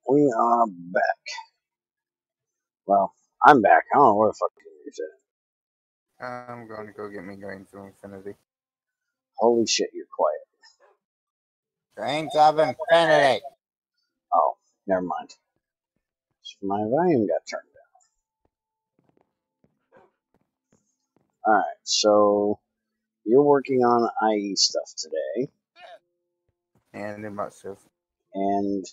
We are back. Well, I'm back. I don't know where the fuck you're at. I'm going to go get me Grains of Infinity. Holy shit, you're quiet. Grains of Infinity! Oh, never mind. My volume got turned down. Alright, so you're working on IE stuff today. And immersive. And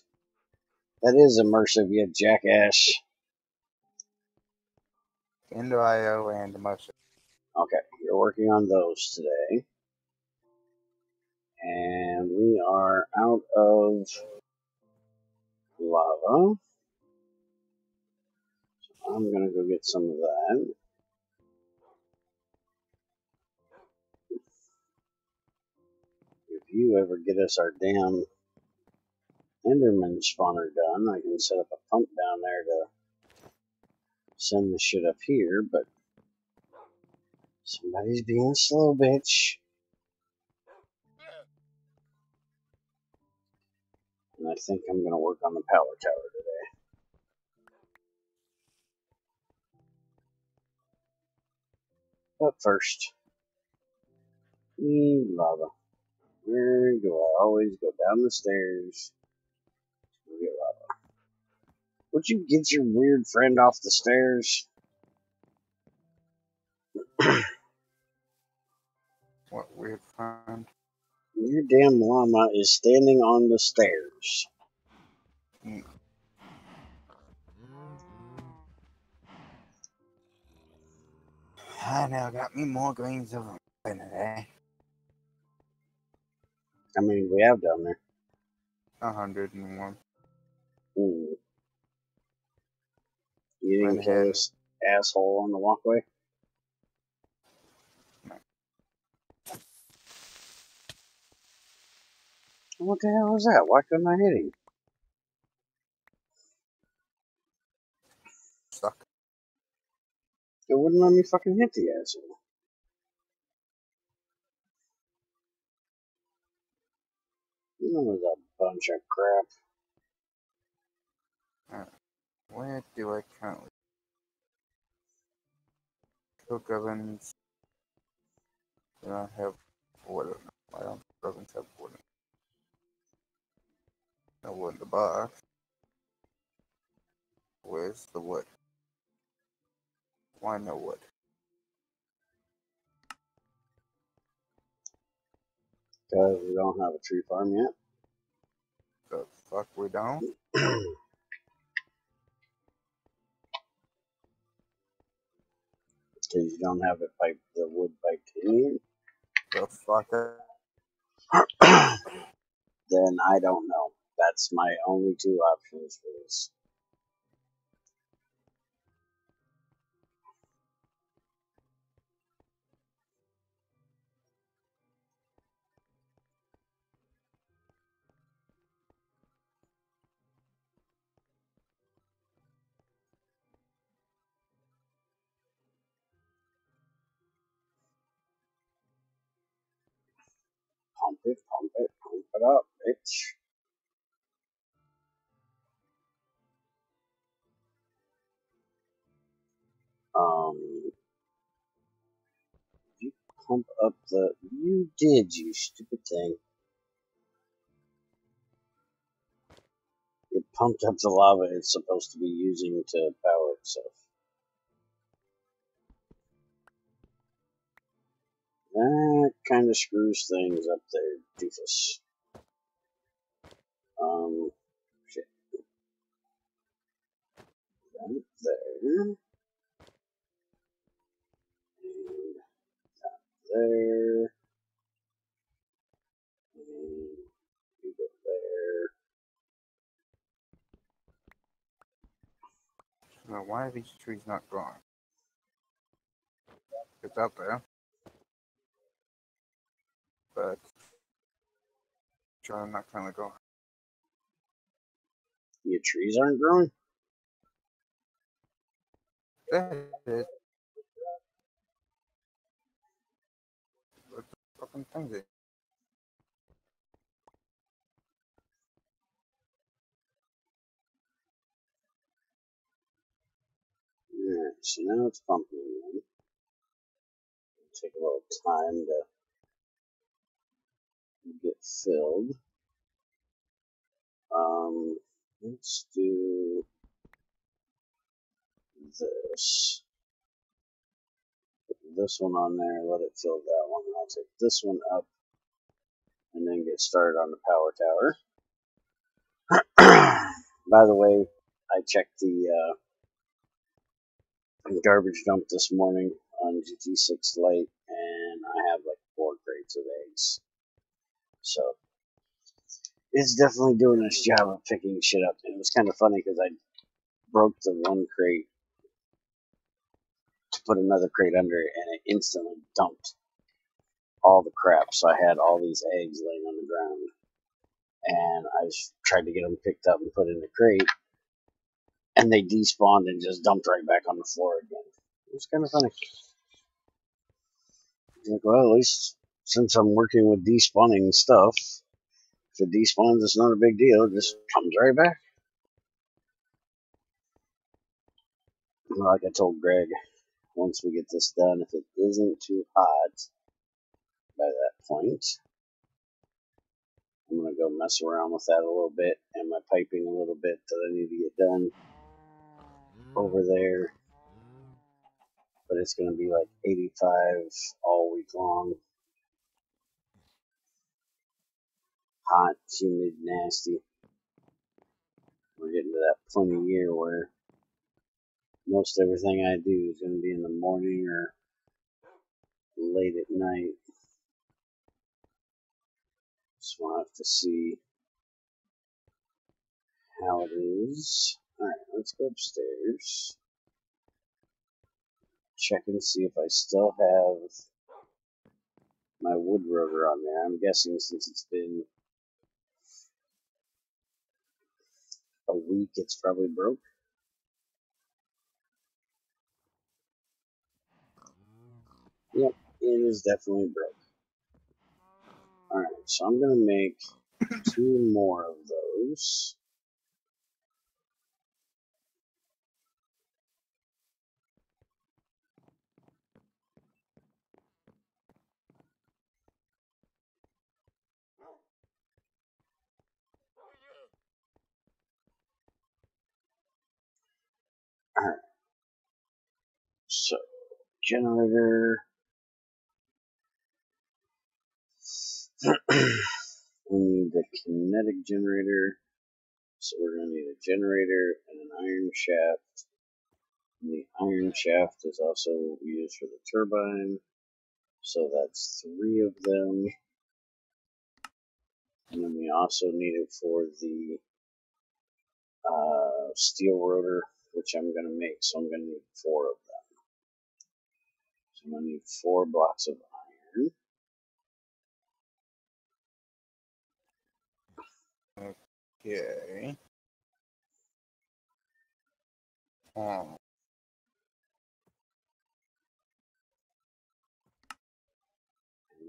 that is immersive, you jackass. Into IO and immersive. Okay, you're working on those today. And we are out of lava. So I'm gonna go get some of that. If you ever get us our damn Enderman spawner done, I can set up a pump down there to send the shit up here, but somebody's being a slow bitch. And I think I'm gonna work on the power tower today. But first, lava. Where do I always go down the stairs to get lava? Would you get your weird friend off the stairs? What weird find. Your damn llama is standing on the stairs. I now got me more Grains of Infinity. How many do we have down there? 101. You didn't kill this asshole on the walkway? What the hell was that? Why couldn't I hit him? Stuck. It wouldn't let me fucking hit the asshole. That was a bunch of crap. Where do I currently cook ovens? Do I have wood? I don't think ovens have wood. No wood in the box. Where's the wood? Why no wood? Because we don't have a tree farm yet. The fuck we don't? Because you don't have it piped, the wood piped in here. The fuck? Then I don't know. That's my only two options for this. Pump it up, bitch. You pump up the. You did, you stupid thing. It pumped up the lava it's supposed to be using to power itself. That kind of screws things up there, doofus. Shit. Right there. And there. And you go there. Now, why are these trees not growing? It's out there. But I'm not currently going. Your trees aren't growing? There it is. What the fucking thing is it? so now it's pumping again. Take a little time to get filled. Let's do this. Put this one on there, let it fill that one. I'll take this one up and then get started on the power tower. By the way, I checked the garbage dump this morning on GT6 Lite, and I have like 4 crates of eggs. So it's definitely doing its job of picking shit up. And it was kind of funny because I broke the one crate to put another crate under it, and it instantly dumped all the crap. So I had all these eggs laying on the ground, and I tried to get them picked up and put in the crate, and they despawned and just dumped right back on the floor again. It was kind of funny. Like, well, at least since I'm working with despawning stuff, if it despawns, it's not a big deal. It just comes right back. Like I told Greg, once we get this done, if it isn't too hot by that point, I'm going to go mess around with that a little bit and my piping a little bit that I need to get done over there. But it's going to be like 85 all week long. Hot, humid, nasty. We're getting to that point of year where most everything I do is going to be in the morning or late at night. So we'll have to see how it is. Alright, let's go upstairs. Check and see if I still have my wood rotor on there. I'm guessing since it's been a week, it's probably broke. Yep, it is definitely broke. Alright, so I'm going to make 2 more of those. Alright, so generator. We need the kinetic generator. So we're going to need a generator and an iron shaft. And the iron shaft is also used for the turbine. So that's 3 of them. And then we also need it for the steel rotor, which I'm going to make. So I'm going to need 4 of them. So I'm going to need 4 blocks of iron. Okay. And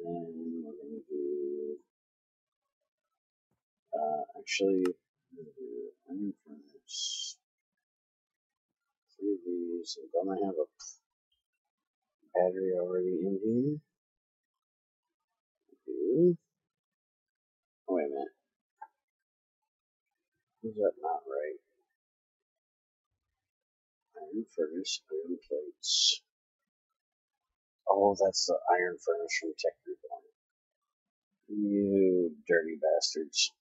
then we're going to do, actually, we're going to do iron furnace. 3 of these. And don't I have a battery already in here? Oh, wait a minute. Is that not right? Iron furnace, iron plates. Oh, that's the iron furnace from Tech Reborn. You dirty bastards.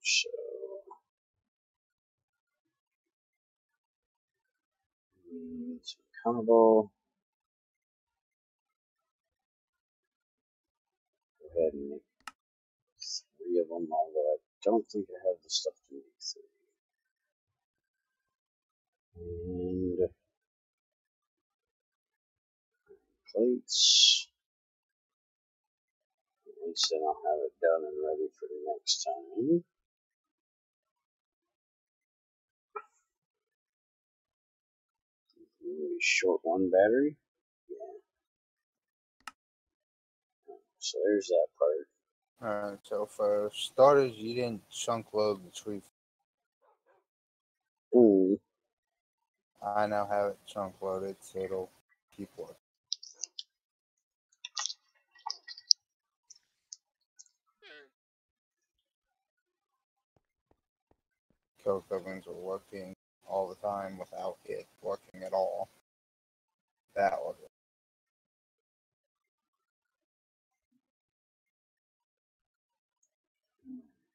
So, need some cobble. Go ahead and make 3 of them, although I don't think I have the stuff to make 3. And plates. At least then I'll have it done and ready for the next time. Maybe short 1 battery. Yeah. So there's that part. Alright, so for starters, you didn't chunk load the tree. I now have it chunk loaded, so it'll keep working. Kill goblins are working all the time without it working at all. That was it.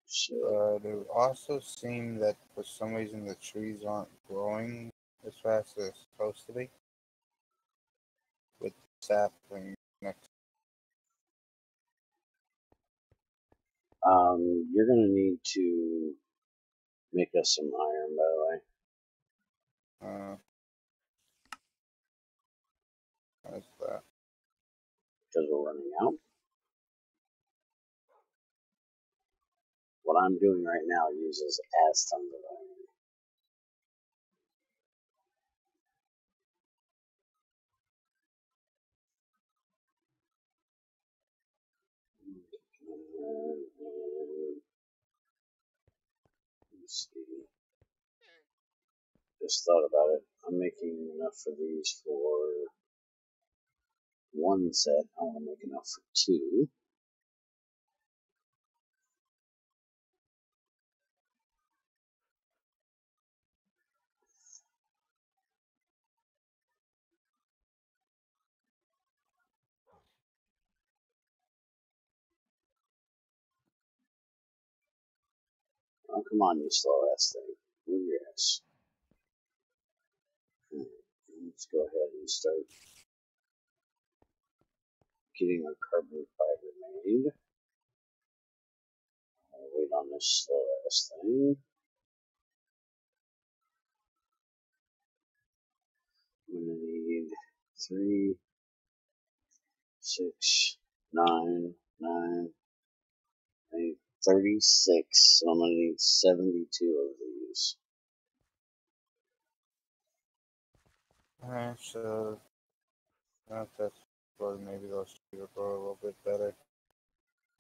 So It would also seem that for some reason the trees aren't growing as fast as they're supposed to be. With sapling next. you're gonna need to make us some iron, by the way. How's that? Because we're running out. What I'm doing right now uses as tons of iron. Let's see. Just thought about it. I'm making enough for these for one set. I want to make enough for two. Oh, come on, you slow ass thing. Move your ass. Let's go ahead and start getting our carbon fiber made. I'll wait on this slow ass thing. I'm gonna need 3, 6, 9, 9, 8, 36. So I'm gonna need 72 of these. Alright, so that's where maybe those trees will grow a little bit better.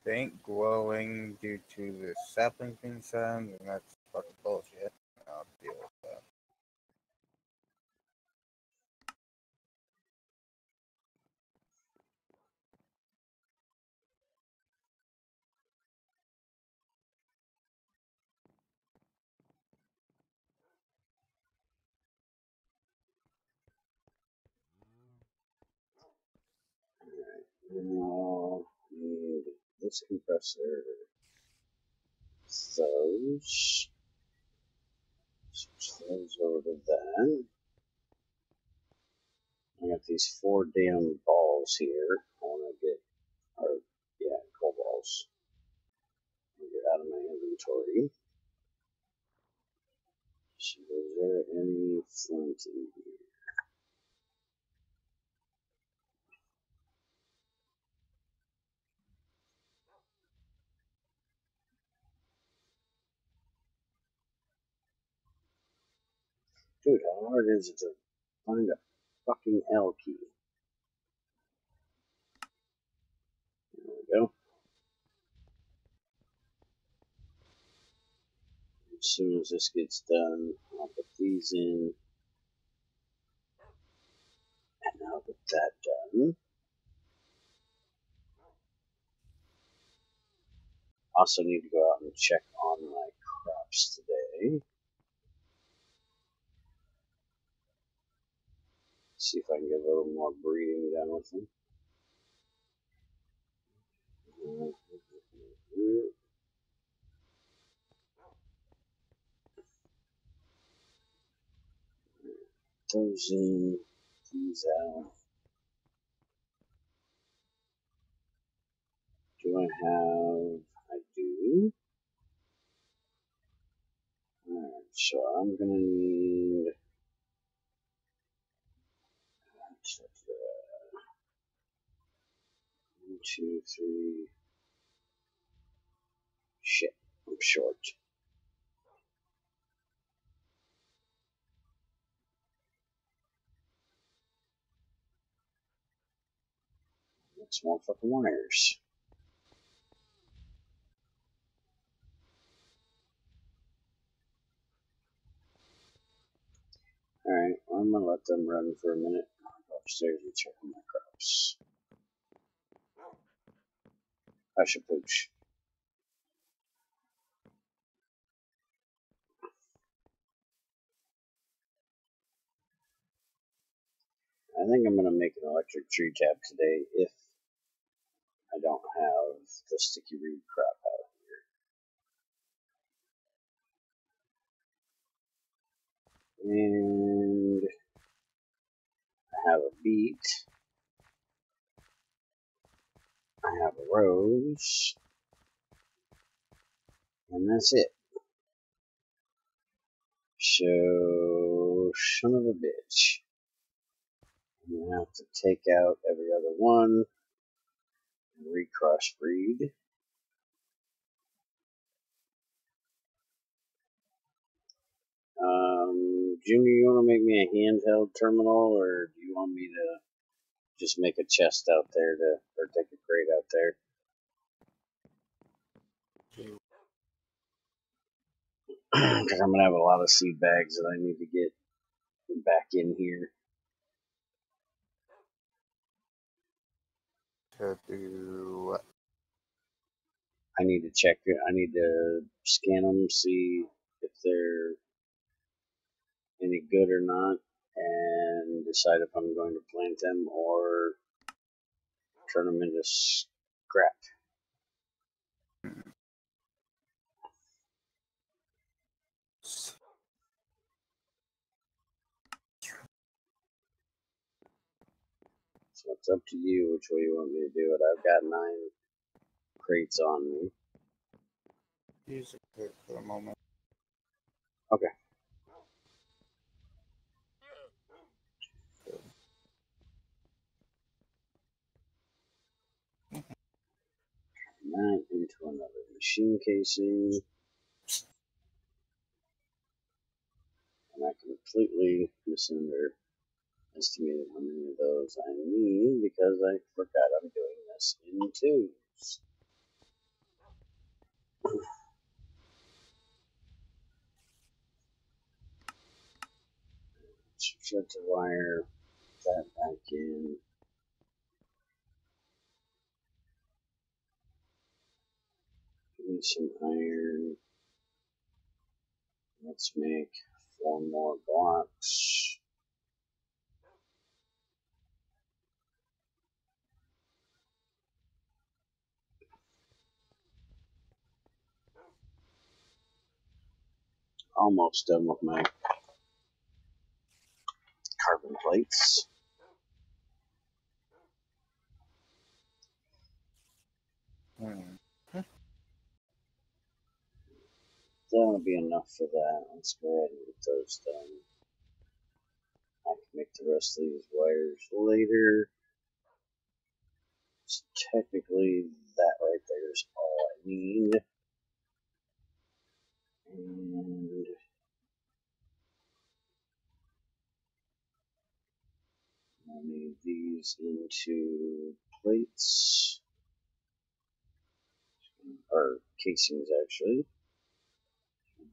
They ain't growing due to the sapling being sand, and that's fucking bullshit. I'll deal with that. Now need this compressor. Those. Switch those over to that. I got these 4 damn balls here. I want to get, or yeah, coal balls. I'll get out of my inventory. So is there any flint in here? Dude, how hard is it to find a fucking L key? There we go. As soon as this gets done, I'll put these in, and I'll get that done. Also need to go out and check on my crops today. See if I can get a little more breeding done with them. Those in, these out. Do I have? I do. Alright, so I'm gonna need 1, 2, 3. Shit, I'm short. That's more fucking wires. I'm gonna let them run for a minute. I'll go upstairs and check on my crops. Hush a pooch. I think I'm gonna make an electric tree tap today if I don't have the sticky reed crop out here. And I have a beet. I have a rose. And that's it. So, son of a bitch. I'm gonna have to take out every other one and recross breed. Junior, you want to make me a handheld terminal, or do you want me to just make a chest out there or take a crate out there? Because I'm gonna have a lot of seed bags that I need to get back in here. To do what? I need to check it. I need to scan them, see if they're any good or not, and decide if I'm going to plant them or turn them into scrap. So it's up to you which way you want me to do it. I've got 9 crates on me. Use a crate for a moment. Okay. That into another machine casing. And I completely misunderestimated how many of those I need because I forgot I'm doing this in 2s. Shut the wire, that back in. Give me some iron. Let's make 4 more blocks. Almost done with my carbon plates. That'll be enough for that. Let's go ahead and get those done. I can make the rest of these wires later. So technically, that right there is all I need. And I need these into plates, or casings actually.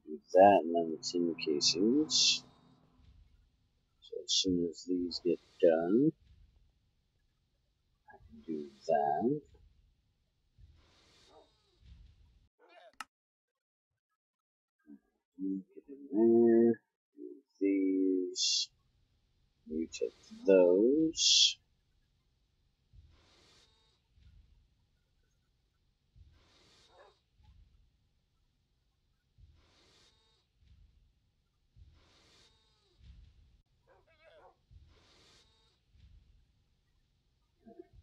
Do that and then the tin casings. So as soon as these get done, I can do that. Get in there. Do these. You take those.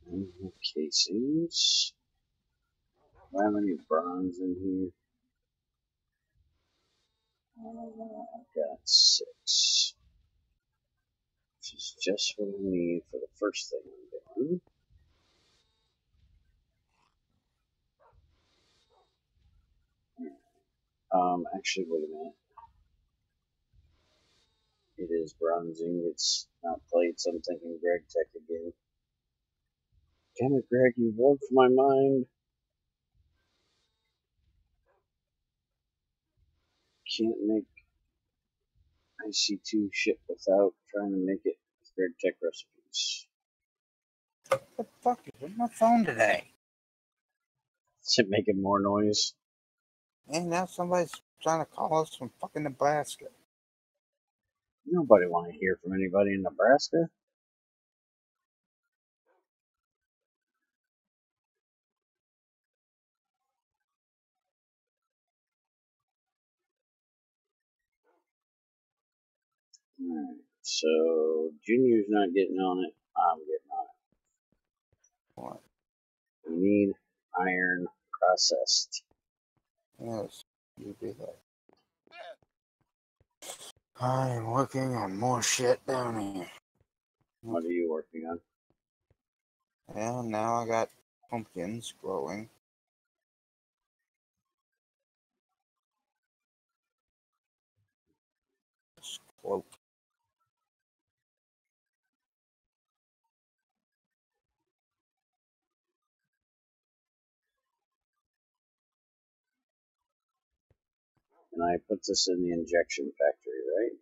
And the casings. Do I have any bronze in here? I've got 6. Which is just what I need for the first thing I'm doing. Actually, wait a minute. It is bronzing, it's not plates. I'm thinking Greg Tech again. Damn it, Greg, you warped my mind. Can't make IC2 ship without trying to make it with Greg Tech recipes. What the fuck is with my phone today? Is it making more noise? And now somebody's trying to call us from fucking Nebraska. Nobody want to hear from anybody in Nebraska. Alright, so Junior's not getting on it. I'm getting on it. What? We need iron processed. Yes, you do that. I'm working on more shit down here. What are you working on? Well, now I got pumpkins growing. This cloak. And I put this in the injection factory, right?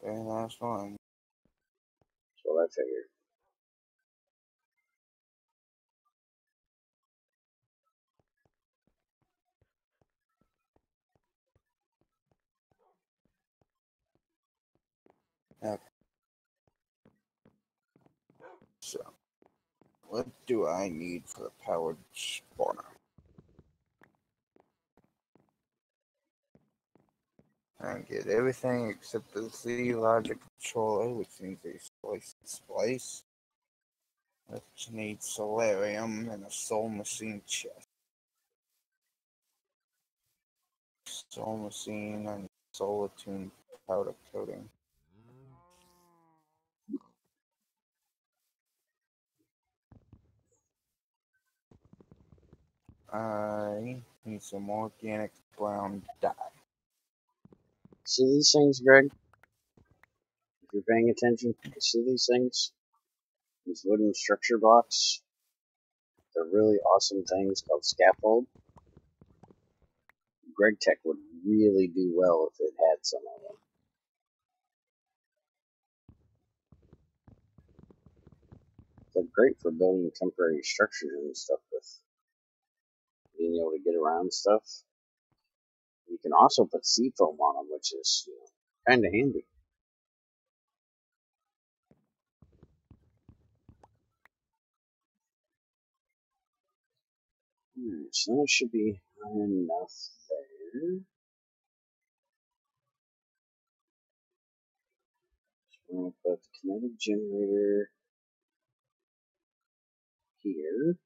Okay, that's fine. That's what I figured. Okay. So, what do I need for the powered spawner? I get everything except the Z logic controller, which needs a splice. Which needs solarium and a soul machine chest. Soul machine and solar tune powder coating. I need some organic brown dye. See these things, Greg? If you're paying attention, you see these things? These wooden structure blocks? They're really awesome things called Scaffold. Greg Tech would really do well if it had some of them. They're great for building temporary structures and stuff with being able to get around stuff. You can also put seafoam on them, which is kind of handy. Alright, so that should be enough there. So we're going to put the kinetic generator here.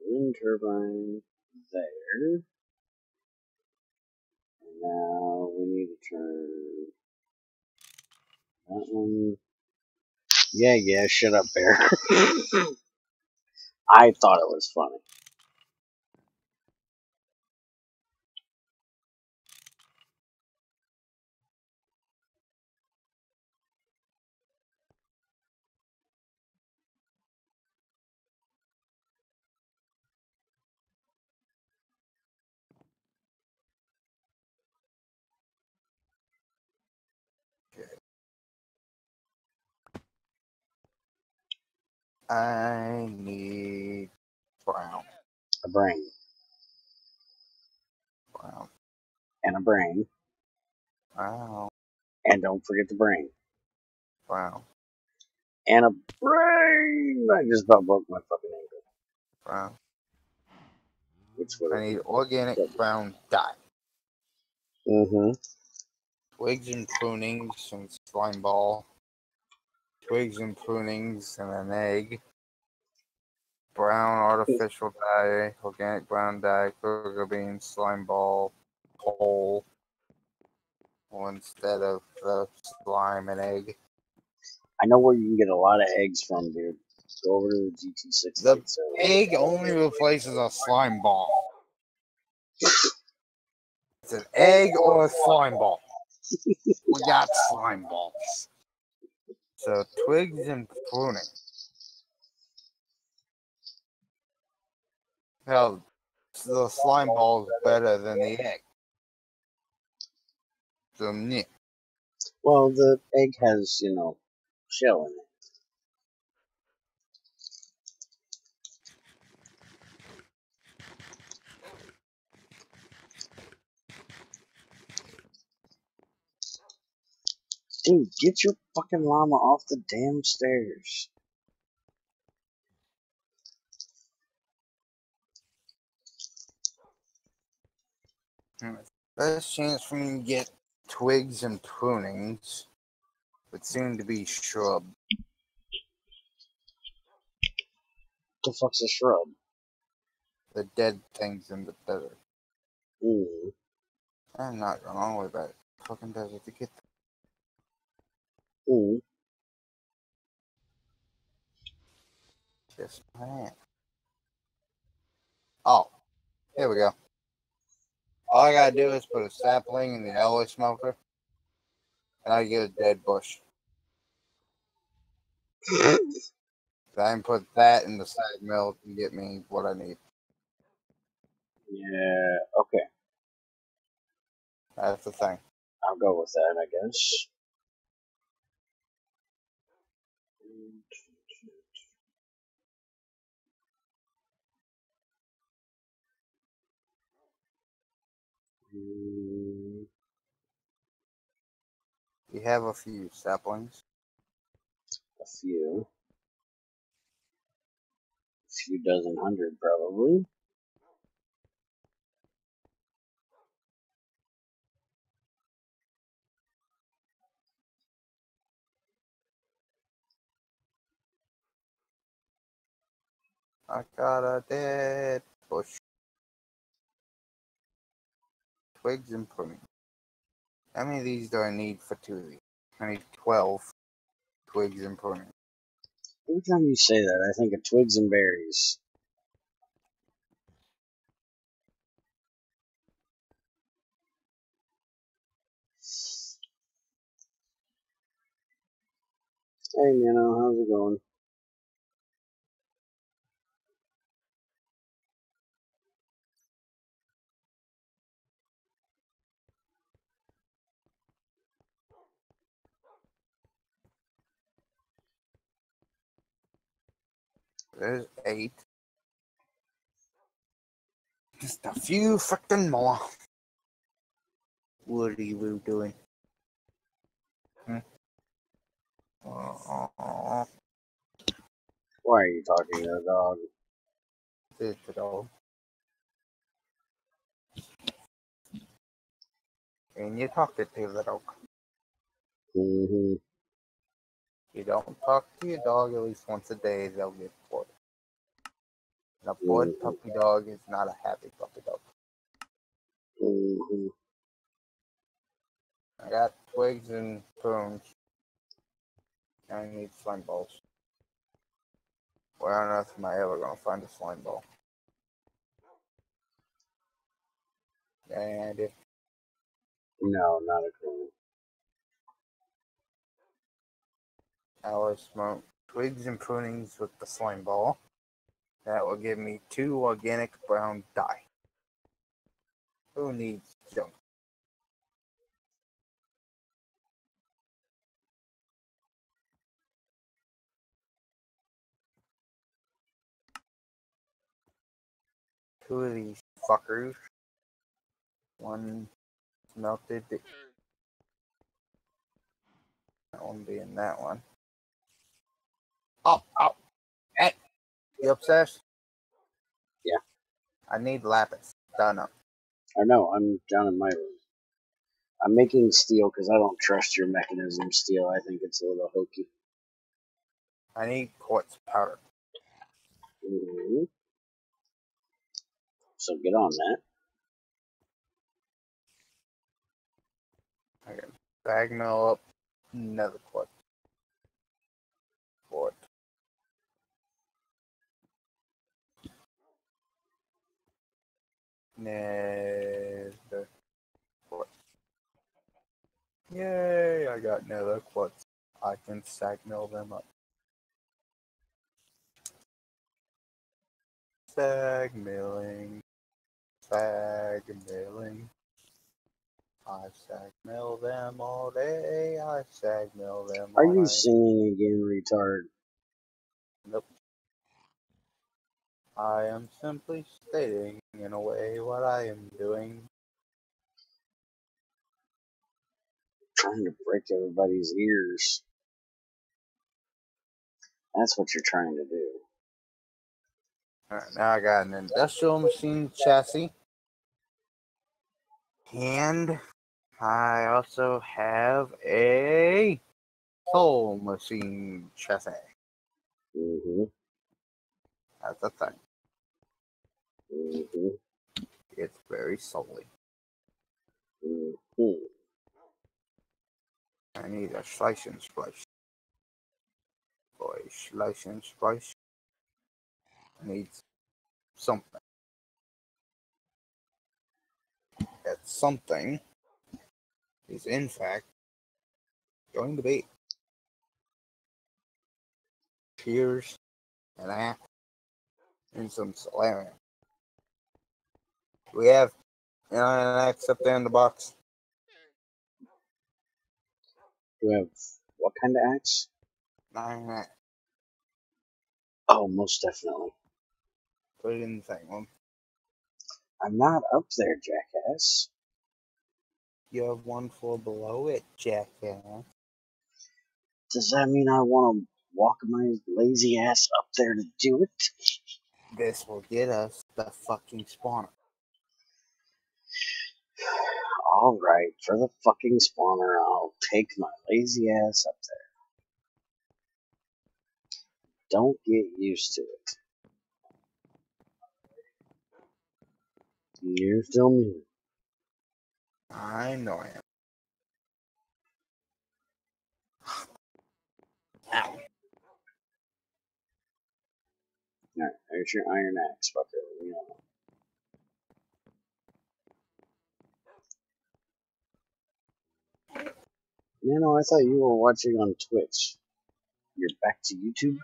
Wind turbine there. And now we need to turn that one. Yeah, shut up, Bear. I thought it was funny. I need brown. A brain. Brown. And a brain. Brown. And don't forget the brain. Brown. And a brain! I just about broke my fucking ankle. Brown. Which would I need organic brown dye. Mm-hmm. Twigs and prunings and slime ball. Twigs and prunings and an egg. Brown artificial dye, organic brown dye, sugar bean, slime ball, coal. Well, instead of the slime and egg. I know where you can get a lot of eggs from, dude. Go over to the GT6. The egg only replaces a slime ball. It's an egg or a slime ball. We got slime balls. So twigs and pruning. Hell, the slime ball is better than the egg. So, yeah. Well, the egg has, shell in it. Dude, get your fucking llama off the damn stairs. Best chance for me to get twigs and prunings would seem to be shrub. What the fuck's a shrub? The dead things in the desert. Mm. I'm not going all the way back to the fucking desert to get them. Mm. Yes, I am. Oh, here we go. All I gotta do is put a sapling in the alloy smelter, and I get a dead bush. Then put that in the sag mill to get me what I need. Yeah, okay. That's the thing. I'll go with that, I guess. Mm, We have a few saplings. a few. A few dozen hundred, probably. I got a dead bush. Twigs and pruning. How many of these do I need for 2 of these? I need 12 twigs and pruning. Every time you say that, I think of twigs and berries. Hey, Nano, how's it going? There's 8. Just a few frickin' more. What are you doing? Why are you talking to the dog? It's the dog. And you talk to the dog. Mm-hmm. You don't talk to your dog at least once a day, they'll get bored. And a bored Mm-hmm. puppy dog is not a happy puppy dog. Mm-hmm. I got twigs and prunes. I need slime balls. Where on earth am I ever gonna find a slime ball? And if No, not a clue. I was smoke twigs and prunings with the slime ball, that will give me 2 organic brown dye. Who needs junk? Two of these fuckers. One melted. That one being that one. Oh, oh. Hey, you upstairs? Yeah. I need lapis. Done up. Or no, I'm down in my room. I'm making steel because I don't trust your mechanism steel. I think it's a little hokey. I need quartz powder. Mm-hmm. So get on that. I can bag mill up another quartz. Quartz. Nether quartz. Yay, I got nether quartz. I can sag mill them up. Sag milling. Sag milling. I sag mill them all day. I sag mill them Are all you night. singing again, retard? Nope. I am simply stating in a way what I am doing. Trying to break everybody's ears. That's what you're trying to do. Alright, now I got an industrial machine chassis. And I also have a soul machine chassis. Mm-hmm. That's a thing. Mm-hmm. It's very soully. Mm-hmm. I need a slice and splice. Boy, slice and splice. Needs something. That something is in fact going to be shears, an axe, and some salami. We have an axe up there in the box. Do you have what kind of axe? Iron axe. Oh, most definitely. Put it in the thing. Well, I'm not up there, jackass. you have one floor below it, jackass. Does that mean I want to walk my lazy ass up there to do it? This will get us the fucking spawner. Alright, for the fucking spawner, I'll take my lazy ass up there. Don't get used to it. You're still me. I know I am. Ow. Alright, there's your iron axe, fucker. You know. Nano, I thought you were watching on Twitch. You're back to YouTube?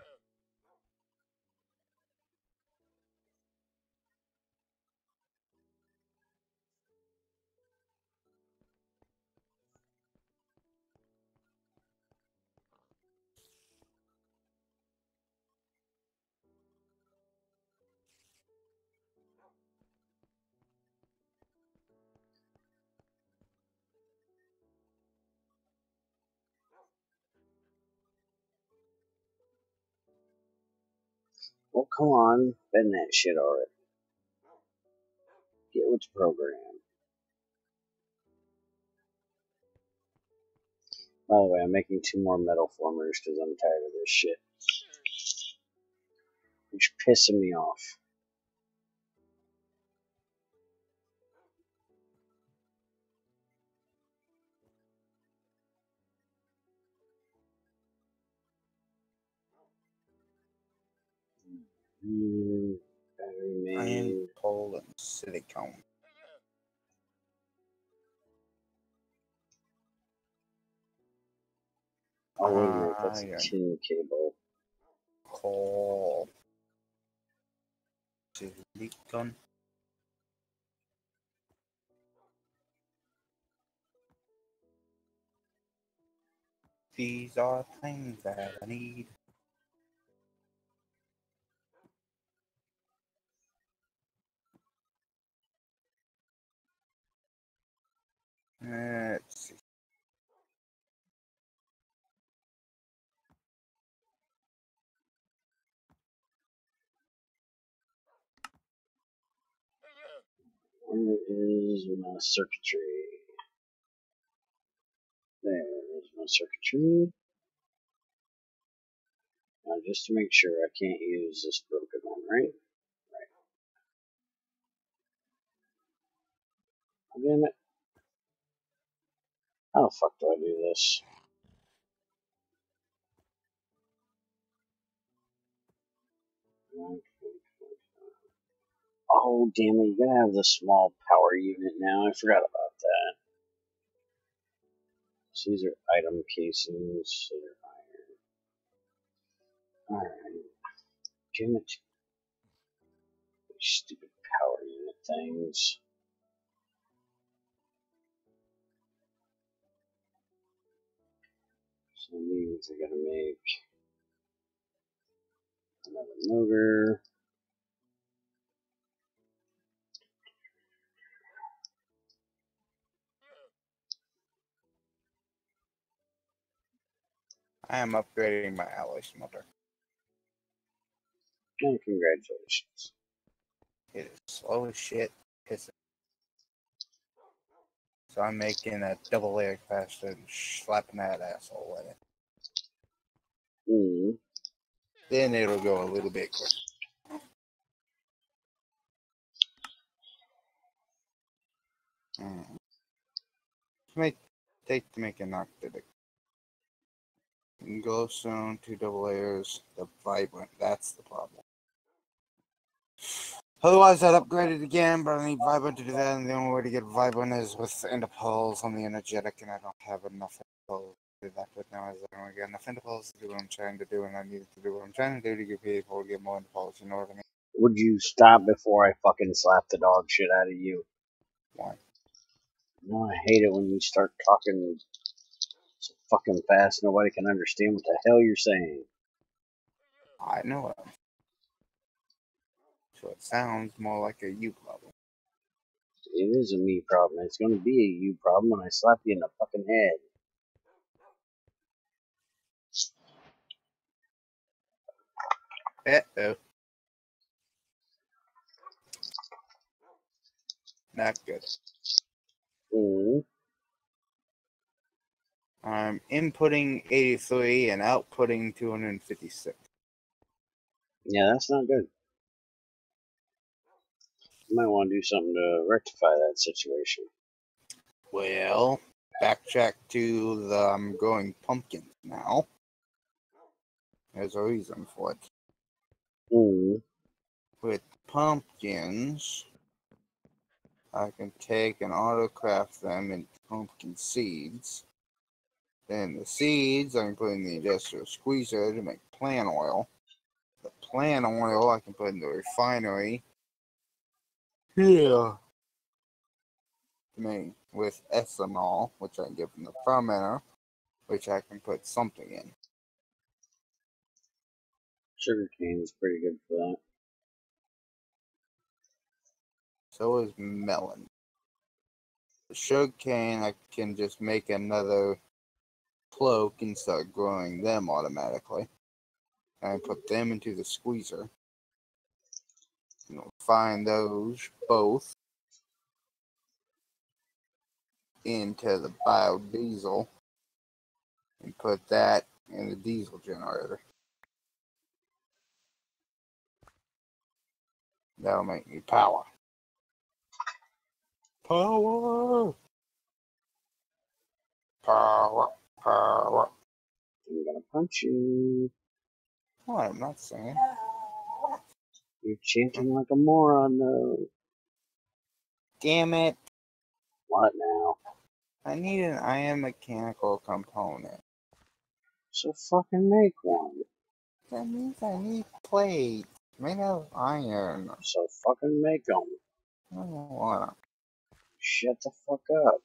Well, come on. Bend that shit already. Get with the program. By the way, I'm making 2 more metal formers because I'm tired of this shit. It's pissing me off. Battery Iron, main. coal, and silicone. Oh, wait a minute. That's a Iron, tin cable. coal, silicone. These are things that I need. Let's see. Where is my circuitry? There's my circuitry. Now, just to make sure I can't use this broken one, right? Right. Oh, damn it. How the fuck do I do this? Oh, damn it. You gotta have the small power unit now. I forgot about that. So these are item casings. So they're iron. Alright. Damn it. Stupid power unit. things. So that means I gotta make another motor. I am upgrading my alloy smelter. And congratulations. It is slow as shit. Pissing. So I'm making a double layer capacitor and slapping that asshole in it. Mm. Then it'll go a little bit quicker. It might take to make an octadic. Glowstone, 2 double layers, the vibrant. That's the problem. Otherwise, I'd upgrade it again, but I need vibrant to do that, and the only way to get vibrant is with interpoles on the energetic, and I don't have enough interpoles to do that with now. As I don't get enough interpoles to do what I'm trying to do, and I needed to do what I'm trying to do to get people to get more interpoles. You know what I mean? Would you stop before I fucking slap the dog shit out of you? Why? No, I hate it when you start talking so fucking fast nobody can understand what the hell you're saying. I know it. So it sounds more like a you problem. It is a me problem. It's going to be a you problem when I slap you in the fucking head. Uh-oh. Not good. Mm. I'm inputting 83 and outputting 256. Yeah, that's not good. You might want to do something to rectify that situation. Well, backtrack to the I'm growing pumpkins now. There's a reason for it. Mm. With pumpkins, I can take and autocraft them into pumpkin seeds. Then the seeds, I can put in the industrial squeezer to make plant oil. The plant oil I can put in the refinery. Yeah. To make with ethanol, which I can get from the fermenter, which I can put something in. Sugarcane is pretty good for that. So is melon. The sugarcane, I can just make another cloak and start growing them automatically. And put them into the squeezer. Find those both into the biodiesel and put that in the diesel generator. That'll make me power. Power! Power! Power! I'm gonna punch you. What? I'm not saying. You're chanting like a moron, though. Damn it. What now? I need an iron mechanical component. So fucking make one. That means I need plate made out of iron. So fucking make them. I don't wanna. Shut the fuck up.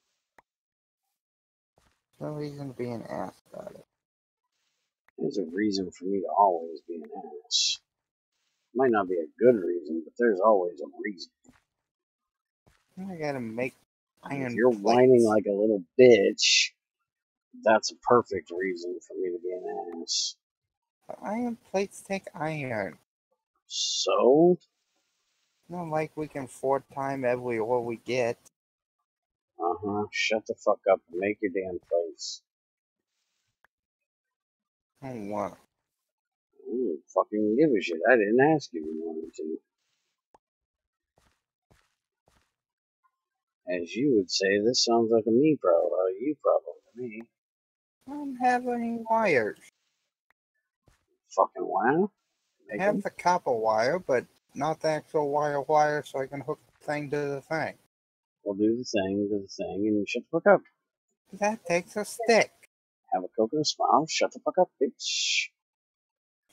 No reason to be an ass about it. There's a reason for me to always be an ass. Might not be a good reason, but there's always a reason. I gotta make If iron you're plates. whining like a little bitch, that's a perfect reason for me to be an ass. But iron plates take iron. So? Not like we can 4-time every ore we get. Shut the fuck up and make your damn place. I don't want to. I don't fucking give a shit. I didn't ask if you wanted to. As you would say, this sounds like a me problem, or a you problem to me. I don't have any wires. Fucking wow. I have the copper wire, but not the actual wire, so I can hook the thing to the thing. We'll do the thing to the thing and shut the fuck up. That takes a stick. Have a coconut smile. Shut the fuck up, bitch. She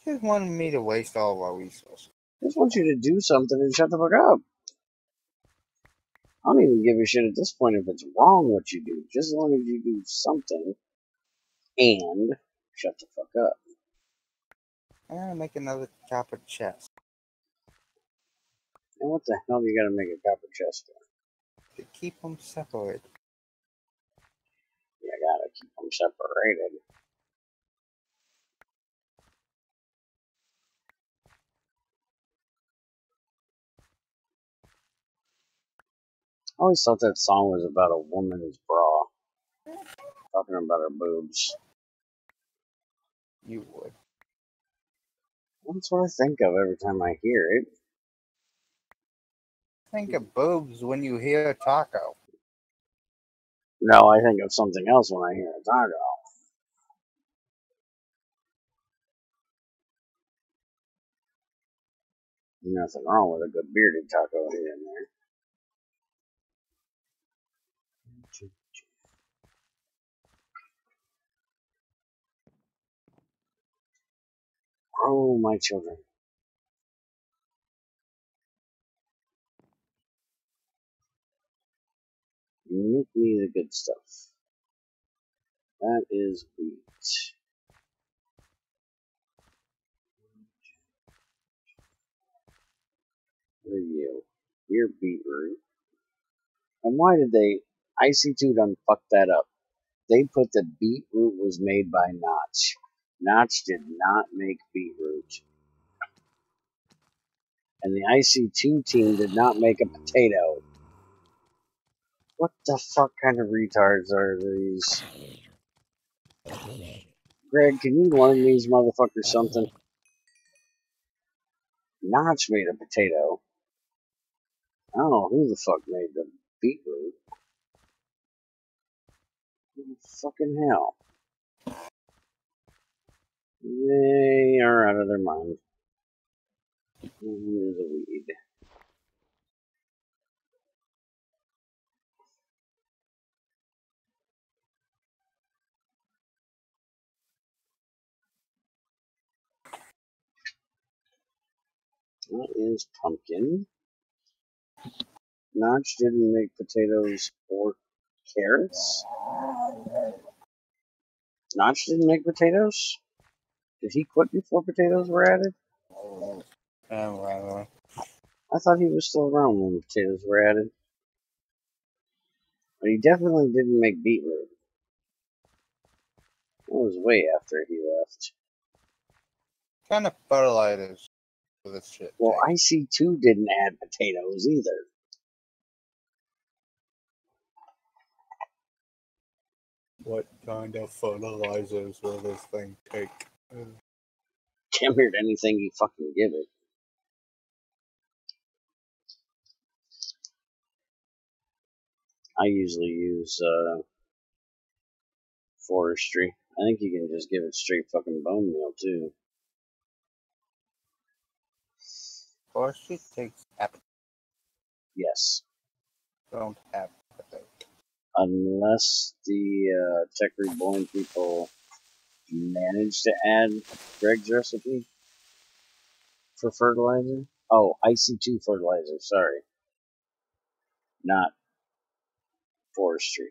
just wanted me to waste all of our resources. I just want you to do something and shut the fuck up. I don't even give a shit at this point if it's wrong what you do, just as long as you do something and shut the fuck up. I'm gonna make another copper chest. And what the hell do you gotta make a copper chest for? To keep them separated. You gotta keep them separated. I always thought that song was about a woman's bra. Talking about her boobs. You would. That's what I think of every time I hear it. Think of boobs when you hear taco. No, I think of something else when I hear a taco. Nothing wrong with a good bearded taco here and there. Grow, my children. Make me the good stuff. That is wheat. What are you? You're beetroot. And why did they... IC2 done fucked that up. They put the beetroot was made by Notch. Notch did not make beetroot. And the IC2 team did not make a potato. What the fuck kind of retards are these? Greg, can you learn these motherfuckers something? Notch made a potato. I don't know who the fuck made the beetroot. Fucking hell. They are out of their mind. There's a weed. That is pumpkin. Notch didn't make potatoes or carrots. Notch didn't make potatoes? Did he quit before potatoes were added? Oh, I thought he was still around when potatoes were added. But he definitely didn't make beetroot. That was way after he left. kind of fertilizers for this shit. Well, take? IC2 didn't add potatoes either. What kind of fertilizers will this thing take? Damn near anything you fucking give it. I usually use forestry. I think you can just give it straight fucking bone meal too. Forestry takes appetite. Yes. Don't have appetite. Unless the Tech Reborn people manage to add Greg's recipe for fertilizer. Oh, IC2 fertilizer, sorry. Not forestry.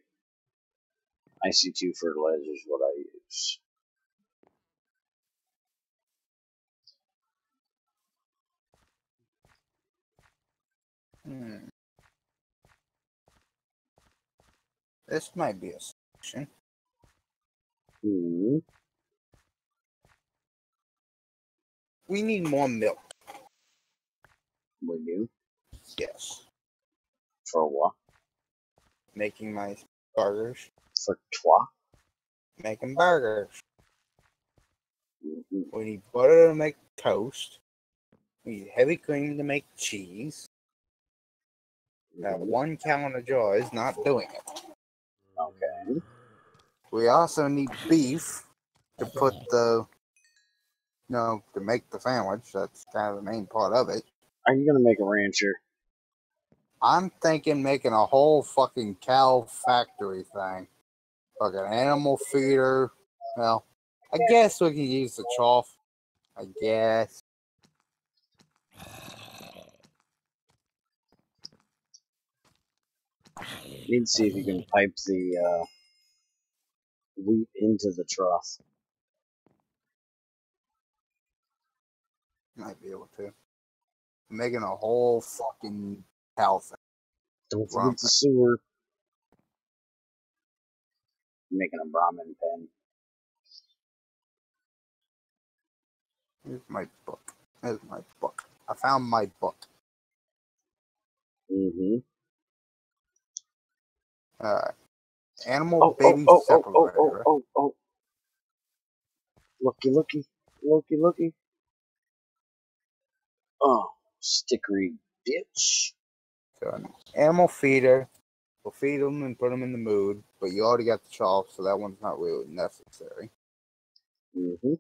IC2 fertilizer is what I use. This might be a solution. Hmm. We need more milk. We do. Yes. For what? Making my burgers. For toi? Making burgers. Mm-hmm. We need butter to make toast. We need heavy cream to make cheese. That 1 gallon of jar is not doing it. Okay. We also need beef to put the, to make the sandwich. That's kind of the main part of it. Are you gonna make a rancher? I'm thinking making a whole fucking cow factory thing. Like an animal feeder. Well, I guess we can use the trough. I guess. need to see if you can pipe the wheat into the trough. Might be able to. I'm making a whole fucking cow thing. Don't forget the sewer. I'm making a Brahmin pen. Here's my book. Here's my book. I found my book. Mm-hmm. Animal baby separator. Oh. Looky. Oh, stickery bitch. So an animal feeder. We'll feed them and put them in the mood, but you already got the chalk, so that one's not really necessary. Mm-hmm.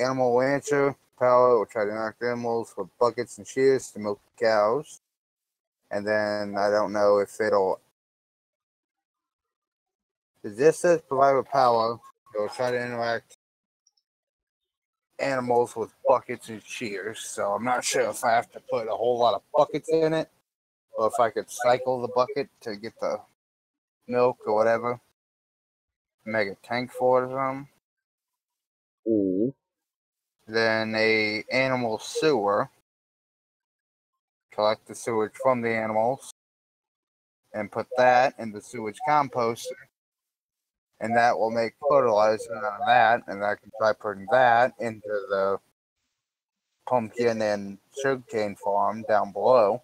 Animal rancher. Power will try to knock the animals with buckets and shears to milk the cows. And then I don't know if it'll. This says provide with power. It will try to interact animals with buckets and shears. So I'm not sure if I have to put a whole lot of buckets in it, or if I could cycle the bucket to get the milk or whatever. Make a tank for it or something. Mm-hmm. Then a animal sewer. Collect the sewage from the animals and put that in the sewage composter. And that will make fertilizer out of that. And I can try putting that into the pumpkin and sugarcane farm down below.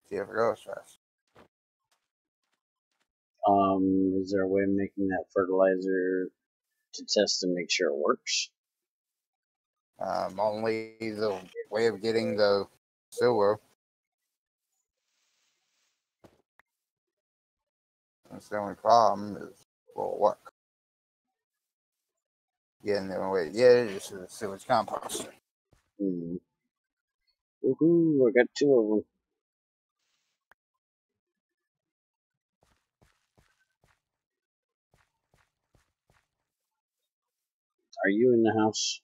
See if it goes fast. Is there a way of making that fertilizer to test and make sure it works? Only the way of getting the sewer. That's the only problem is, will it work? Yeah, and the only way to get it is to the sewage composter. Mm-hmm. Woohoo, I got 2 of them. Are you in the house?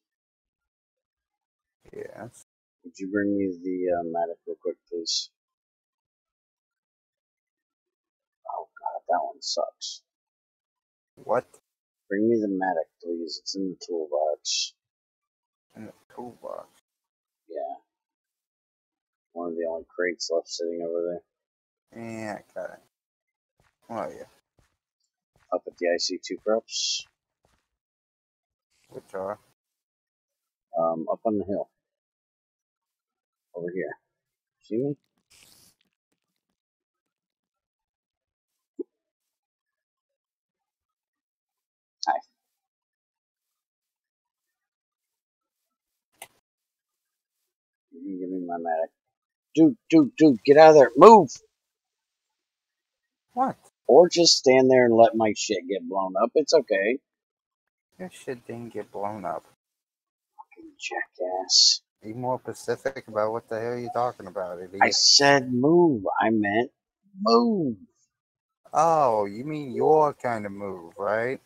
Yes. Would you bring me the mattock real quick, please? Oh god, that one sucks. What? Bring me the mattock, please. It's in the toolbox. In the toolbox. Yeah. One of the only crates left sitting over there. Yeah, I got it. Oh, yeah. Up at the IC2 crops. Which are? Up on the hill. Over here. See me? Hi. You can give me my mattock. Dude, get out of there. Move! What? Or just stand there and let my shit get blown up. It's okay. Your shit didn't get blown up. Fucking jackass. Be more specific about what the hell you're talking about, idiot. I said move. I meant move. Oh, you mean your kind of move, right?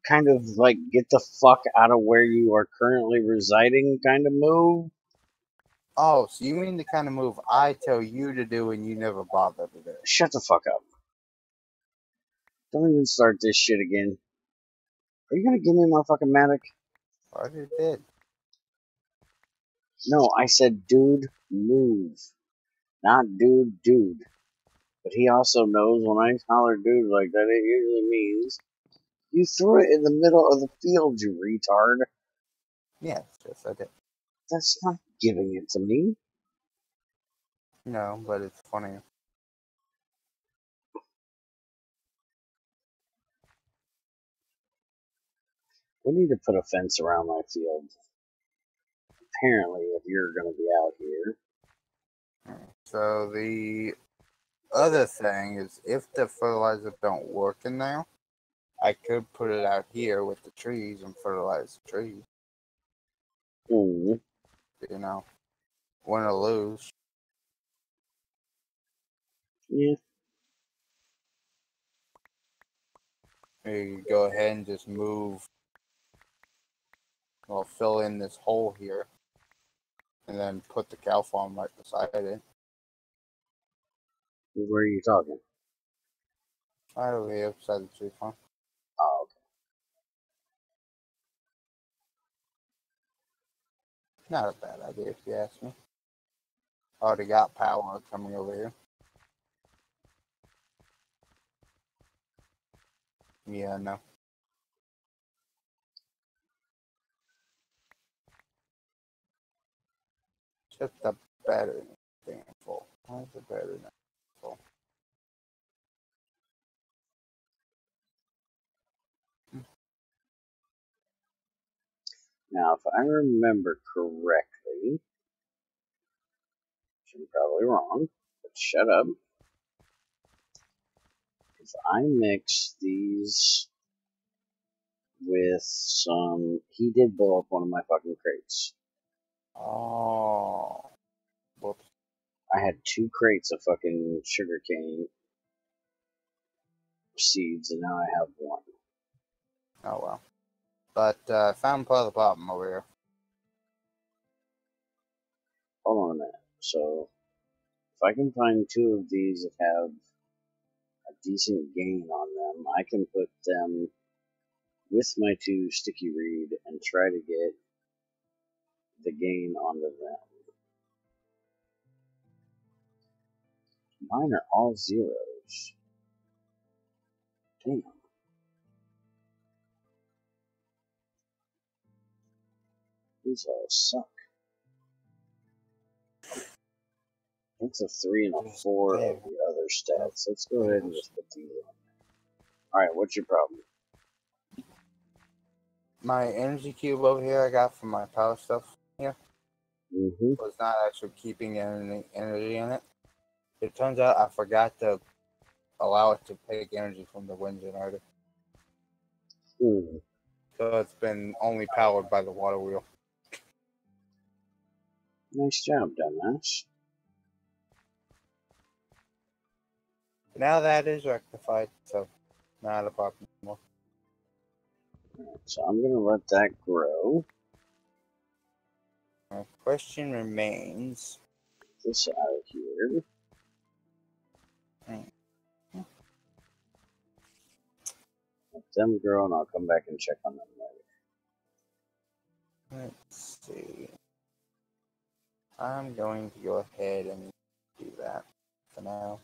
Kind of like get the fuck out of where you are currently residing kind of move. Oh, so you mean the kind of move I tell you to do and you never bother to do? Shut the fuck up. Don't even start this shit again. Are you gonna give me my fucking mattock? I already did. No, I said dude, move. Not dude. But he also knows when I holler dude like that, it usually means you threw it in the middle of the field, you retard. Yes, I did. That's not giving it to me. No, but it's funny. We need to put a fence around my field. Apparently, if you're going to be out here. So the other thing is, if the fertilizer don't work in there, I could put it out here with the trees and fertilize the trees. Mm. You know, win or lose. Yeah. You go ahead and just move. Well, fill in this hole here, and then put the cow farm right beside it. Where are you talking? Right over here beside the tree farm. Oh, okay. Not a bad idea if you ask me. Already got power coming over here. Yeah, no. Just the battery being full. Why is the battery not full? Now, if I remember correctly, which I'm probably wrong, but shut up. If I mix these with some, he did blow up one of my fucking crates. Oh. Whoops. I had 2 crates of fucking sugarcane seeds, and now I have 1. Oh well. But I found part of the problem over here. Hold on a minute. So, if I can find 2 of these that have a decent gain on them, I can put them with my 2 sticky reed and try to get the gain onto them. Mine are all zeros. Damn. These all suck. That's a 3 and a 4 Damn. of the other stats. Let's go ahead and just put these on. Alright, what's your problem? My energy cube over here I got from my power stuff here Mm-hmm. was not actually keeping any energy in it. It turns out I forgot to allow it to take energy from the wind generator. So it's been only powered by the water wheel. Nice job, dumbass. Now that is rectified, so not a problem anymore. Alright, so I'm gonna let that grow. My question remains. Get this out of here. Let them grow, and I'll come back and check on them later. Let's see. I'm going to go ahead and do that for now.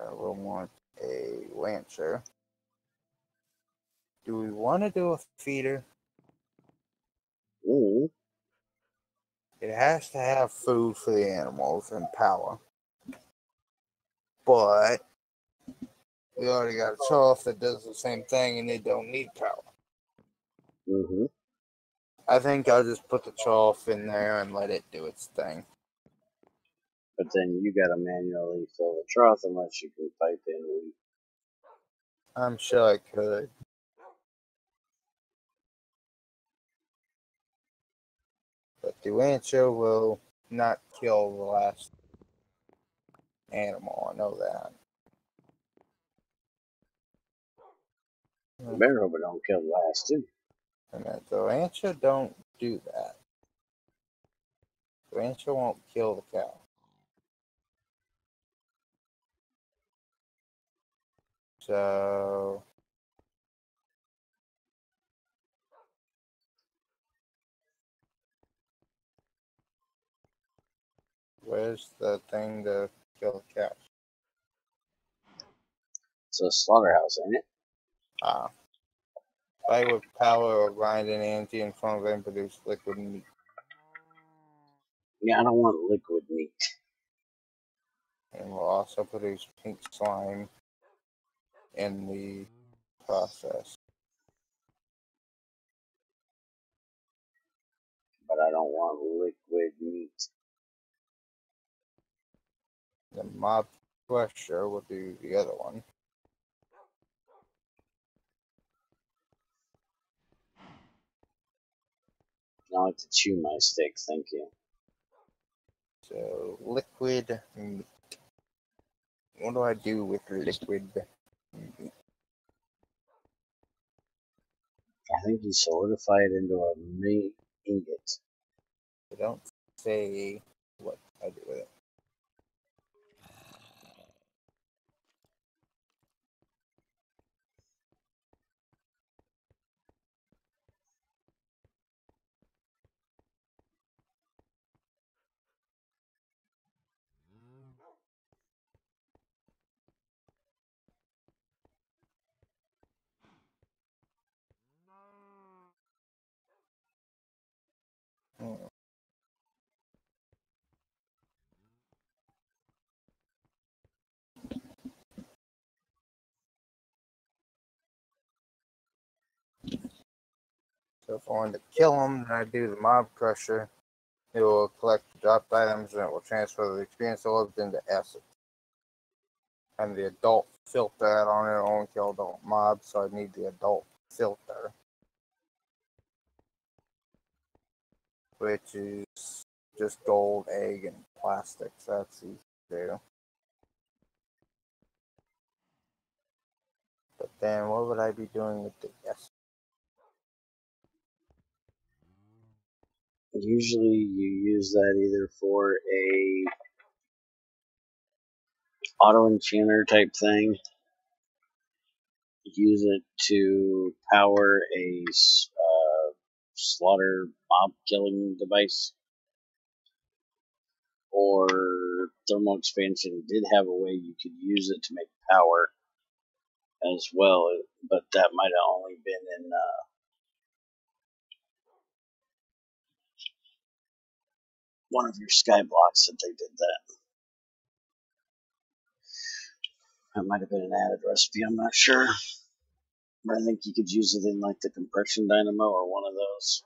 I will want a lancer. Do we want to do a feeder? Ooh. It has to have food for the animals and power. But we already got a trough that does the same thing and they don't need power. Mm-hmm. I think I'll just put the trough in there and let it do its thing. But then you gotta manually fill the trough unless you can pipe in wheat. I'm sure I could. But the rancher will not kill the last animal. I know that. You better hope it don't kill the last 2. And the rancher don't do that. The rancher won't kill the cow. So where's the thing to kill the cows? It's a slaughterhouse, ain't it? Fight with power or grind an energy in front of it and produce liquid meat. Yeah, I don't want liquid meat. And will also produce pink slime in the process. But I don't want liquid meat. The mob pressure will do the other one. I like to chew my steak, thank you. So liquid meat. What do I do with liquid meat? I think you solidify it into a meat ingot. I don't say what I do with it. So if I wanted to kill them, then I do the mob crusher. It will collect the dropped items and it will transfer the experience orbs into acid. And the adult filter on it will only kill adult mobs, so I need the adult filter. Which is just gold, egg, and plastic, so that's easy to do. But then what would I be doing with the acid? Usually you use that either for a auto enchanter type thing, use it to power a slaughter mob killing device, or thermal expansion did have a way you could use it to make power as well, but that might have only been in one of your sky blocks that they did that. That might have been an added recipe, I'm not sure. But I think you could use it in like the compression dynamo or one of those.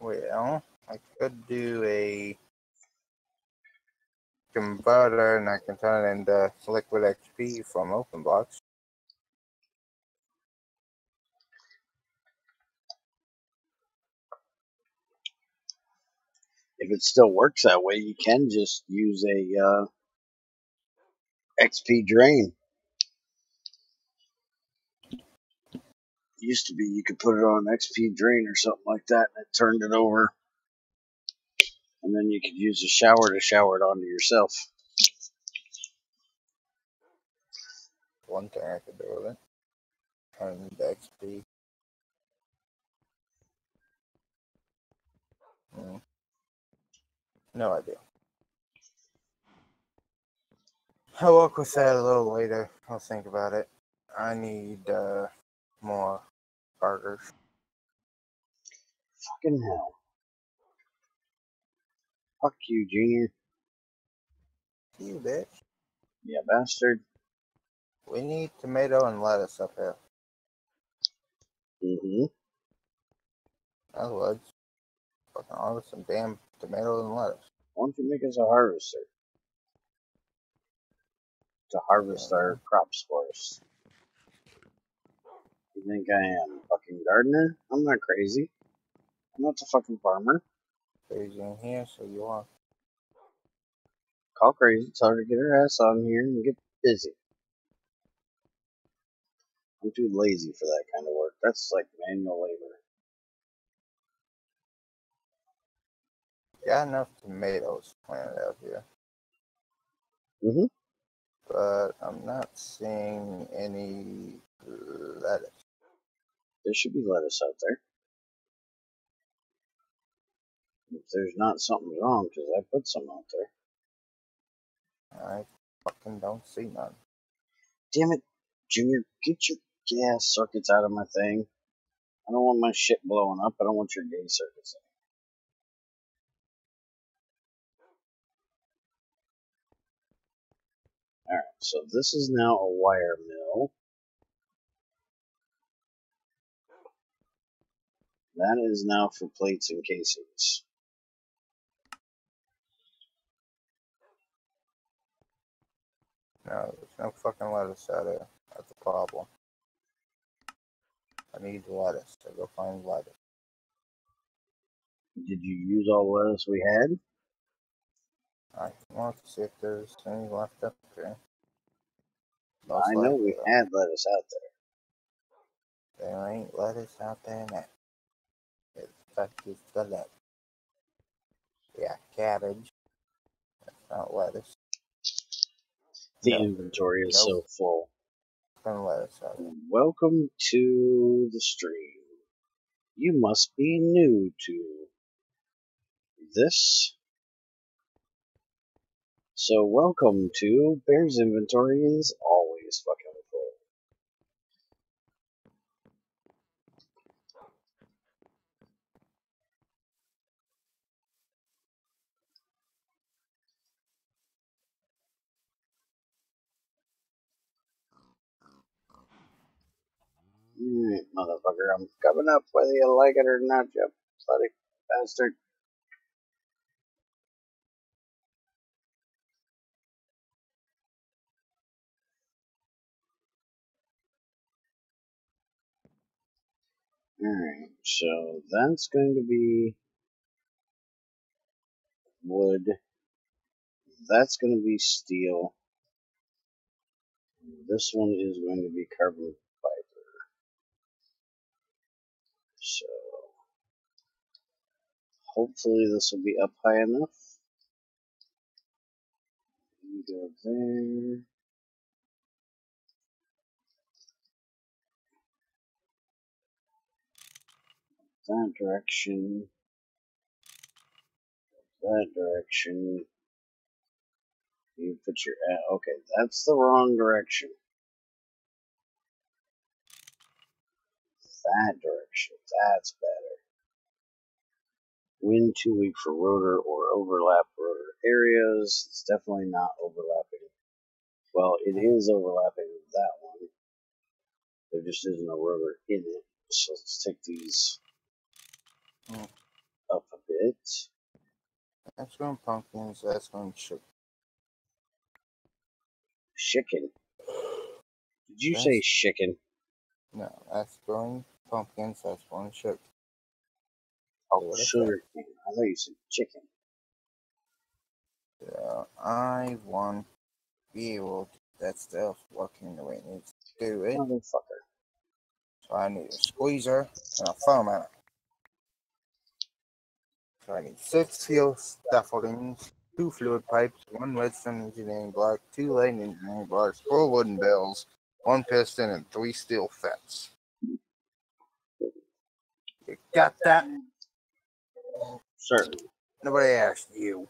Well, I could do a converter and I can turn it into liquid XP from open blocks. If it still works that way, you can just use a XP drain. It used to be you could put it on an XP drain or something like that, and it turned it over, and then you could use a shower to shower it onto yourself. One thing I could do with it. Turn it into XP. No idea. I'll work with that a little later. I'll think about it. I need more burgers. Fucking hell. Fuck you, Junior. You bitch. Yeah, bastard. We need tomato and lettuce up here. Mm-hmm. Otherwise, fucking order some damn tomatoes and lettuce. Why don't you make us a harvester to harvest our crops for us? You think I am a fucking gardener? I'm not crazy. I'm not the fucking farmer. Crazy in here, so you are. Call crazy. Tell her to get her ass on here and get busy. I'm too lazy for that kind of work. That's like manual labor. Got enough tomatoes planted out here. Mm-hmm. But I'm not seeing any lettuce. There should be lettuce out there. If there's not, something's wrong because I put some out there. I fucking don't see none. Damn it, Junior, get your gas circuits out of my thing. I don't want my shit blowing up. I don't want your gay circuits in. Alright, so this is now a wire mill. That is now for plates and casings. No, there's no fucking lettuce out there. That's a problem. I need lettuce. So go find lettuce. Did you use all the lettuce we had? I want to see if there's any left up there. I know we had lettuce out there. There ain't lettuce out there now. It's just the lettuce. Yeah, cabbage. That's not lettuce. The inventory is so full. Lettuce out there. Welcome to the stream. You must be new to this. So welcome to Bear's inventory is always fucking full. Alright, motherfucker, I'm coming up whether you like it or not, you bloody bastard. Alright, so that's going to be wood. That's going to be steel. This one is going to be carbon fiber. So hopefully this will be up high enough. You go there. That direction. That direction. You put your okay, that's the wrong direction. That direction. That's better. Wind too weak for rotor or overlap rotor areas. It's definitely not overlapping. Well, it is overlapping with that one. There just isn't a rotor in it. So let's take these up a bit. That's going pumpkins. That's going sugar. Chicken. Did you say chicken? No, that's going pumpkins. That's going sugar. Oh, sugar cane. I thought you said chicken. So I want to be able to get that stuff working the way it needs to do it. Motherfucker. So I need a squeezer and a ferment. So I need 6 steel scaffoldings, 2 fluid pipes, 1 redstone engineering block, 2 light engineering blocks, 4 wooden bells, 1 piston, and 3 steel fence. You got that? Certainly. Nobody asked you.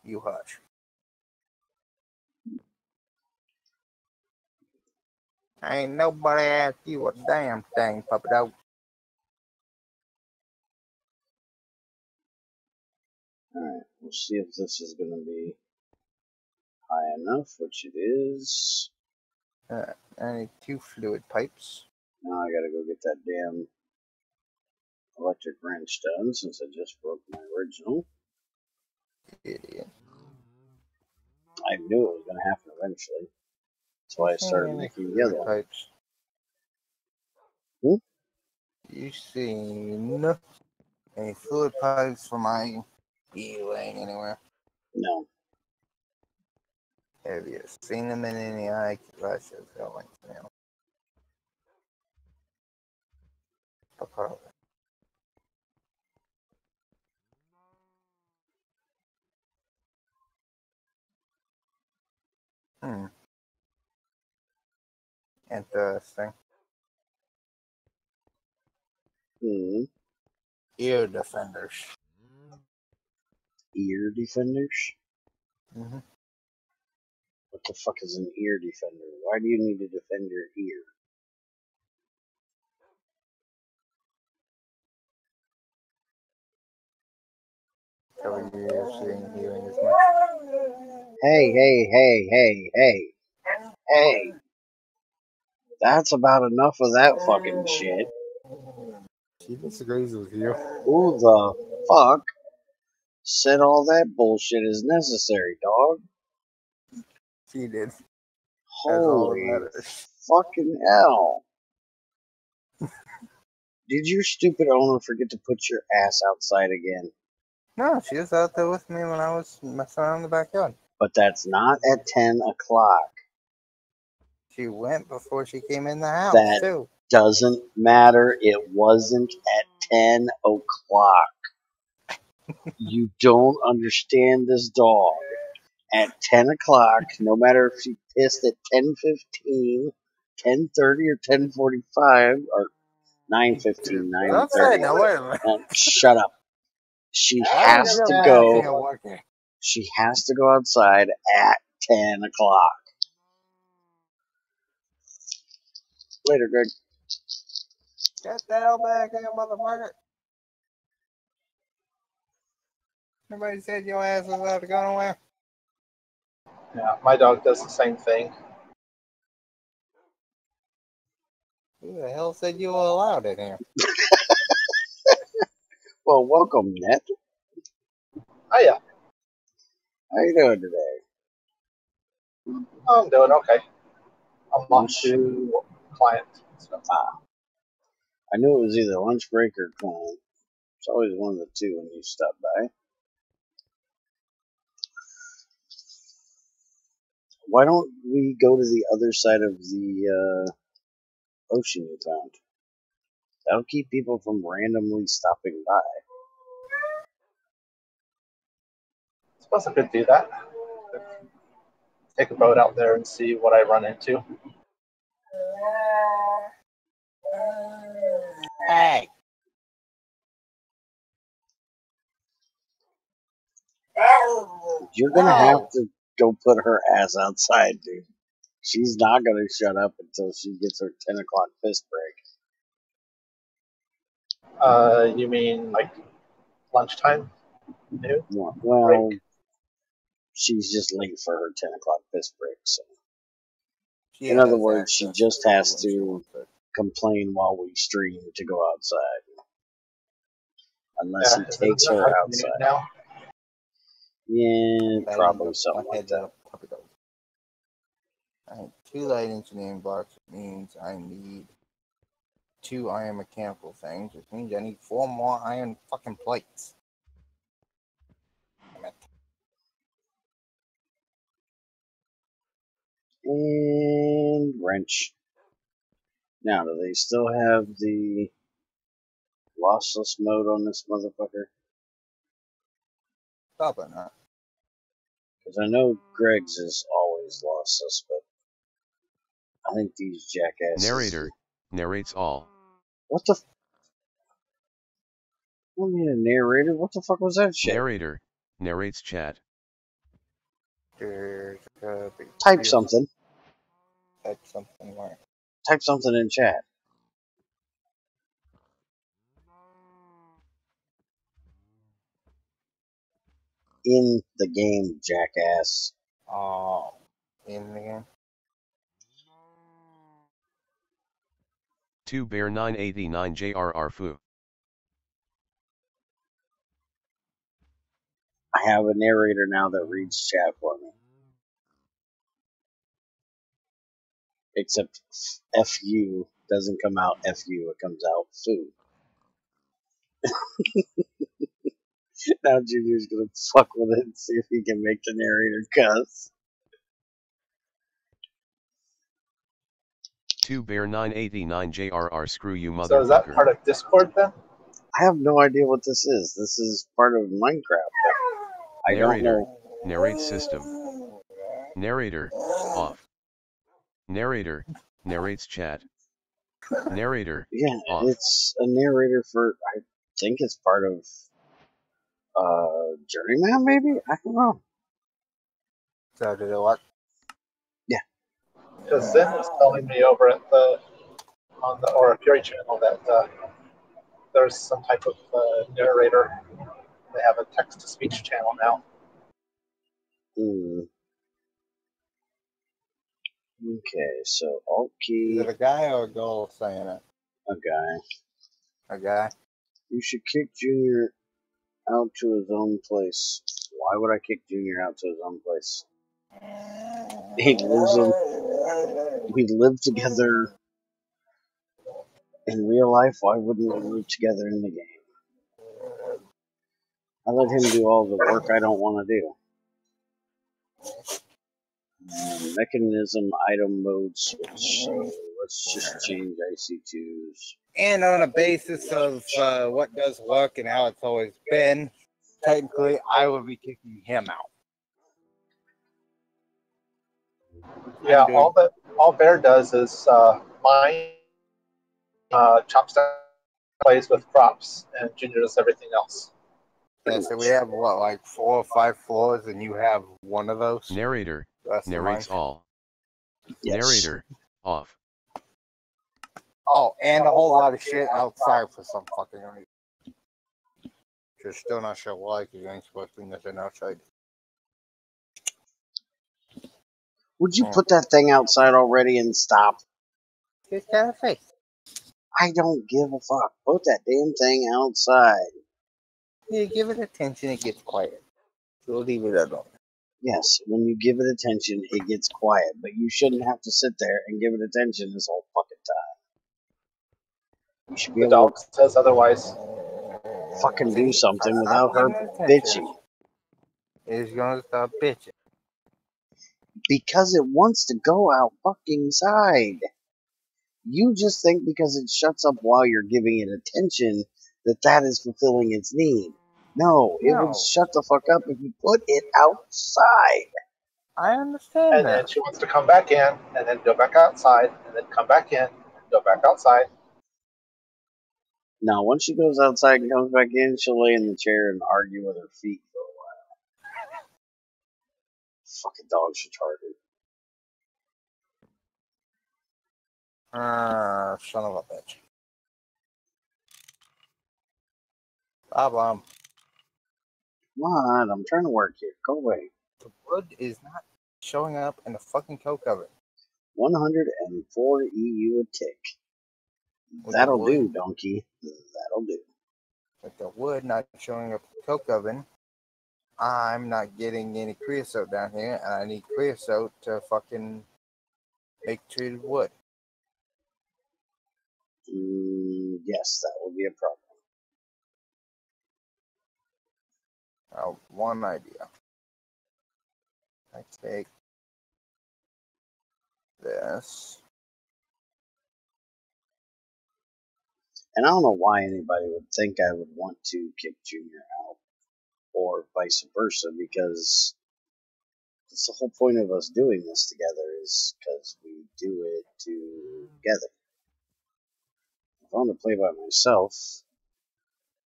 You hush. Ain't nobody asked you a damn thing, puppy dog. Alright, we'll see if this is going to be high enough, which it is. I need 2 fluid pipes. Now I gotta go get that damn electric wrench done since I just broke my original. Idiot. I knew it was gonna happen eventually. That's why I started making the other one. Pipes. Hmm? You seen any fluid pipes for my E-Laying anywhere? No. Have you seen them in any flourishes going now? Interesting. Ear defenders. Ear defenders? Mm-hmm. What the fuck is an ear defender? Why do you need to defend your ear? So you're seeing healing as much. Hey. That's about enough of that fucking shit. She disagrees with you. Who the fuck said all that bullshit is necessary, dog? She did. Holy fucking hell. Did your stupid owner forget to put your ass outside again? No, she was out there with me when I was messing around in the backyard. But that's not at 10 o'clock. She went before she came in the house, that too. Doesn't matter. It wasn't at 10 o'clock. You don't understand this dog. At 10 o'clock, no matter if she pissed at 10:15, 10:30, or 10:45, or 9:15, 9:30. Now, wait a minute. Shut up. She has to go. She has to go outside at 10 o'clock. Later, Greg. Get the hell back here, motherfucker. Nobody said your ass was allowed to go nowhere. Yeah, my dog does the same thing. Who the hell said you were allowed in here? Well, welcome, Ned. Hiya. How you doing today? I'm doing okay. I'm on Lunch? to client stuff. I knew it was either lunch break or client. It's always one of the two when you stop by. Why don't we go to the other side of the ocean you found? That'll keep people from randomly stopping by. I suppose I could do that. Take a boat out there and see what I run into. Hey! You're gonna have to go put her ass outside, dude. She's not gonna shut up until she gets her 10 o'clock fist break. You mean like lunchtime? Noon? Well, she's just late for her 10 o'clock fist break, so. In other words, she just has to complain while we stream to go outside. Unless he takes her outside. Now? Yeah, probably something like that. I have 2 light engineering blocks. It means I need 2 iron mechanical things, which means I need 4 more iron fucking plates. Damn it. And wrench. Now, do they still have the lossless mode on this motherfucker? Probably not. Because I know Greg's is always lossless, but I think these jackasses... Narrator narrates all. What the... I don't need a narrator. What the fuck was that shit? Narrator narrates chat. Type something. Type something where? Type something in chat. In the game, jackass. Oh, in the game? 2 Bear 989 JRR Foo. I have a narrator now that reads chat for me. Except FU doesn't come out FU, it comes out foo. Now Junior's gonna fuck with it and see if he can make the narrator cuss. 2 Bear 989 JRR screw you motherfucker. So is that part of Discord then? I have no idea what this is. This is part of Minecraft, but I don't know. Narrate system. Narrator off. Narrator narrates chat. Narrator off. It's a narrator for, I think it's part of Journeyman, maybe? I don't know. So did it work? Yeah. Because Zen was telling me over at on the Aura Fury channel that there's some type of narrator. They have a text-to-speech channel now. Okay, so Alt key. Is it a guy or a girl saying it? A guy. A guy? You should kick Junior out to his own place. Why would I kick Junior out to his own place? He'd lose him. We live together in real life. Why wouldn't we live together in the game? I let him do all the work I don't want to do. Mechanism item mode switch. So let's just change IC2s. And on a basis of what does work and how it's always been, technically I would be kicking him out. Yeah, all Bear does is mine Chopstick plays with crops, and Junior does everything else. Yeah, so we have what, like 4 or 5 floors, and you have one of those? Narrator narrates all. Yes. Narrator off. Oh, and a whole lot of shit outside for some fucking reason. You're still not sure why, because you ain't supposed to bring nothing outside. Would you put that thing outside already and stop? Just got a face. I don't give a fuck. Put that damn thing outside. You give it attention, it gets quiet. So leave it alone. Yes, when you give it attention, it gets quiet. But you shouldn't have to sit there and give it attention this whole fucking time. You should be The able dog says otherwise. to fucking do See, if I something stop without her giving it attention, bitching. it's gonna stop bitching. Because it wants to go out fucking side. You just think because it shuts up while you're giving it attention that is fulfilling its need. No, it would No, shut the fuck up if you put it outside. I understand And then that. she wants to come back in, and then go back outside, and then come back in, and go back outside. Now, once she goes outside and comes back in, she'll lay in the chair and argue with her feet for a while. Fucking dog's retarded. Son of a bitch. Problem. Come on, I'm trying to work here. Go away. The wood is not showing up in the fucking coke oven. 104 EU a tick. With That'll the wood, do, donkey. That'll do. with the wood not showing up in the coke oven, I'm not getting any creosote down here, and I need creosote to fucking make treated wood. Yes, that will be a problem. One idea. I take this. And I don't know why anybody would think I would want to kick Junior out, or vice versa, because it's the whole point of us doing this together is because we do it together. If I want to play by myself,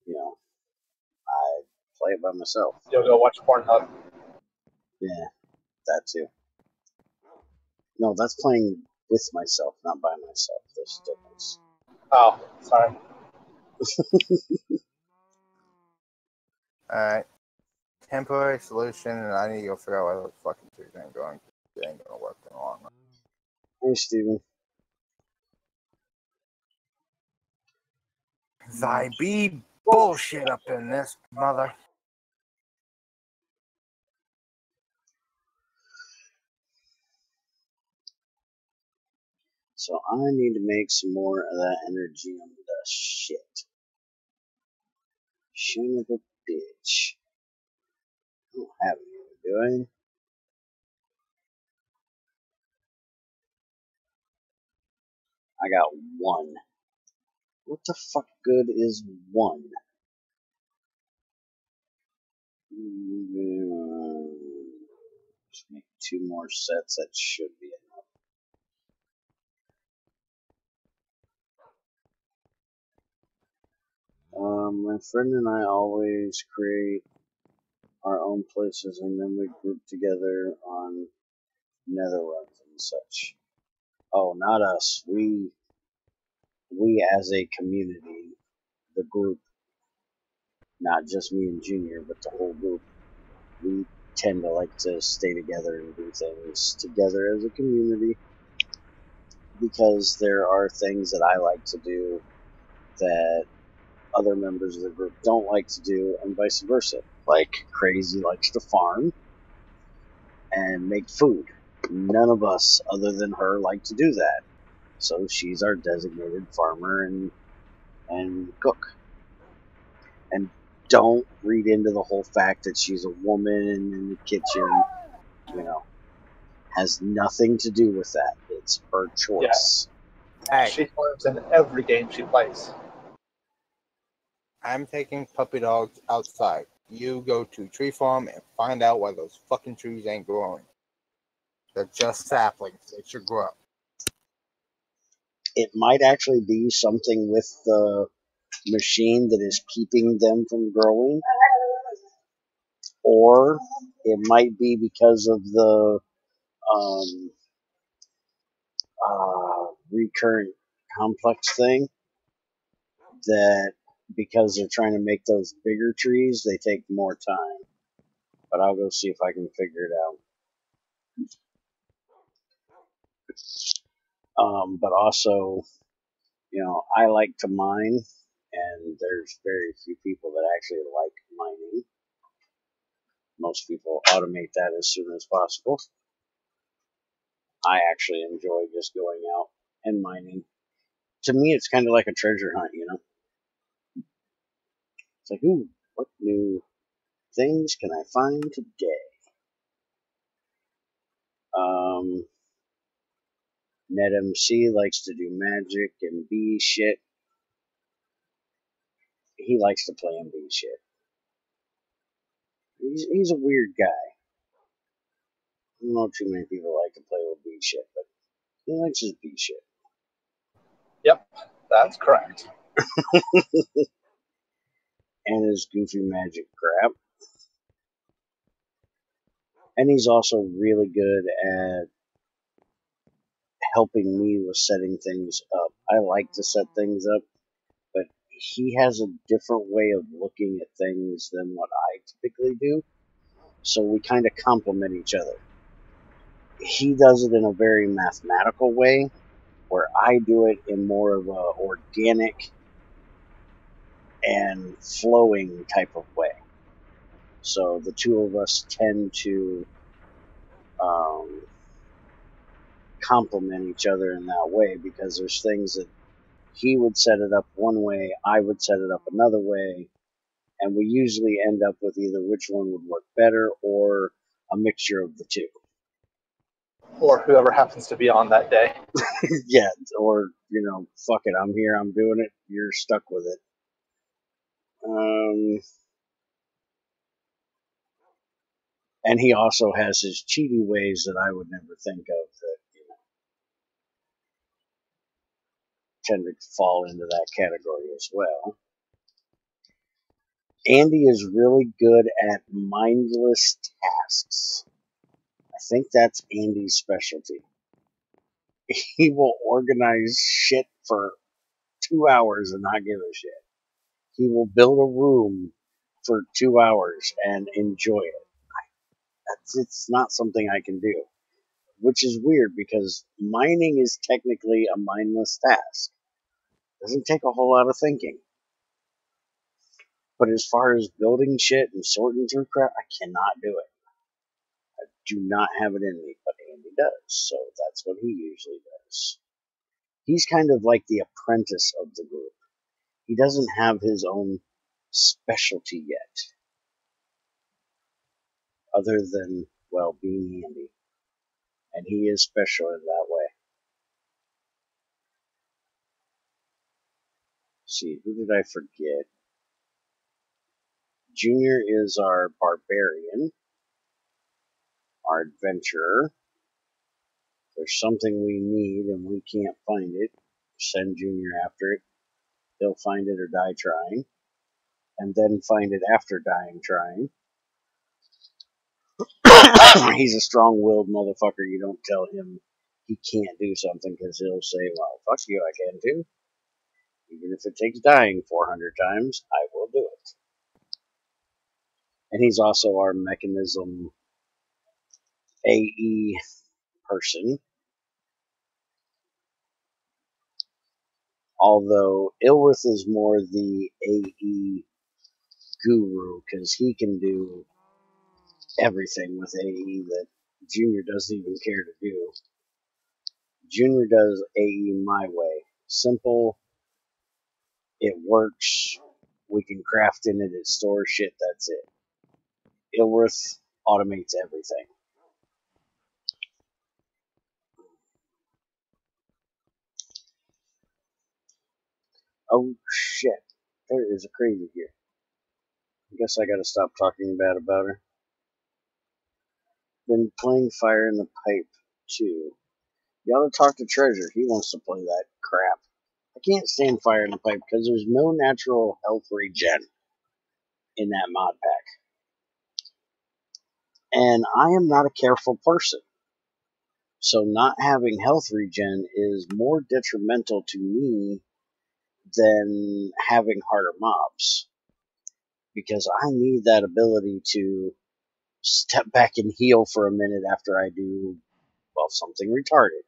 I play it by myself. You'll go watch Pornhub. Yeah, that too. No, that's playing with myself, not by myself. There's a difference. Oh, sorry. Alright. Temporary solution, and I need to go figure out why those fucking trees ain't going. It ain't gonna work in the long run. Hey, Steven. Thy be bullshit up in this mother. So I need to make some more of that energy on the shit. Son of a bitch. I don't have any, do I? I got one. What the fuck good is one? Just make 2 more sets. That should be enough. My friend and I always create our own places and then we group together on nether runs and such. Oh, not us. We as a community, the group, not just me and Junior, but the whole group, we tend to like to stay together and do things together as a community because there are things that I like to do that other members of the group don't like to do and vice versa. Like Crazy likes to farm and make food. None of us other than her like to do that. So she's our designated farmer and cook. And don't read into the whole fact that she's a woman in the kitchen, has nothing to do with that. It's her choice. Yeah. Hey, She farms in every game she plays. I'm taking puppy dogs outside. You go to tree farm and find out why those fucking trees ain't growing. They're just saplings. They should grow. It might actually be something with the machine that is keeping them from growing, or it might be because of the recurrent complex thing that because they're trying to make those bigger trees, they take more time. But I'll go see if I can figure it out. But also, You know, I like to mine, and there's very few people that actually like mining. Most people automate that as soon as possible. I actually enjoy just going out and mining. To me, it's kind of like a treasure hunt, you know? It's like, ooh, what new things can I find today? NetMC likes to do magic and bee shit. He likes to play in bee shit. He's a weird guy. I don't know too many people like to play with bee shit, but he likes his bee shit. Yep, that's correct. And his goofy magic crap. And he's also really good at helping me with setting things up. I like to set things up, but he has a different way of looking at things than what I typically do. So we kind of complement each other. He does it in a very mathematical way, where I do it in more of a organic and flowing type of way. So the two of us tend to complement each other in that way, because there's things that he would set it up one way, I would set it up another way, and we usually end up with either which one would work better or a mixture of the two. Or whoever happens to be on that day. Yeah, or, you know, fuck it, I'm here, I'm doing it, you're stuck with it. And he also has his cheaty ways that I would never think of that, you know, tend to fall into that category as well. Andy is really good at mindless tasks. I think that's Andy's specialty. He will organize shit for 2 hours and not give a shit. He will build a room for 2 hours and enjoy it. It's not something I can do, which is weird because mining is technically a mindless task. It doesn't take a whole lot of thinking. But as far as building shit and sorting through crap, I cannot do it. I do not have it in me, but Andy does, so that's what he usually does. He's kind of like the apprentice of the group. He doesn't have his own specialty yet, other than, well, being Andy. And he is special in that way. Let's see, who did I forget? Junior is our barbarian, our adventurer. If there's something we need and we can't find it, send Junior after it. He'll find it or die trying, and then find it after dying trying. He's a strong-willed motherfucker. You don't tell him he can't do something, because he'll say, well, fuck you, I can too. Even if it takes dying 400 times, I will do it. And he's also our mechanism AE person. Although Ilworth is more the AE guru, because he can do everything with AE that Junior doesn't even care to do. Junior does AE my way. Simple. It works. We can craft in it. It stores shit. That's it. Ilworth automates everything. Oh shit. There is a crazy here. I guess I gotta stop talking bad about her. Been playing Fire in the Pipe too. You ought to talk to Treasure. He wants to play that crap. I can't stand Fire in the Pipe because there's no natural health regen in that mod pack. And I am not a careful person. So not having health regen is more detrimental to me than having harder mobs. Because I need that ability to step back and heal for a minute after I do, well, something retarded.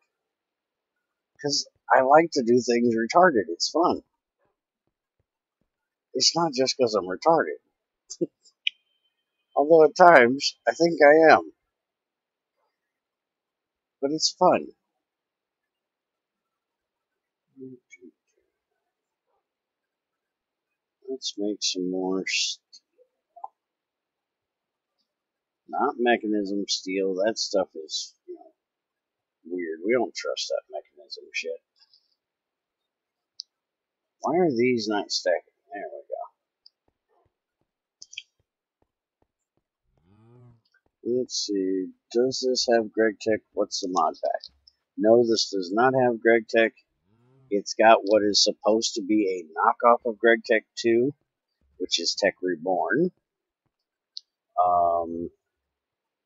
Because I like to do things retarded. It's fun. It's not just because I'm retarded. Although at times, I think I am. But it's fun. Let's make some more not mechanism steel. That stuff is, weird. We don't trust that mechanism shit. Why are these not stacking? There we go. Let's see. Does this have Greg Tech? What's the mod pack? No, this does not have Greg Tech. It's got what is supposed to be a knockoff of Greg Tech 2, which is Tech Reborn.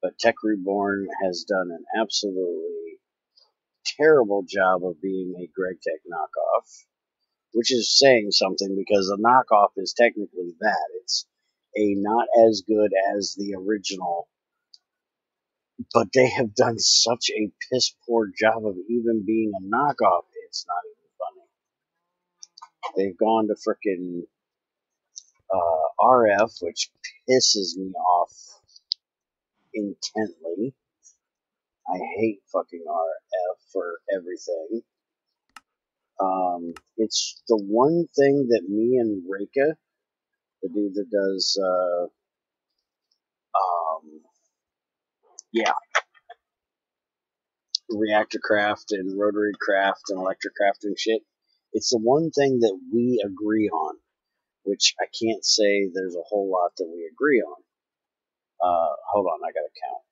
But Tech Reborn has done an absolutely terrible job of being a Greg Tech knockoff, which is saying something because a knockoff is technically that. It's a not as good as the original, but they have done such a piss poor job of even being a knockoff, it's not even funny. They've gone to frickin' RF, which pisses me off intently. I hate fucking RF for everything. It's the one thing that me and Reika, the dude that does, reactor craft and rotary craft and electric craft and shit, it's the one thing that we agree on, which I can't say there's a whole lot that we agree on. Hold on, I gotta count.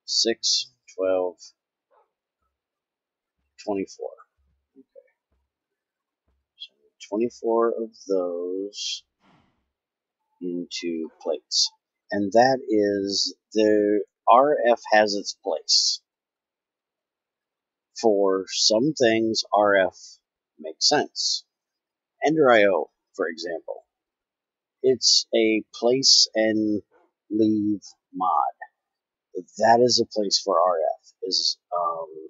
6, 12, 24. Okay. So 24 of those into plates. And that is, the RF has its place. For some things, RF makes sense. Ender IO, for example. It's a place and leave mod. That is a place for RF. Is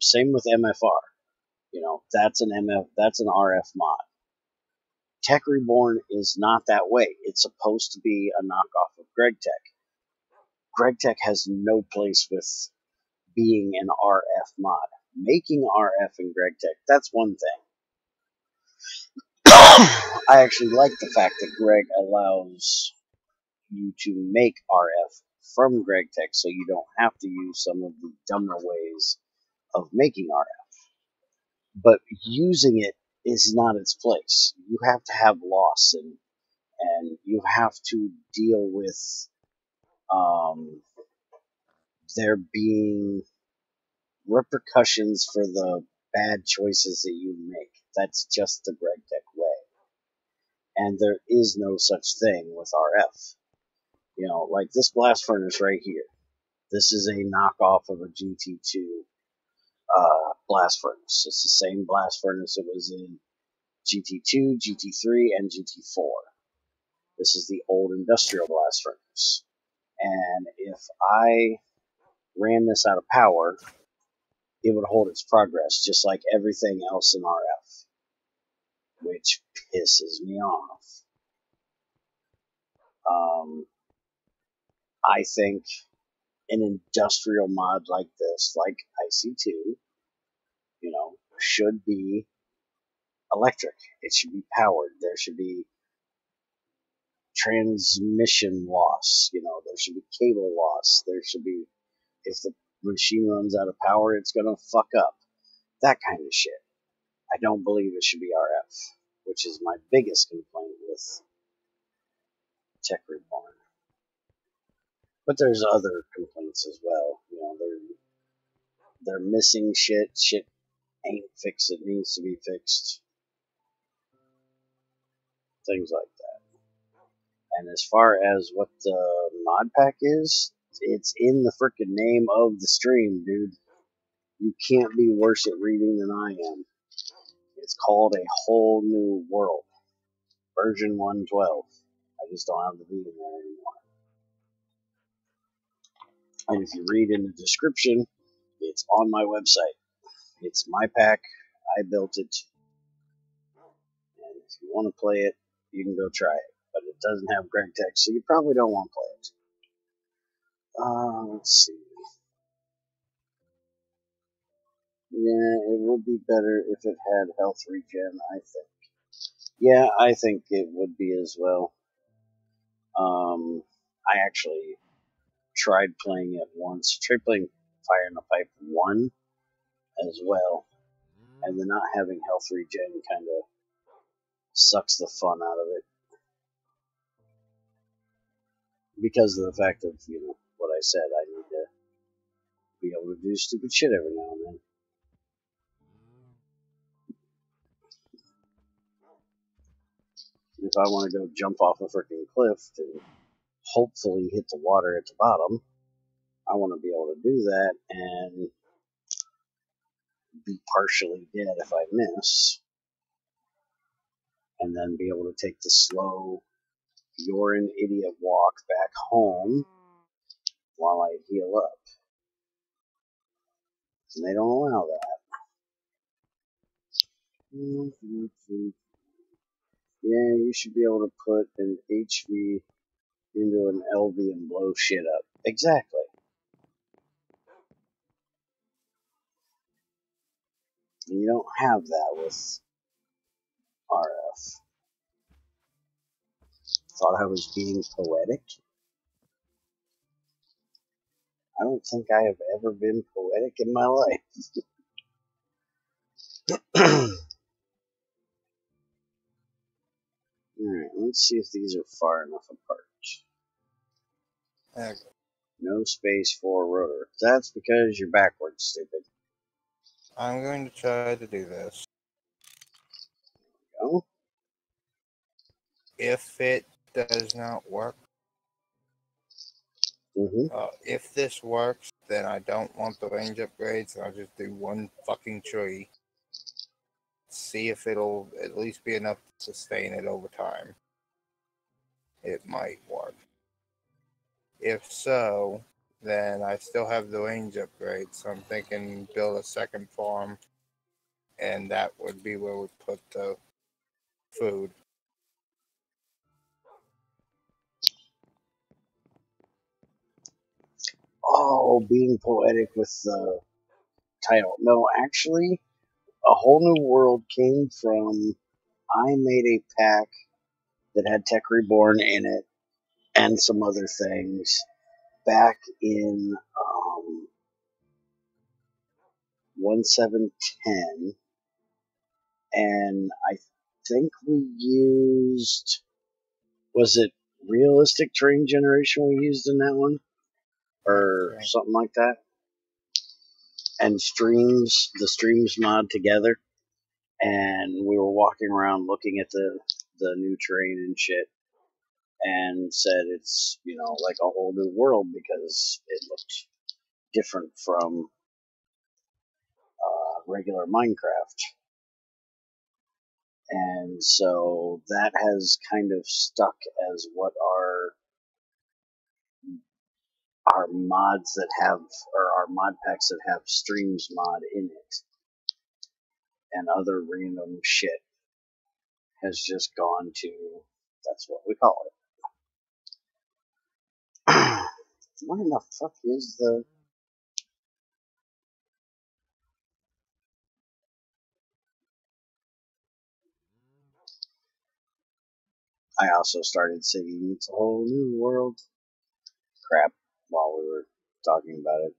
same with MFR. That's an RF mod. Tech Reborn is not that way. It's supposed to be a knockoff of Greg Tech. Greg Tech has no place with being an RF mod. Making RF in Greg Tech, that's one thing. I actually like the fact that Greg allows you to make RF from Greg Tech so you don't have to use some of the dumber ways of making RF. But using it is not its place. You have to have loss and you have to deal with there being repercussions for the bad choices that you make. That's just the Greg Tech way. And there is no such thing with RF. Like this blast furnace right here. This is a knockoff of a GT2 blast furnace. It's the same blast furnace that was in GT2, GT3, and GT4. This is the old industrial blast furnace. And if I ran this out of power, it would hold its progress, just like everything else in RF, which pisses me off. I think an industrial mod like this, like IC2, should be electric. It should be powered. There should be transmission loss. There should be cable loss. There should be, if the machine runs out of power, it's going to fuck up. That kind of shit. I don't believe it should be RF, which is my biggest complaint with Tech Reborn. But there's other complaints as well. They're missing shit. Shit ain't fixed. It needs to be fixed. Things like that. And as far as what the mod pack is, it's in the frickin' name of the stream, dude. You can't be worse at reading than I am. It's called A Whole New World. Version 112. I just don't have the V in there anymore. And if you read in the description, it's on my website. It's my pack. I built it. And if you want to play it, you can go try it. But it doesn't have Greg text, so you probably don't want to play it. Let's see. Yeah, it would be better if it had health regen, I think. Yeah, I think it would be as well. I actually tried playing it once. Tried playing Fire in the Pipe 1 as well. And then not having health regen kind of sucks the fun out of it. Because of the fact of, what I said, I need to be able to do stupid shit every now and then. If I want to go jump off a freaking cliff and hopefully hit the water at the bottom, I want to be able to do that and be partially dead if I miss, and then be able to take the slow, you're an idiot walk back home while I heal up. And they don't allow that. Yeah, you should be able to put an HV into an LV and blow shit up. Exactly. And you don't have that with RF. Thought I was being poetic? I don't think I have ever been poetic in my life. Alright, let's see if these are far enough apart. Okay. No space for rotor. That's because you're backwards, stupid. I'm going to try to do this. Go. If it does not work, if this works, then I don't want the range upgrades, and I'll just do one fucking tree. See if it'll at least be enough to sustain it over time. It might work. If so, then I still have the range upgrades, so I'm thinking build a second farm, and that would be where we put the food. Oh, being poetic with the title. No, actually, A Whole New World came from I made a pack that had Tech Reborn in it and some other things back in 1710, and I think we used, was it realistic terrain generation we used in that one? Or something like that? And the streams mod together, and we were walking around looking at the new terrain and shit, and said it's like a whole new world because it looked different from regular Minecraft, and so that has kind of stuck as what our mods that have, or our mod packs that have streams mod in it, and other random shit has just gone to, that's what we call it. What in the fuck is the... I also started singing It's a Whole New World crap while we were talking about it.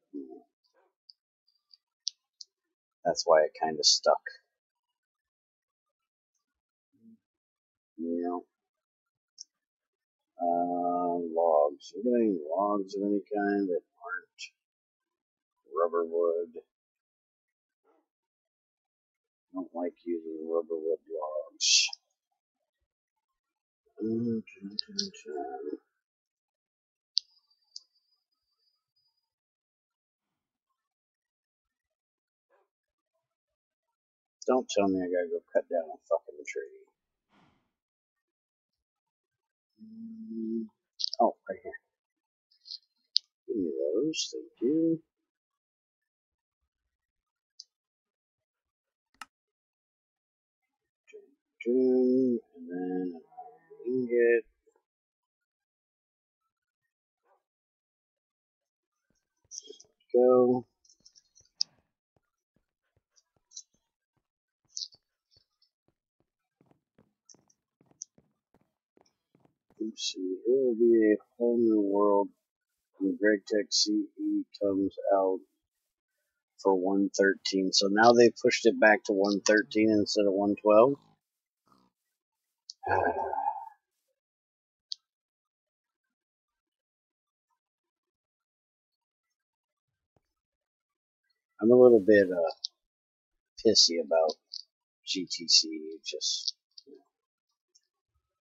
That's why it kind of stuck. Logs. We got any logs of any kind that aren't rubber wood? I don't like using rubber wood logs. Don't tell me I gotta go cut down a fucking tree. Oh, right here. Give me those, thank you. hydrogen, and then an iron ingot. Go. Let's see, it will be a whole new world when Greg Tech CE comes out for 113. So now they pushed it back to 113 instead of 112. I'm a little bit pissy about GTC, just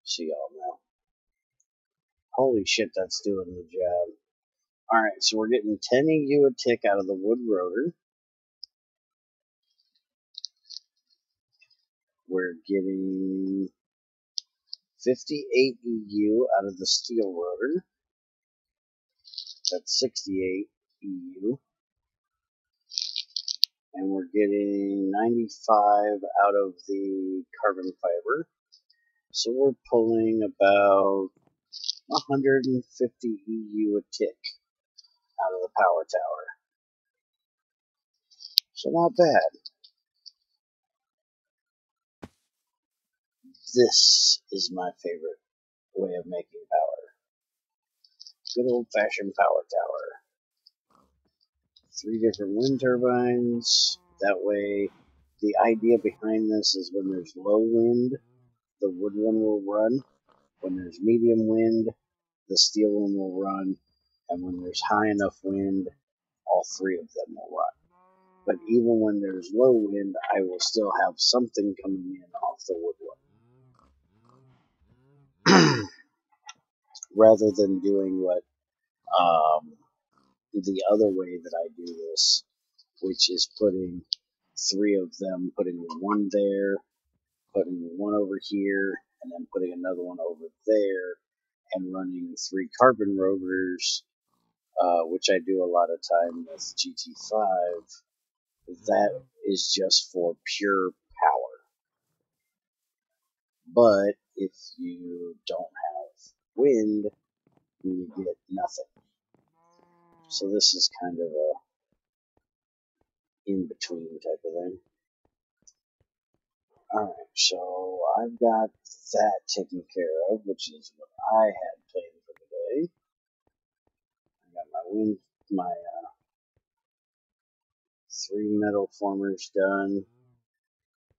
so y'all know. Holy shit, that's doing the job. Alright, so we're getting 10 EU a tick out of the wood rotor. We're getting 58 EU out of the steel rotor. That's 68 EU. And we're getting 95 out of the carbon fiber. So we're pulling about 150 EU a tick out of the power tower. So not bad. This is my favorite way of making power. Good old-fashioned power tower. 3 different wind turbines. That way, the idea behind this is when there's low wind, the wood one will run. When there's medium wind, the steel one will run. And when there's high enough wind, all 3 of them will run. But even when there's low wind, I will still have something coming in off the wood one. Rather than doing what the other way that I do this, which is putting 3 of them, putting 1 there, putting 1 over here, and then putting another one over there, and running 3 carbon rotors, which I do a lot of time with GT5. That is just for pure power. But if you don't have wind, you get nothing. So this is kind of a in-between type of thing. Alright, so I've got that taken care of, which is what I had planned for today. I got my 3 metal formers done,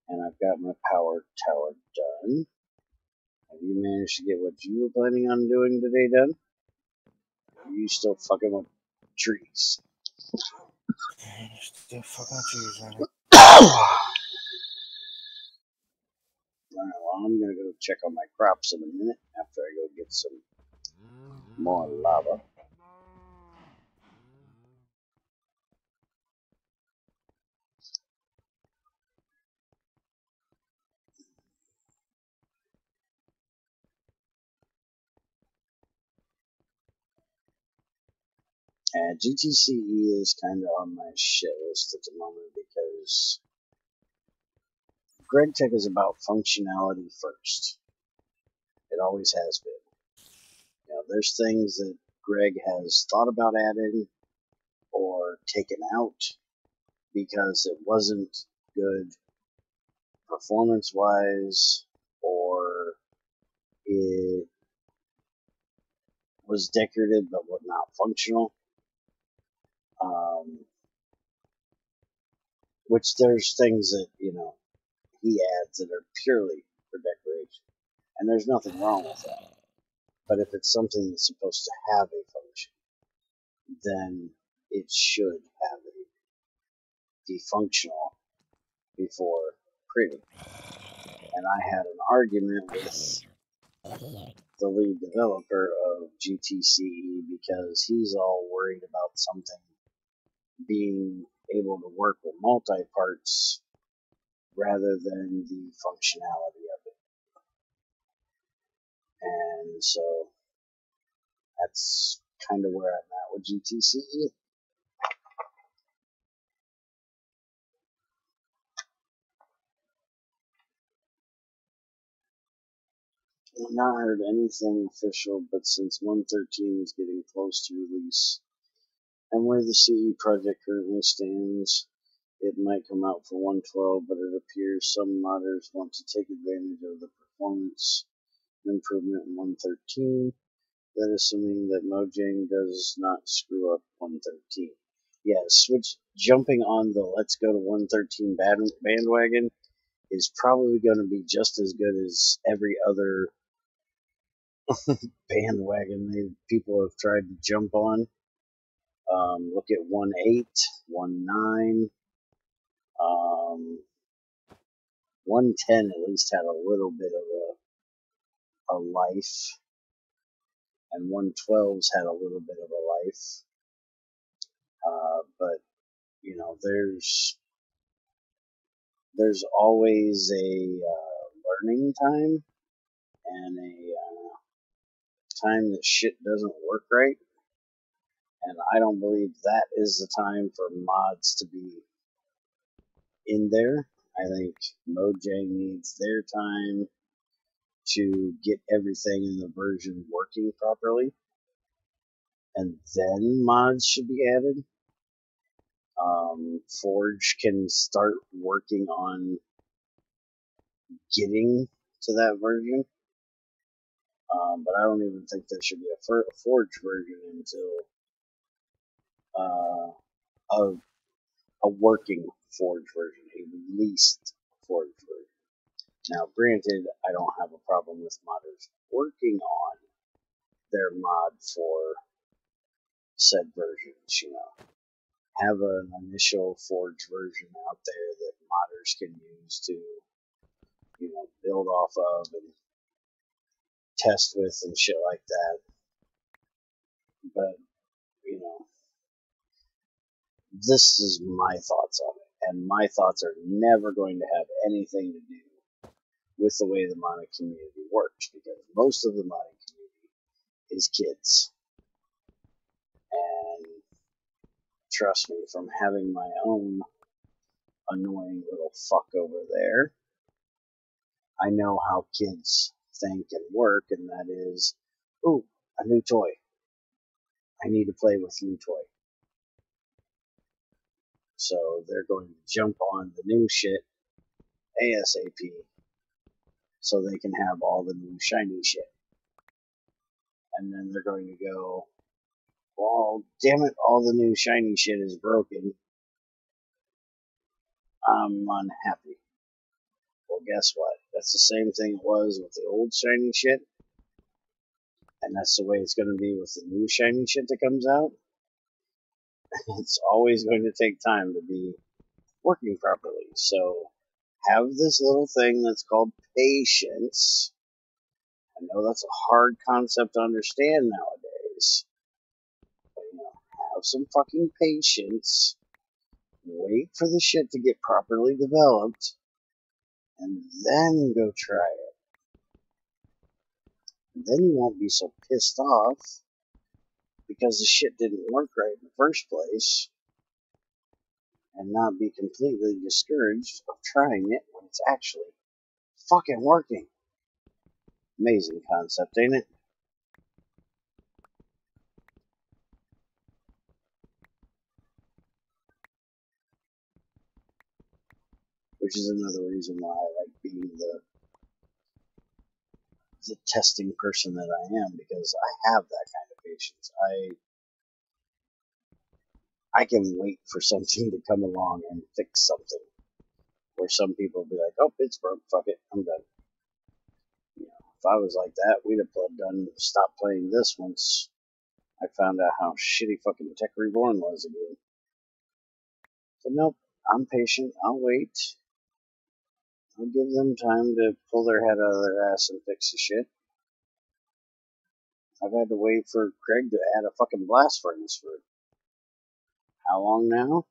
and I've got my power tower done. Have you managed to get what you were planning on doing today done? Or are you still fucking with trees? Still fucking trees, man. Alright, well, I'm gonna go check on my crops in a minute after I go get some more lava. And GTCE is kind of on my shit list at the moment because Greg Tech is about functionality first. It always has been. You know, there's things that Greg has thought about adding or taken out because it wasn't good performance-wise, or it was decorative but was not functional. Which there's things that, you know, he adds that are purely for decoration. And there's nothing wrong with that. But if it's something that's supposed to have a function, then it should have a be functional before printing. And I had an argument with the lead developer of GTCE because he's all worried about something being able to work with multi-parts rather than the functionality of it. And so that's kind of where I'm at with GTCE. I've not heard anything official, but since 113 is getting close to release, and where the CE project currently stands, it might come out for 112, but it appears some modders want to take advantage of the performance improvement in 113. That assuming that Mojang does not screw up 113. Yeah, jumping on the let's go to 113 bandwagon is probably going to be just as good as every other bandwagon people have tried to jump on. Look at 1.8, 1.9, 110 at least had a little bit of a life, and 112's had a little bit of a life. But you know, there's always a learning time and a time that shit doesn't work right. And I don't believe that is the time for mods to be in there. I think Mojang needs their time to get everything in the version working properly. And then mods should be added. Forge can start working on getting to that version. But I don't even think there should be a Forge version until a working Forge version, a released Forge version. Now, granted, I don't have a problem with modders working on their mod for said versions, you know. Have an initial Forge version out there that modders can use to, you know, build off of and test with and shit like that. But, you know, this is my thoughts on it. And my thoughts are never going to have anything to do with the way the modding community works, because most of the modding community is kids. And trust me, from having my own annoying little fuck over there, I know how kids think and work, and that is, ooh, a new toy. I need to play with new toy. So they're going to jump on the new shit ASAP so they can have all the new shiny shit. And then they're going to go, well, damn it, all the new shiny shit is broken. I'm unhappy. Well, guess what? That's the same thing it was with the old shiny shit. And that's the way it's going to be with the new shiny shit that comes out. It's always going to take time to be working properly. So have this little thing that's called patience. I know that's a hard concept to understand nowadays. But, you know, have some fucking patience. Wait for the shit to get properly developed. And then go try it. And then you won't be so pissed off because the shit didn't work right in the first place, and not be completely discouraged of trying it when it's actually fucking working. Amazing concept, ain't it? Which is another reason why I like being the testing person that I am, because I have that kind of patience. I can wait for something to come along and fix something. Where some people will be like, oh, it's broke, fuck it, I'm done. You know, if I was like that, we'd have stopped playing this once I found out how shitty fucking Tech Reborn was again. So nope, I'm patient, I'll wait. I'll give them time to pull their head out of their ass and fix the shit. I've had to wait for Craig to add a fucking blast furnace for how long now?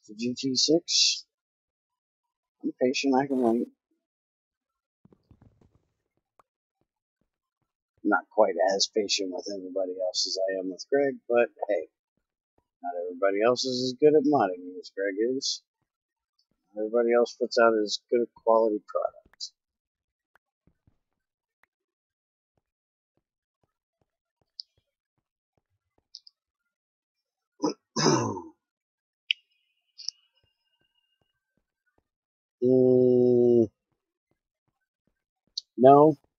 For GT6? I'm patient, I can wait. I'm not quite as patient with everybody else as I am with Greg, but hey, not everybody else is as good at modding as Greg is. Everybody else puts out as good a quality product.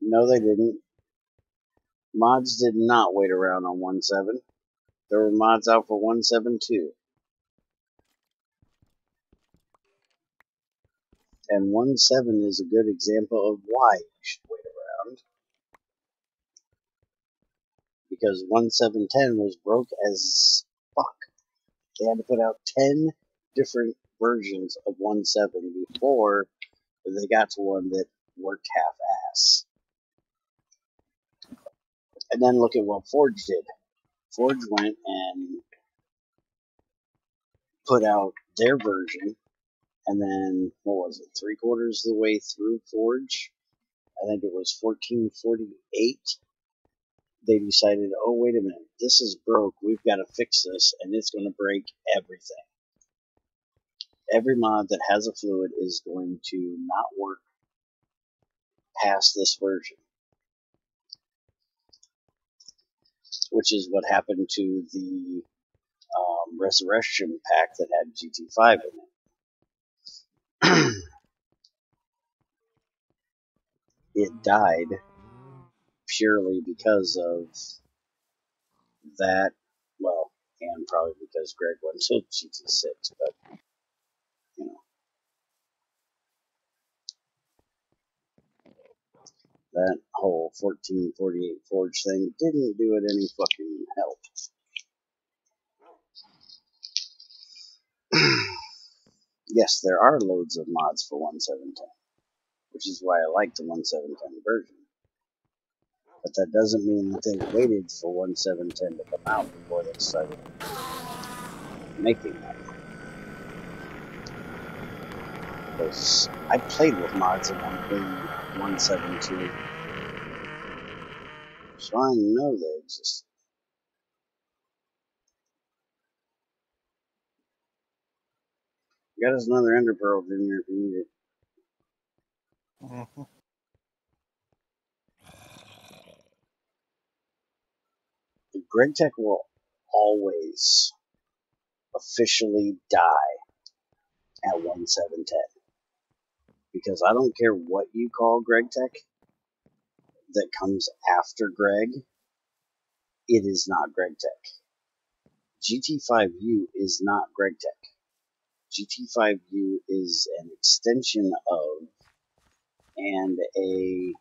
No, they didn't. Mods did not wait around on 1.7. There were mods out for 1.7 too. And 1.7 is a good example of why you should wait around. Because 1.7.10 was broke as fuck. They had to put out 10 different versions of 1.7 before they got to one that worked half-ass. And then look at what Forge did. Forge went and put out their version, and then, what was it, 3/4 of the way through Forge? I think it was 1448. They decided, oh, wait a minute, this is broke, we've got to fix this, and it's going to break everything. Every mod that has a fluid is going to not work past this version. Which is what happened to the Resurrection pack that had GT5 in it. It died purely because of that, well, and probably because Greg went to GT6, but, you know. That whole 1448 Forge thing didn't do it any fucking help. Yes, there are loads of mods for 1.7.10, which is why I like the 1.7.10 version. But that doesn't mean that they waited for 1.7.10 to come out before they started making them. Because I played with mods in 1.7.2, so I know they exist. Got us another Ender Pearl in here if you need it. Mm-hmm. The Greg Tech will always officially die at 1.7.10. Because I don't care what you call Greg Tech that comes after Greg, it is not Greg Tech. GT5U is not Greg Tech. GT5U is an extension of and a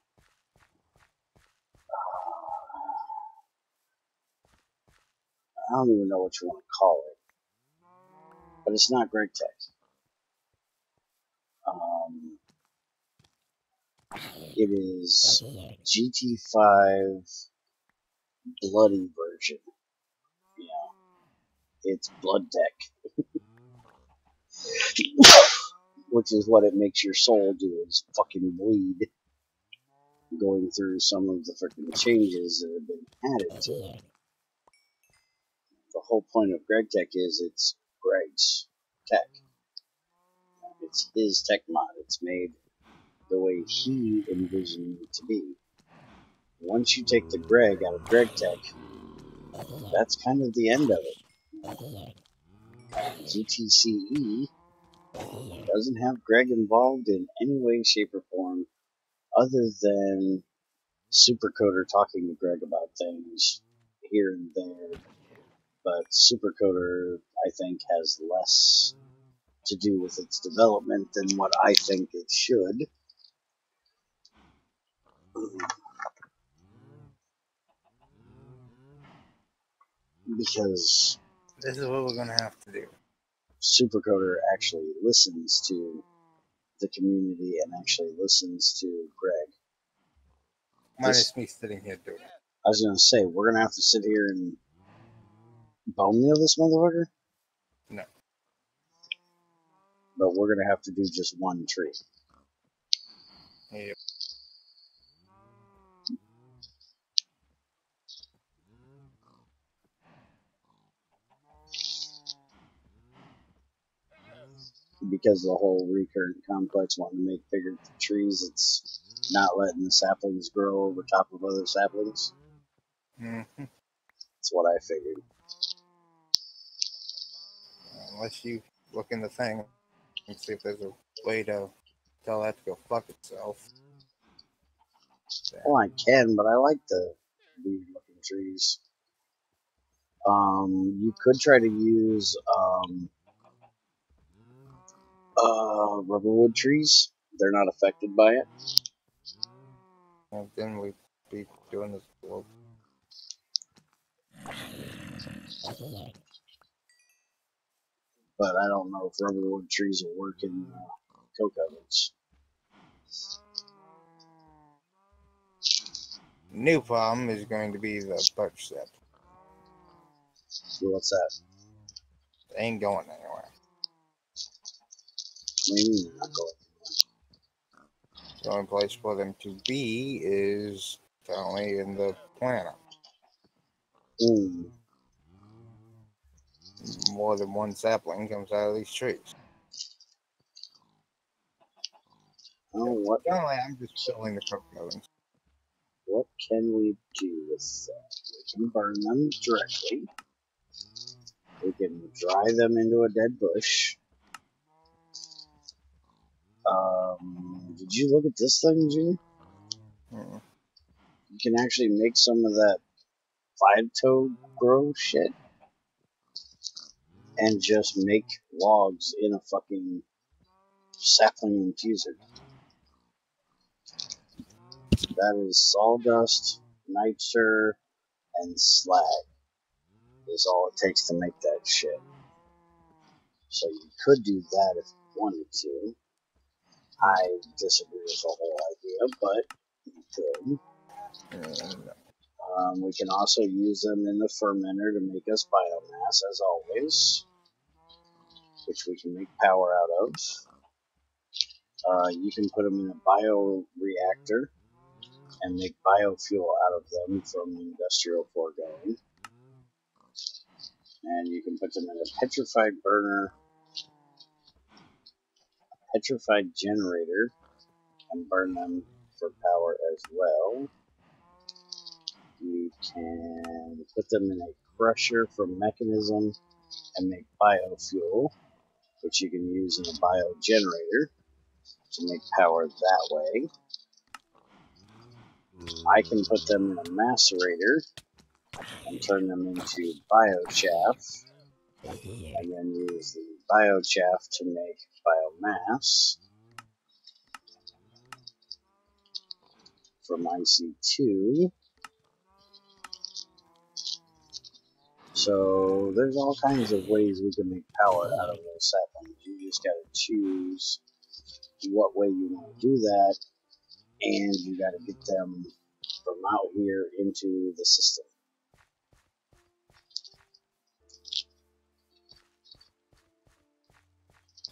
I don't even know what you want to call it, but it's not Greg Tech. It is GT5 bloody version. Yeah, it's Blood Tech. Which is what it makes your soul do, is fucking bleed. Going through some of the freaking changes that have been added to it. The whole point of Greg Tech is it's Greg's tech. It's his tech mod. It's made the way he envisioned it to be. Once you take the Greg out of Greg Tech, that's kind of the end of it. GTCE doesn't have Greg involved in any way, shape, or form other than Supercoder talking to Greg about things here and there. But Supercoder, I think, has less to do with its development than what I think it should. Because this is what we're going to have to do. Supercoder actually listens to the community and actually listens to Greg. Minus me sitting here doing it. I was going to say, we're going to have to sit here and bone meal this motherfucker? No. But we're going to have to do just one tree. Yep. Because the whole recurrent complex wanting to make bigger trees, it's not letting the saplings grow over top of other saplings. Mm-hmm. That's what I figured. unless you look in the thing and see if there's a way to tell that to go fuck itself. Oh, I can, but I like the weird looking trees. You could try to use rubberwood trees. They're not affected by it. And then we'd be doing this world. But I don't know if rubberwood trees will work in coke ovens. New problem is going to be the birch set. What's that? They ain't going anywhere. Maybe not going. The only place for them to be is only in the planet. More than one sapling comes out of these trees. Oh, what? Generally, I'm just filling the cook ovens. What can we do with that? We can burn them directly. We can dry them into a dead bush. Did you look at this thing, Jimmy? You can actually make some of that five-toe grow shit and just make logs in a fucking sapling infuser. That is sawdust, niter, and slag is all it takes to make that shit. So you could do that if you wanted to. I disagree with the whole idea, but you could. We can also use them in the fermenter to make us biomass, as always, which we can make power out of. You can put them in a bioreactor and make biofuel out of them from industrial foregoing. And you can put them in a petrified burner, a petrified generator, and burn them for power as well. You can put them in a crusher for mechanism and make biofuel, which you can use in a biogenerator to make power that way. I can put them in a macerator and turn them into biochaff, and then use the biochaff to make biomass from IC2. So there's all kinds of ways we can make power out of those saplings. You just gotta choose what way you want to do that, and you gotta get them from out here into the system.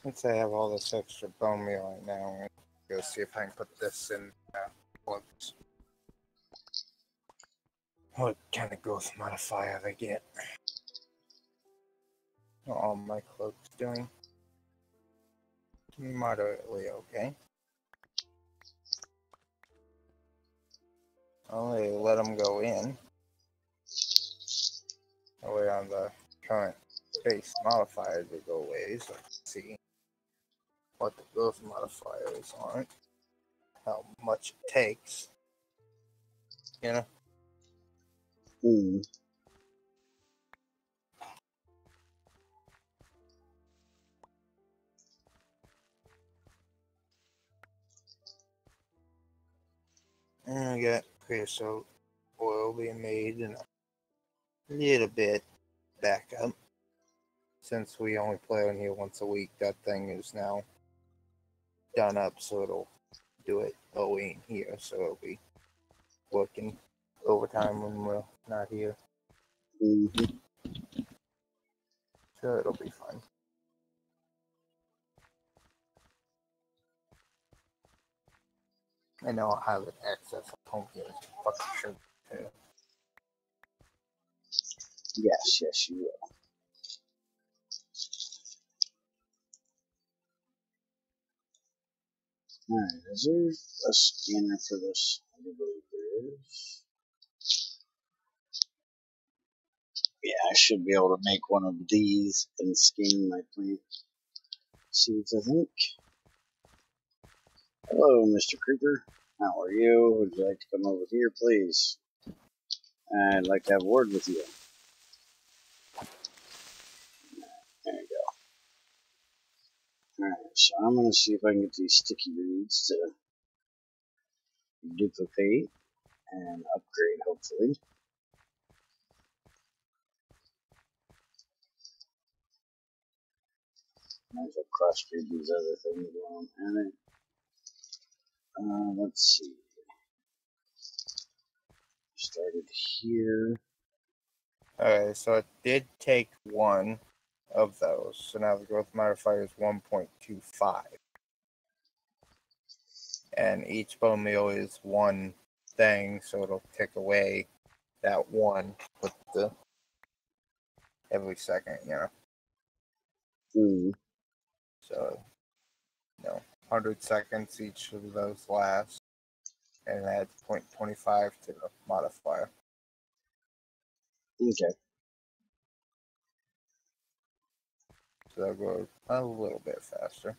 Since I have all this extra bone meal right now, I'm gonna go see if I can put this in cloaks. What kind of growth modifier they get? All my cloaks doing moderately okay. Only let them go in. That way on the current base modifier to go away, so I can see what the growth modifiers are, how much it takes, you know? And I got creosote oil being made and a little bit backup. Since we only play on here once a week, that thing is now done up, so it'll do it while we ain't here, so it'll be working overtime when we're not here. So it'll be fun. I know I'll have it access at home here. Fucking sure too. Yes, you will. Alright, is there a scanner for this? I do believe there is. Yeah, I should be able to make one of these and scan my plant seeds, I think. Hello, Mr. Creeper. How are you? Would you like to come over here, please? I'd like to have a word with you. There you go. Alright, so I'm going to see if I can get these sticky reeds to duplicate and upgrade, hopefully. Might as well crossbreed these other things while I'm at it. Let's see. Started here. Alright, so it did take one of those. So now the growth modifier is 1.25. And each bone meal is one thing, so it'll take away that one with the every second, you know. So, 100 seconds each of those last, and add 0.25 to the modifier. Okay. So that'll go a little bit faster.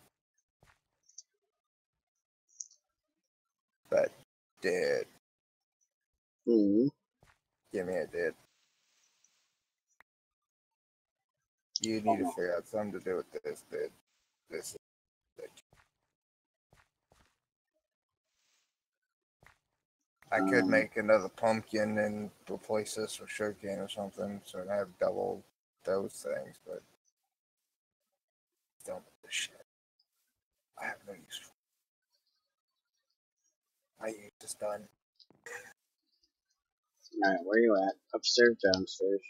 That did. Give me a did. You need to figure out something to do with this did. This is I could make another pumpkin and replace this with sugarcane or something, so I have double those things, but don't with this shit. I have no use for it. My use is done. Alright, where are you at? Upstairs, downstairs?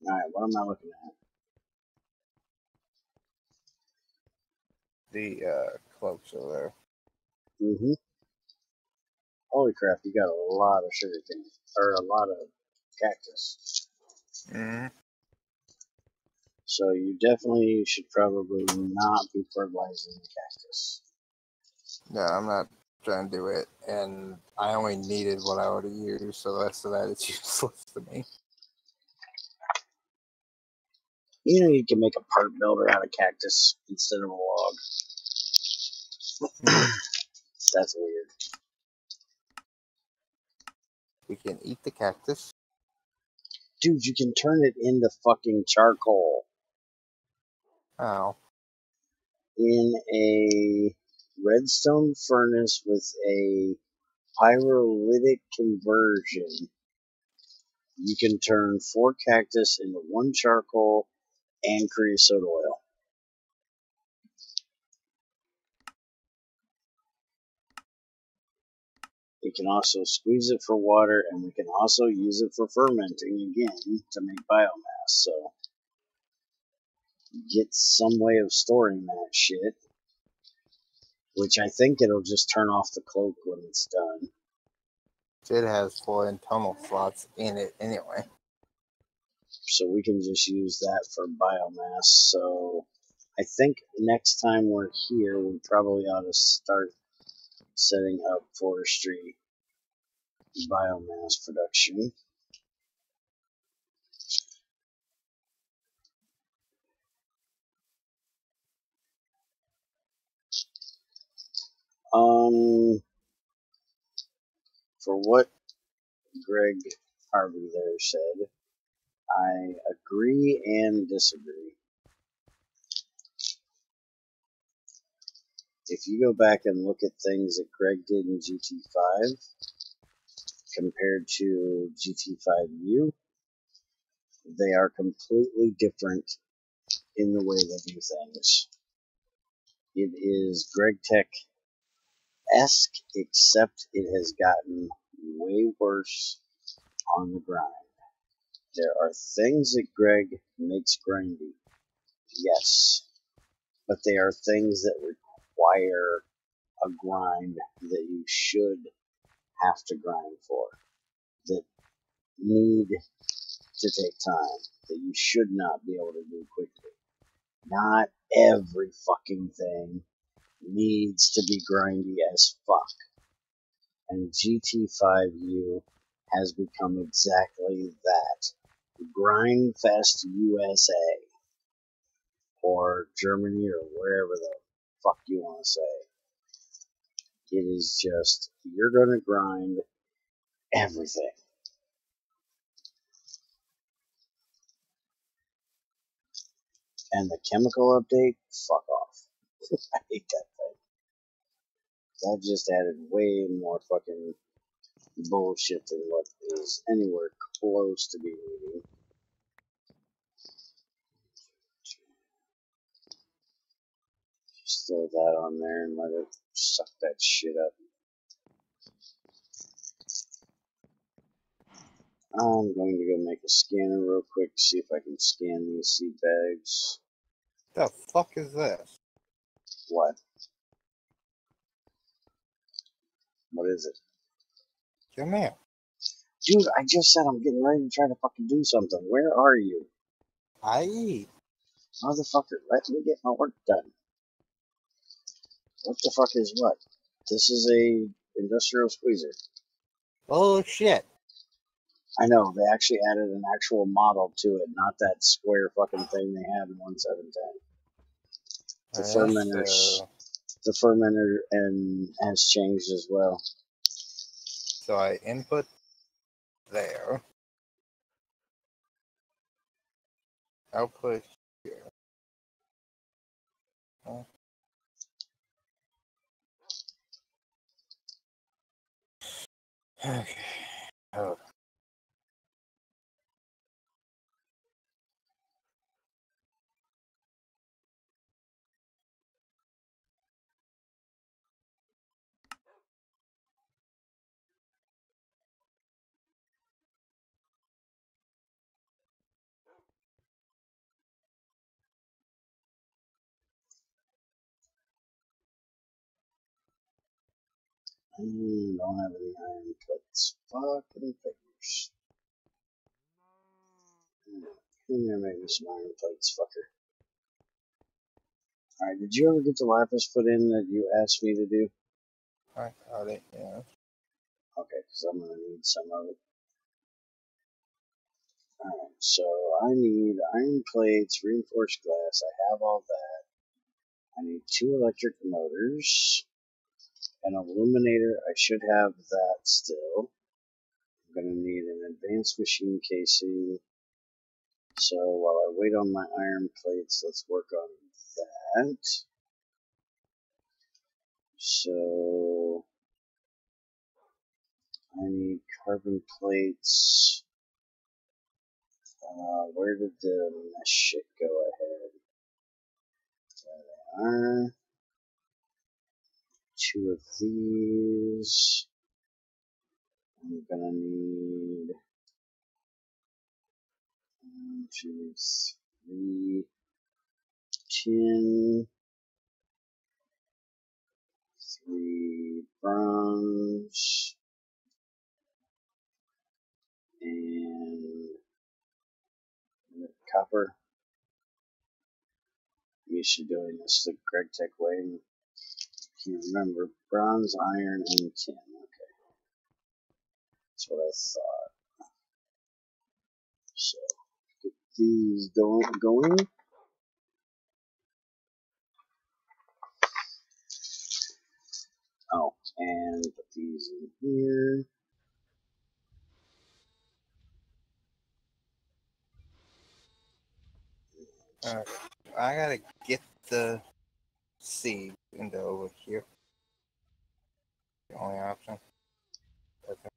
Alright, what am I looking at? the cloaks over Holy crap, you got a lot of sugarcane. Or a lot of cactus. there. So you definitely should probably not be fertilizing the cactus. No, I'm not trying to do it, and I only needed what I already used, so the rest of that is useless to me. You know you can make a part builder out of cactus instead of a log. That's weird. We can eat the cactus. Dude, you can turn it into fucking charcoal. Oh. In a redstone furnace with a pyrolytic conversion, you can turn 4 cactus into 1 charcoal and creosote oil. We can also squeeze it for water, and we can also use it for fermenting again to make biomass. So get some way of storing that shit, which I think it'll just turn off the cloak when it's done. It has 4 internal slots in it anyway. So we can just use that for biomass. So I think next time we're here, we probably ought to start setting up forestry biomass production. For what Greg Harvey there said, I agree and disagree. If you go back and look at things that Greg did in GT5 compared to GT5U, they are completely different in the way they do things. It is Greg Tech-esque, except it has gotten way worse on the grind. There are things that Greg makes grindy, yes, but they are things that require a grind that you should have to grind for, that need to take time, that you should not be able to do quickly. Not every fucking thing needs to be grindy as fuck. And GT5U has become exactly that. Grindfest USA. Or Germany or wherever the fuck you want to say. It is just, you're going to grind everything. And the chemical update, fuck off. I hate that thing. That just added way more fucking bullshit than what is anywhere close to being needed. Just throw that on there and let it suck that shit up. I'm going to go make a scanner real quick, see if I can scan these seed bags. The fuck is this? What? What is it? Come here. Dude, I just said I'm getting ready to try to fucking do something. Where are you? I eat. Motherfucker, let me get my work done. What the fuck is what? This is a industrial squeezer. Oh shit. I know, they actually added an actual model to it, not that square fucking thing they had in 1710. The fermenter and has changed as well. So I input there. Output here. Oh. Okay. Oh. Don't have any iron plates. Fucking figures. Come here, make me some iron plates, fucker. Alright, did you ever get the lapis put in that you asked me to do? I got it, yeah. Okay, because I'm going to need some of it. Alright, so I need iron plates, reinforced glass. I have all that. I need 2 electric motors. An illuminator, I should have that still. I'm going to need an advanced machine casing. So while I wait on my iron plates, let's work on that. So I need carbon plates. Where did the mesh shit go ahead? There they are. 2 of these. I'm gonna need 1, 2, 3, 10, 3 bronze, and copper. I'm used to doing this the Greg Tech way. Can't remember. Bronze, iron, and tin. Okay. That's what I thought. So, get these going. Oh, and put these in here. Alright. I gotta get the seed into over here. The only option. Okay.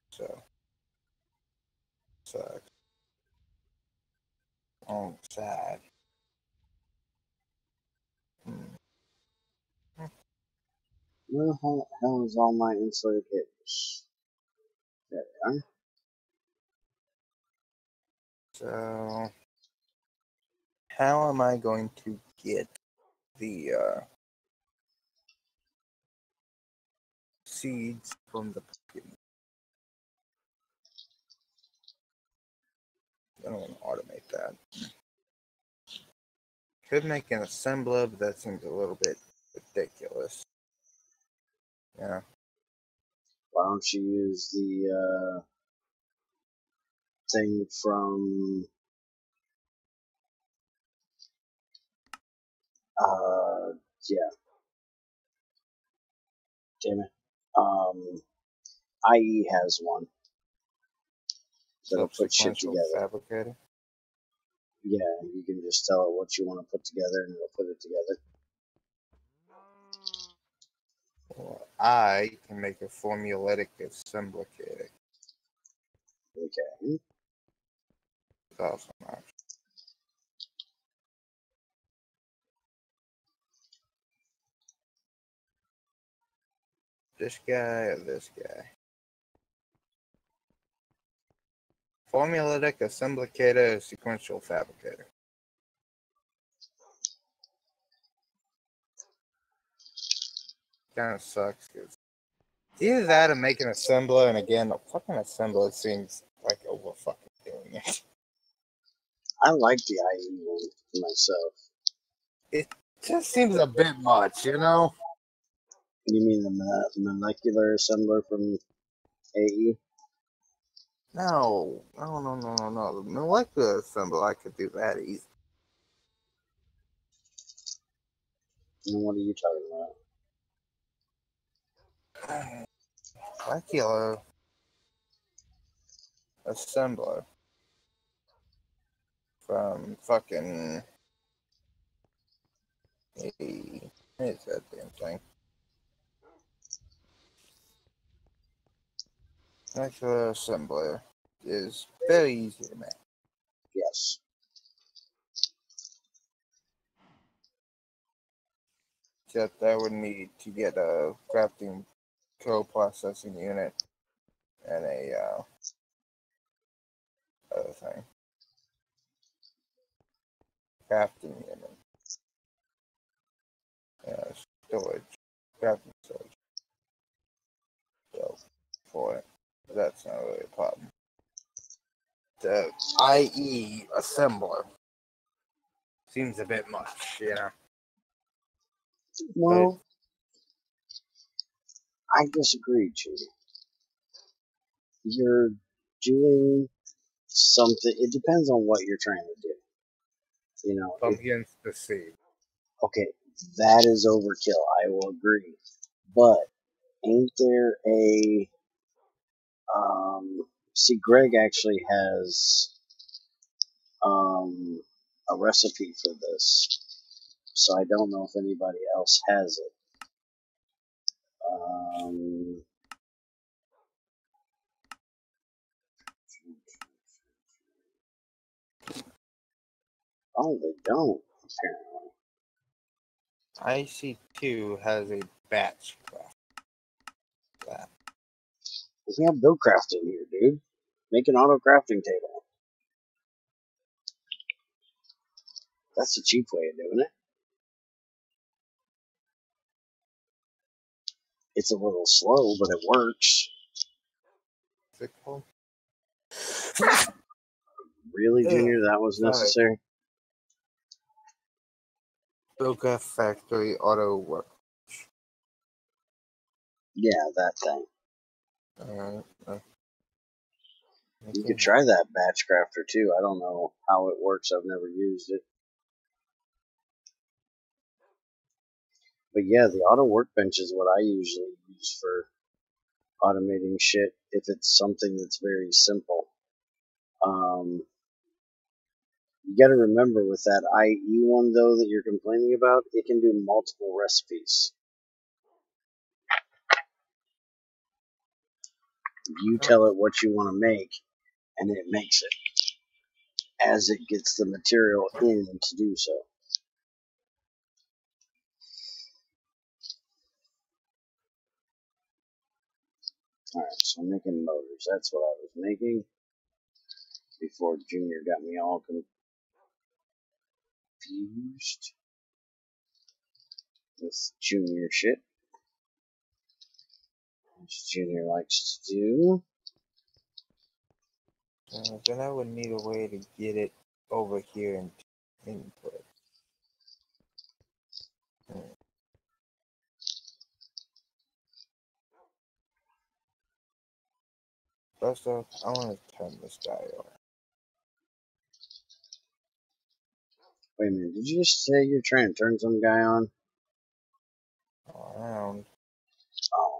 So. Sucks. Oh, sad. Where the hell is all my insulated cables? There they are. So, how am I going to get the seeds from the pumpkin? I don't want to automate that. could make an assembler, but that seems a little bit ridiculous. Yeah. Why don't you use the thing from yeah, damn it. IE has one that'll put shit Subsequential together. fabricator. Yeah, you can just tell it what you want to put together and it'll put it together. Or I can make a formulatic assembler. Okay. It's awesome, actually. This guy or this guy? Formulatic assembler, sequential fabricator. Kind of sucks because either that or make an assembler, and again, the fucking assembler seems like over fucking doing it. I like the IE one myself. It just seems a bit much, you know? You mean the molecular assembler from AE? No. The molecular assembler, I could do that easy. And what are you talking about? Molecular assembler from fucking it's that damn thing. Molecular assembler is very easy to make. Yes. Except I would need to get a crafting co-processing unit and a other thing. Crafting unit. Storage. Crafting storage. So, for it. That's not really a problem. The IE assembler seems a bit much, you know? Well, I disagree, G. You're doing something. It depends on what you're trying to do. You know, Pumpkins the seed. okay, that is overkill. I will agree. But ain't there a see, Greg actually has a recipe for this, so I don't know if anybody else has it. Oh, they don't, apparently. IC2 has a batch craft. That. We have BuildCraft in here, dude. Make an auto crafting table. That's the cheap way of doing it. It's a little slow, but it works. What's it called? Really, Junior? That was necessary? BuildCraft Factory Auto Work. Yeah, that thing. You could try that batch crafter too. I don't know how it works. I've never used it. But yeah, the auto workbench is what I usually use for automating shit if it's something that's very simple. You got to remember with that IE one though that you're complaining about, it can do multiple recipes. You tell it what you want to make, and it makes it as it gets the material in to do so. Alright, so I'm making motors. That's what I was making before Junior got me all confused with Junior shit, which Junior likes to do. Then I would need a way to get it over here and input. First off, I want to turn this guy on. Wait a minute, did you just say you're trying to turn some guy on? Around. Oh.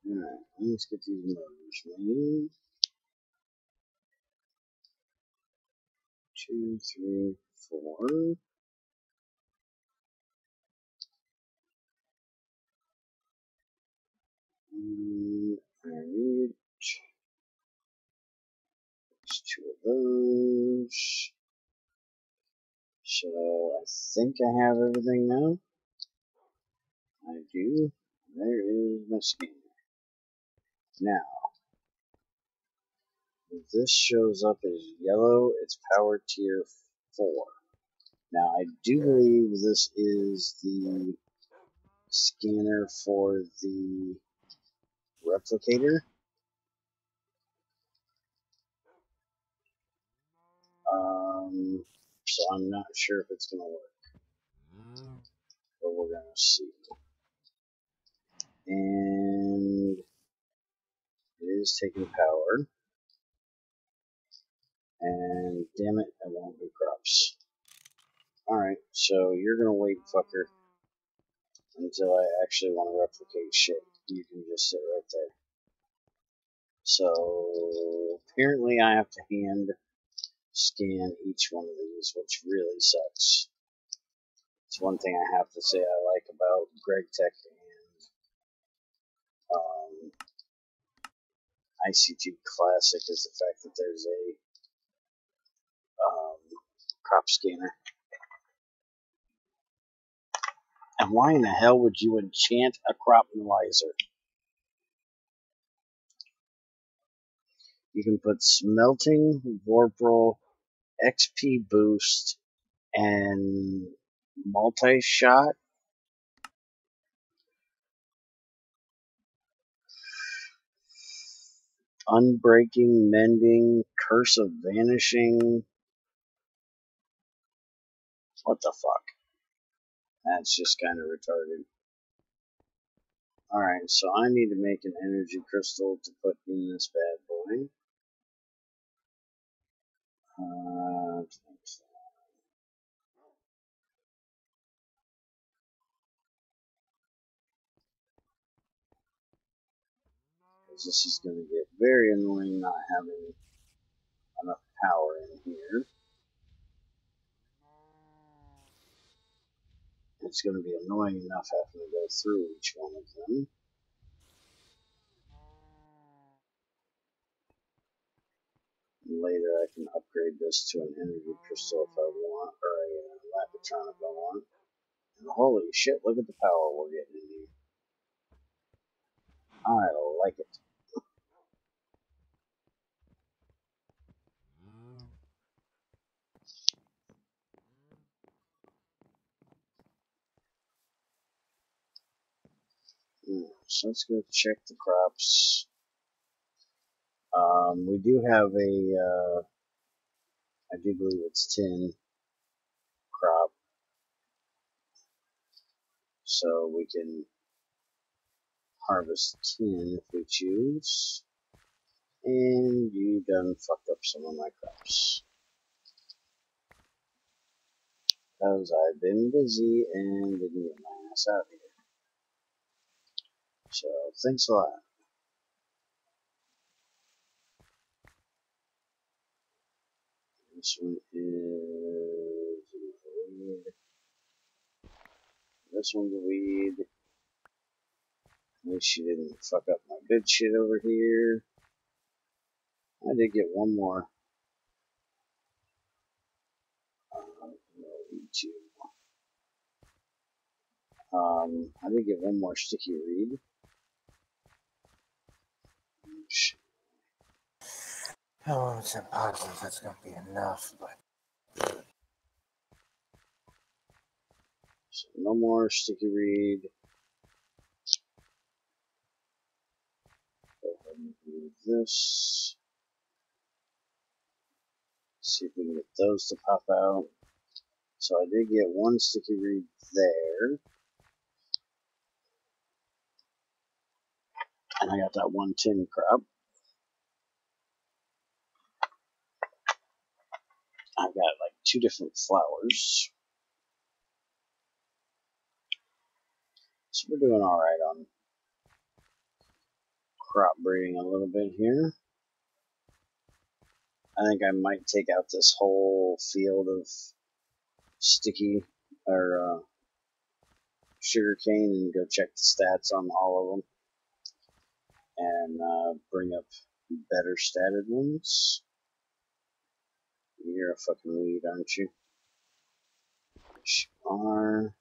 Alright, let's get these motors made. 2, 3, 4. And I need 2 of those. So I think I have everything now. I do. There is my scanner. Now, if this shows up as yellow, it's power tier 4. Now, I do believe this is the scanner for the replicator. So I'm not sure if it's going to work, but we're going to see. And it is taking power. And damn it, I won't do crops. Alright, so you're going to wait, fucker, until I actually want to replicate shit. You can just sit right there. So apparently I have to hand scan each one of these, which really sucks. It's one thing I have to say I like about Greg Tech and ICT Classic is the fact that there's a crop scanner. And why in the hell would you enchant a crop analyzer? You can put smelting, vorpal, XP boost, and multi-shot. Unbreaking, mending, curse of vanishing. What the fuck? That's just kind of retarded. Alright, so I need to make an energy crystal to put in this bad boy. Because this is going to get very annoying not having enough power in here. It's going to be annoying enough having to go through each one of them. Later I can upgrade this to an energy crystal if I want, or a lapatron if I want. And holy shit, look at the power we're getting in here. I like it. So let's go check the crops. We do have a, I do believe it's 10 crop. So we can harvest 10 if we choose. And you done fucked up some of my crops. Because I've been busy and didn't get my ass out here. So, thanks a lot. This one is weed. This one's a weed. At least she didn't fuck up my good shit over here. I did get one more. No, E2. I did get one more sticky reed. Oh, it's impossible. That's gonna be enough, but. So no more sticky reed. Go ahead and do this. See if we can get those to pop out. So I did get one sticky reed there. And I got that one tin crop. I've got like 2 different flowers. So we're doing alright on crop breeding a little bit here. I think I might take out this whole field of sticky or sugarcane and go check the stats on all of them and bring up better statted ones. You're a fucking weed, aren't you? Yes, you are.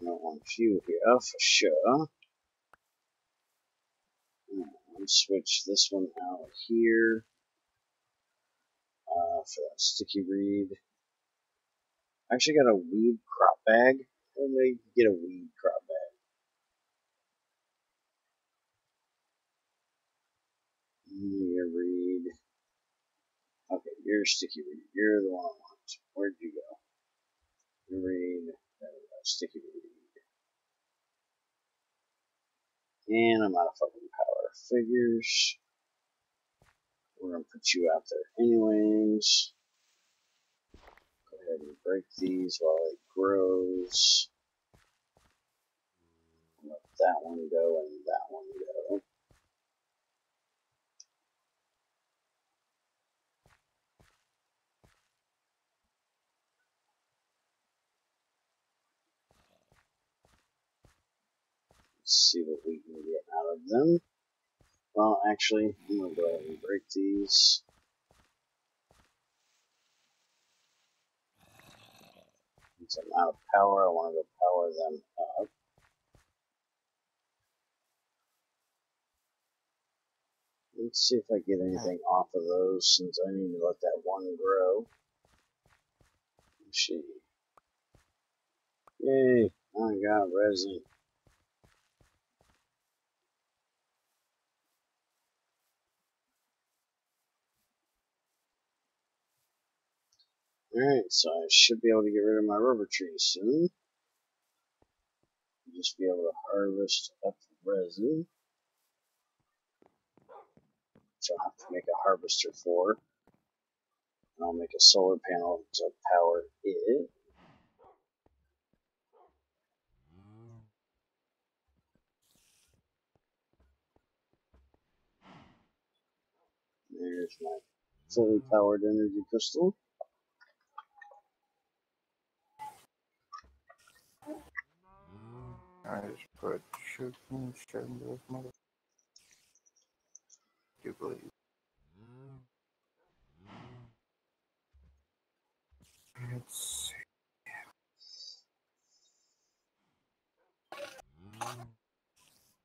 I don't want you here for sure. Let's switch this one out here for that sticky reed. I actually got a weed crop bag. I didn't know you could get a weed crop bag. Your reed. Okay, you're sticky reed. You're the one I want. Where'd you go? Your reed. There we go. Sticky reed. And I'm out of fucking power. Figures. We're gonna put you out there anyways. Go ahead and break these while it grows. Let that one go and that one go. Let's see what we can get out of them. Well, actually, I'm gonna go ahead and break these. Since I'm out of power, I want to go power them up. Let's see if I get anything off of those, since I need to let that one grow. Let's see. Yay! I got resin. Alright, so I should be able to get rid of my rubber trees soon. Just be able to harvest up resin. So I'll have to make a harvester for. And I'll make a solar panel to power it. There's my fully powered energy crystal. I just put sugar in this mother. Do believe. Let's see.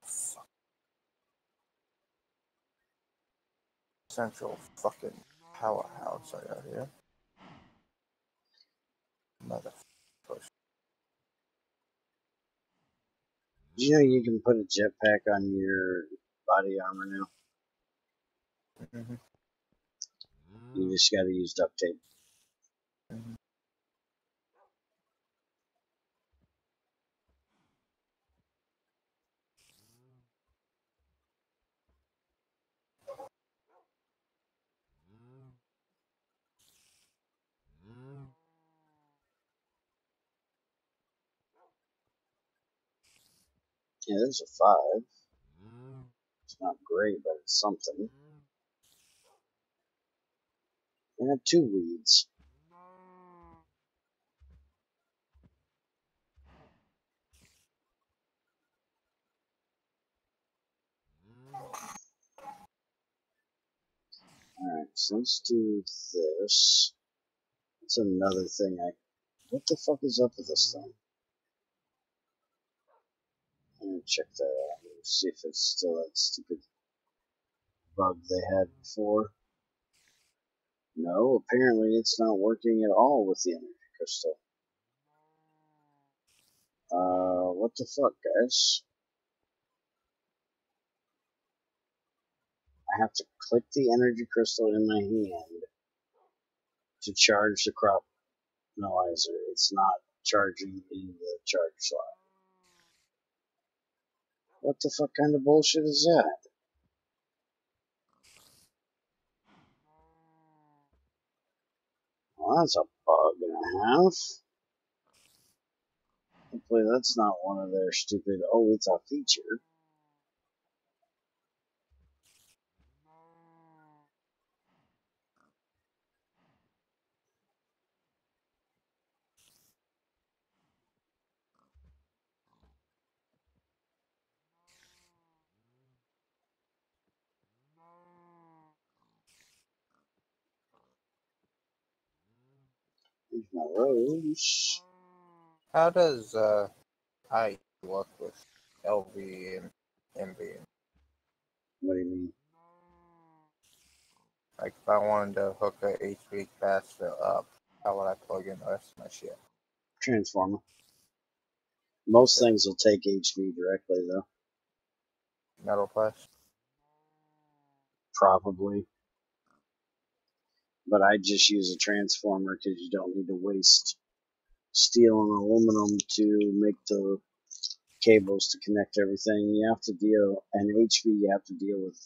Fuck. Central fucking powerhouse I got here. Motherfucker. Do you know you can put a jetpack on your body armor now? Mm-hmm. You just gotta use duct tape. Mm-hmm. Yeah, there's a 5. It's not great, but it's something. I have 2 weeds. Alright, so let's do this. That's another thing what the fuck is up with this thing? check that out. See if it's still that stupid bug they had before. No, apparently it's not working at all with the energy crystal. What the fuck, guys? I have to click the energy crystal in my hand to charge the crop analyzer. It's not charging in the charge slot. What the fuck kind of bullshit is that? Well, that's a bug and a half. Hopefully that's not one of their stupid, oh, it's a feature. Here's my rose. How does I work with LV and MV? What do you mean? Like if I wanted to hook a HV capacitor up, how would I plug in the rest of my shit? Transformer. Most Okay. things will take HV directly, though. Metal plus? Probably. But I just use a transformer because you don't need to waste steel and aluminum to make the cables to connect everything. You have to deal, and HV, you have to deal with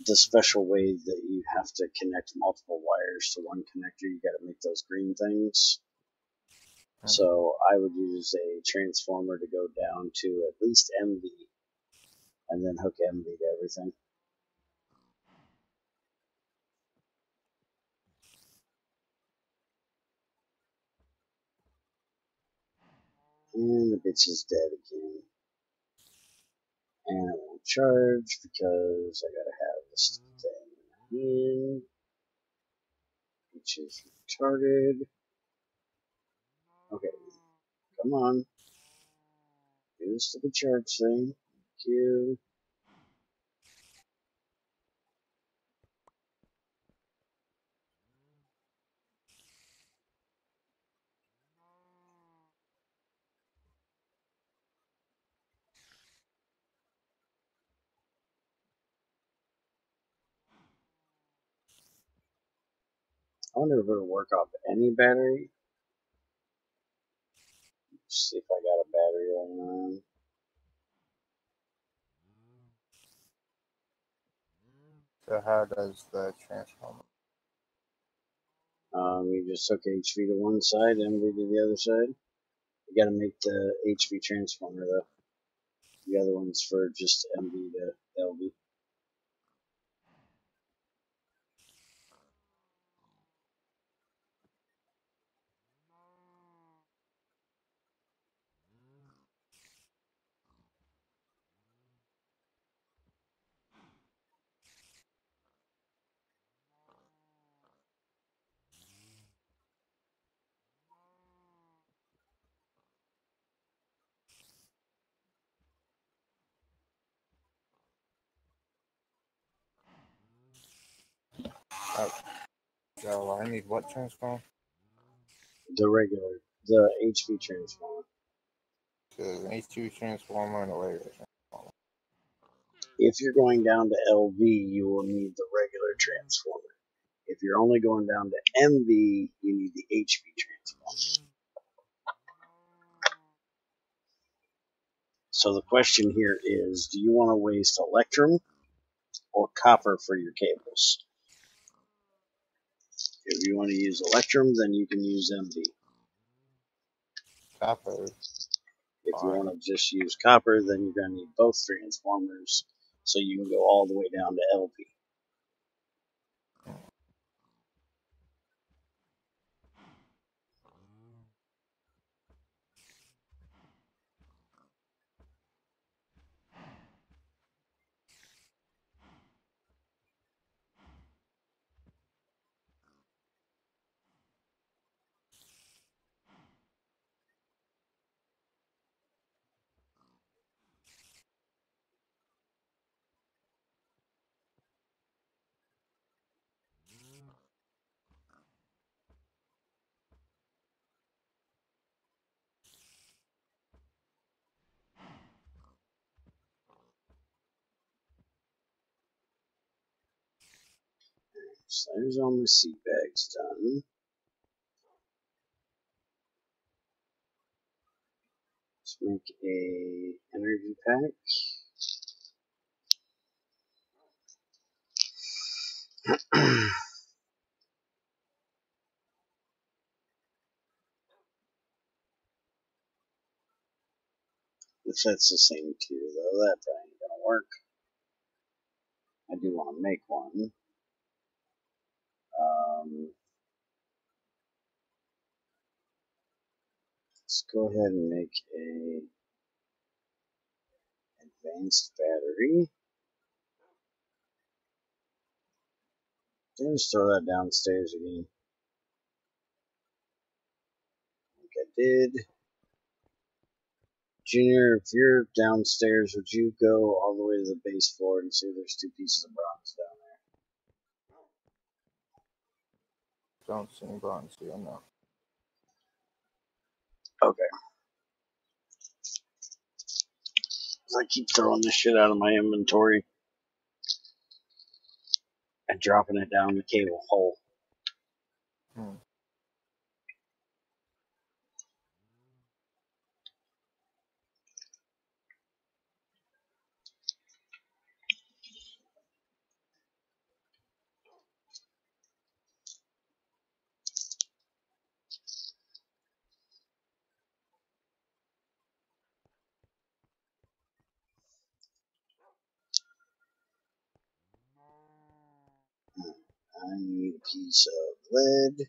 the special way that you have to connect multiple wires to one connector. You got to make those green things. So I would use a transformer to go down to at least MV, and then hook MV to everything. And the bitch is dead again. And it won't charge because I gotta have this thing in, which is retarded. Okay, come on. Do this stupid charge thing. Thank you. I wonder if it'll work off any battery. See if I got a battery on. So how does the transformer? You just hook HV to one side, MV to the other side. You gotta make the HV transformer though. The other one's for just MV to LV. So I need what transformer? The regular, the HV transformer. So an H2 transformer and a regular transformer. If you're going down to LV, you will need the regular transformer. If you're only going down to MV, you need the HV transformer. So the question here is, do you want to waste electrum or copper for your cables? If you want to use electrum, then you can use MV. Copper. If you Fine. want to just use copper, then you're going to need both transformers, so you can go all the way down to LV. So there's all my seed bags done. Let's make a energy pack. If that's the same tier though, that probably ain't gonna work. I do want to make one. Let's go ahead and make a advanced battery. Did I just throw that downstairs again? I think I did. Junior, if you're downstairs, would you go all the way to the base floor and see if there's 2 pieces of bronze down there? Don't see any bronze here, no. Okay. I keep throwing this shit out of my inventory and dropping it down the cable hole. I need a piece of lead.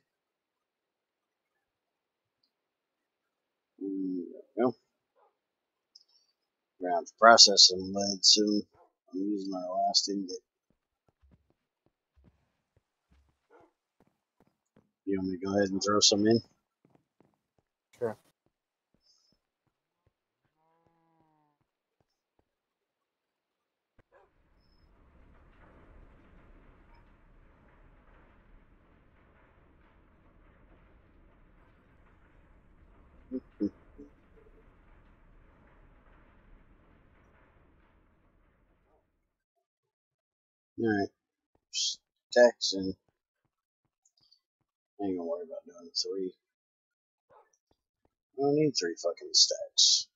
There we go. We're going to have to process some lead soon. I'm using our last ingot. You want me to go ahead and throw some in? Sure. Alright. Stacks in. I ain't gonna worry about doing 3. I don't need 3 fucking stacks.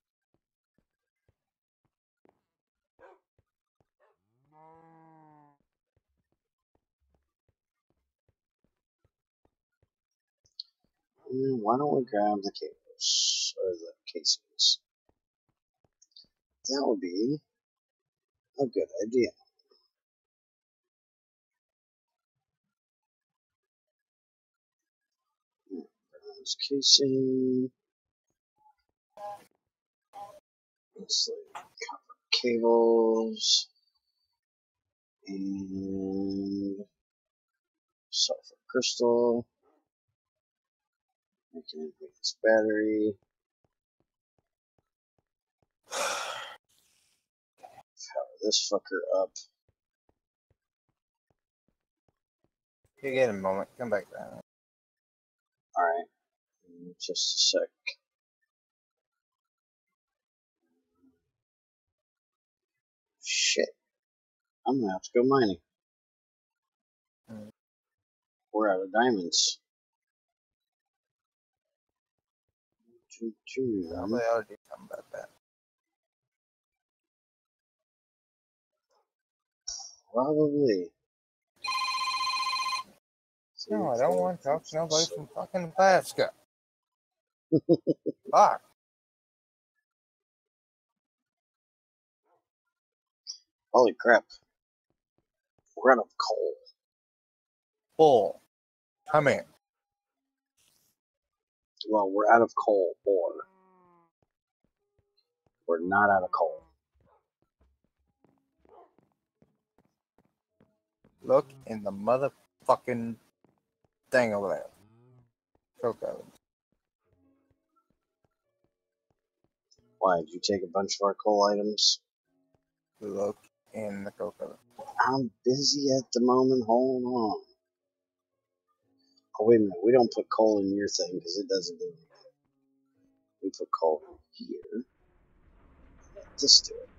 Why don't we grab the cables? Or the casings? That would be a good idea. Bronze casing. Let's like copper cables. And sulfur crystal. Make an advanced battery. Power this fucker up. You get a moment. Come back down. Alright. Just a sec. Shit. I'm gonna have to go mining. We're out of diamonds. Probably ought to do something about that. Probably. No, I don't want to talk to nobody from fucking Nebraska. Fuck. Holy crap. We're out of coal. Bull. Come in. Well, we're out of coal, or we're not out of coal. Look in the motherfucking thing over there. Cocoa. Why, did you take a bunch of our coal items? Look in the cocoa. I'm busy at the moment, hold on. Oh, wait a minute, we don't put coal in your thing, because it doesn't do anything. We put coal in here. Let this do it.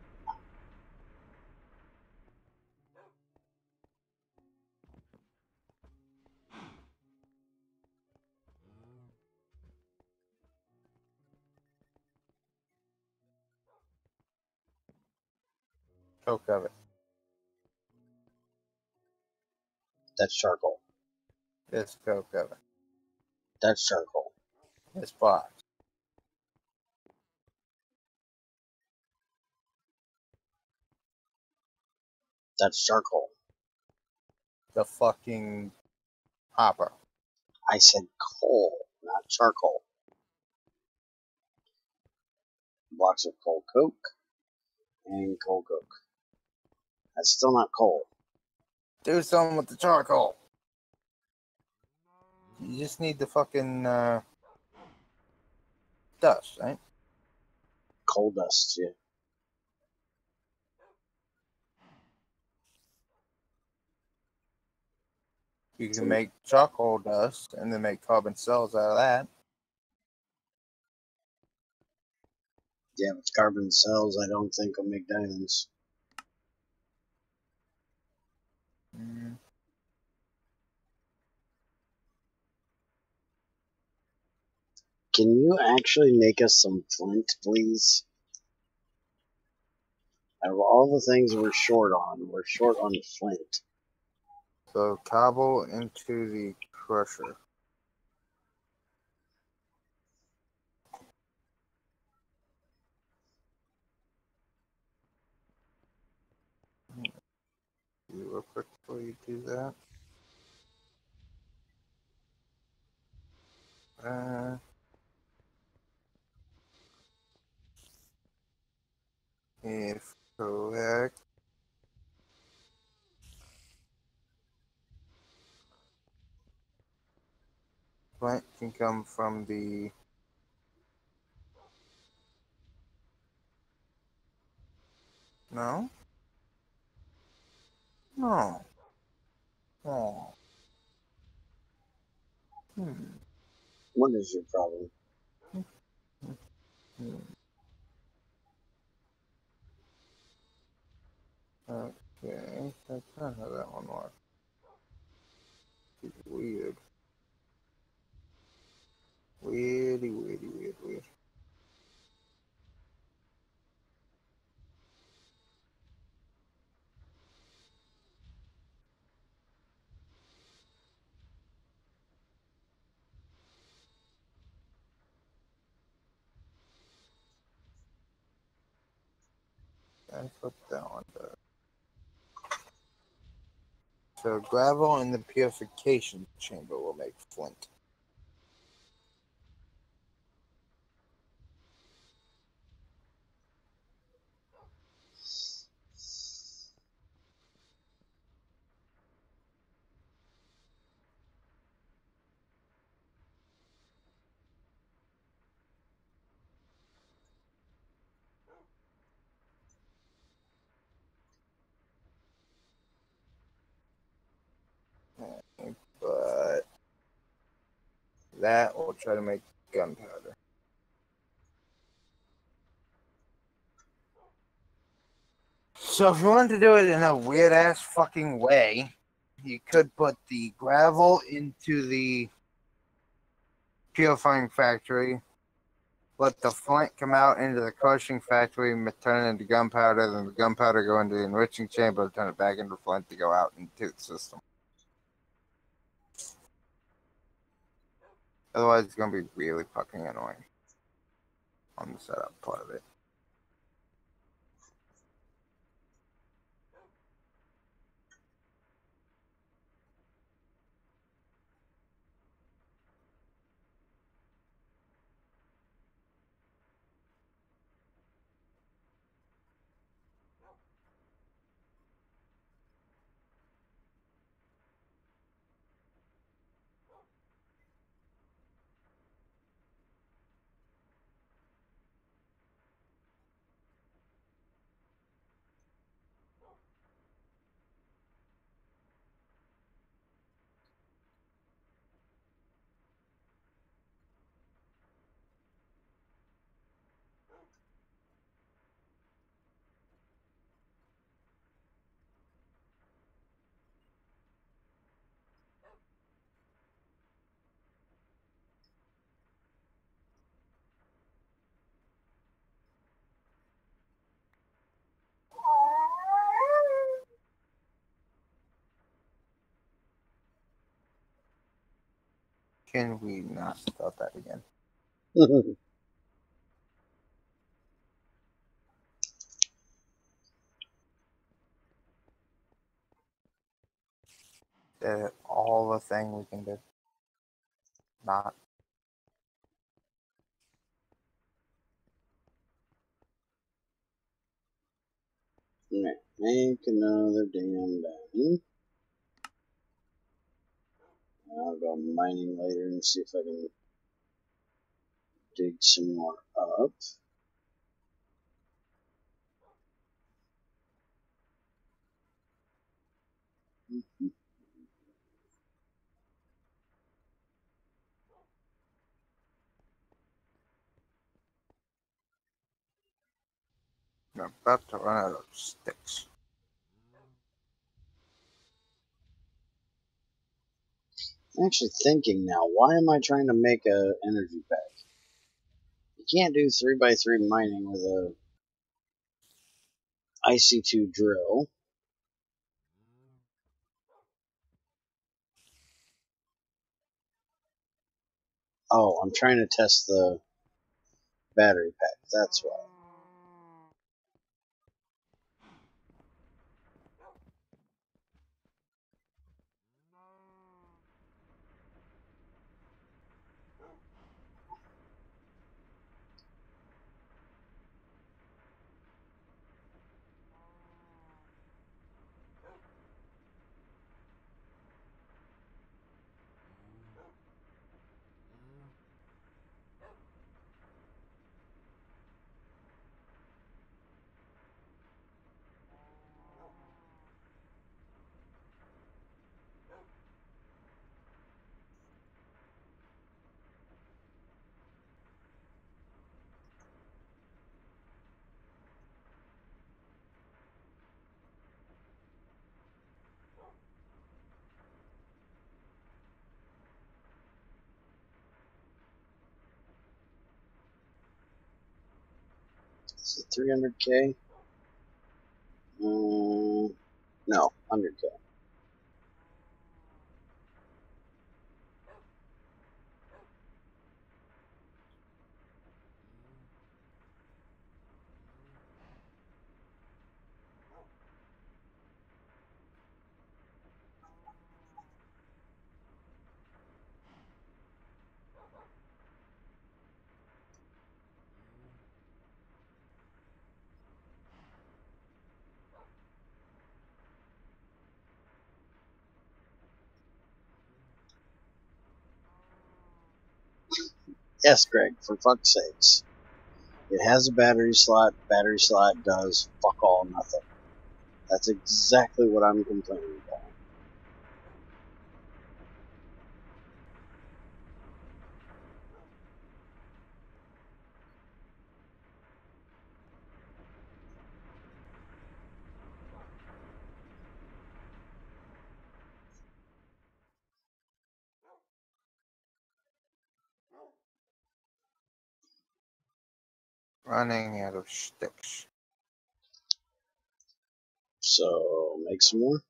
Coke of it. That's charcoal. It's coke of it. That's charcoal. It's box. That's charcoal. The fucking hopper. I said coal, not charcoal. Blocks of coal coke and coal coke. That's still not coal. Do something with the charcoal. You just need the fucking dust, right? Coal dust, yeah. You can make charcoal dust and then make carbon cells out of that. Yeah, with carbon cells, I don't think will make diamonds. Mm. Can you actually make us some flint, please? Out of all the things we're short on flint. So cobble into the crusher. Real quick before you do that. If correct, plant can come from the no. Oh. What is your problem? Okay, that's not how that one works. It's weird. Weird. That's what that one does. So gravel in the purification chamber will make flint. But that will try to make gunpowder. So if you wanted to do it in a weird ass fucking way, you could put the gravel into the purifying factory, let the flint come out into the crushing factory, turn it into gunpowder, then the gunpowder go into the enriching chamber, turn it back into flint to go out into the system. Otherwise, it's going to be really fucking annoying on the setup part of it. Can we not start that again? That's all the thing we can do. Not. Alright, make another damn diamond. I'll go mining later and see if I can dig some more up. I'm about to run out of sticks. I'm actually thinking now, why am I trying to make a energy pack? You can't do 3x3 mining with a IC2 drill. Oh, I'm trying to test the battery pack, that's why. Is it 300k? No, 100k. Yes, Greg, for fuck's sakes. It has a battery slot does fuck all nothing. That's exactly what I'm complaining about. Running out of sticks. So, make some more.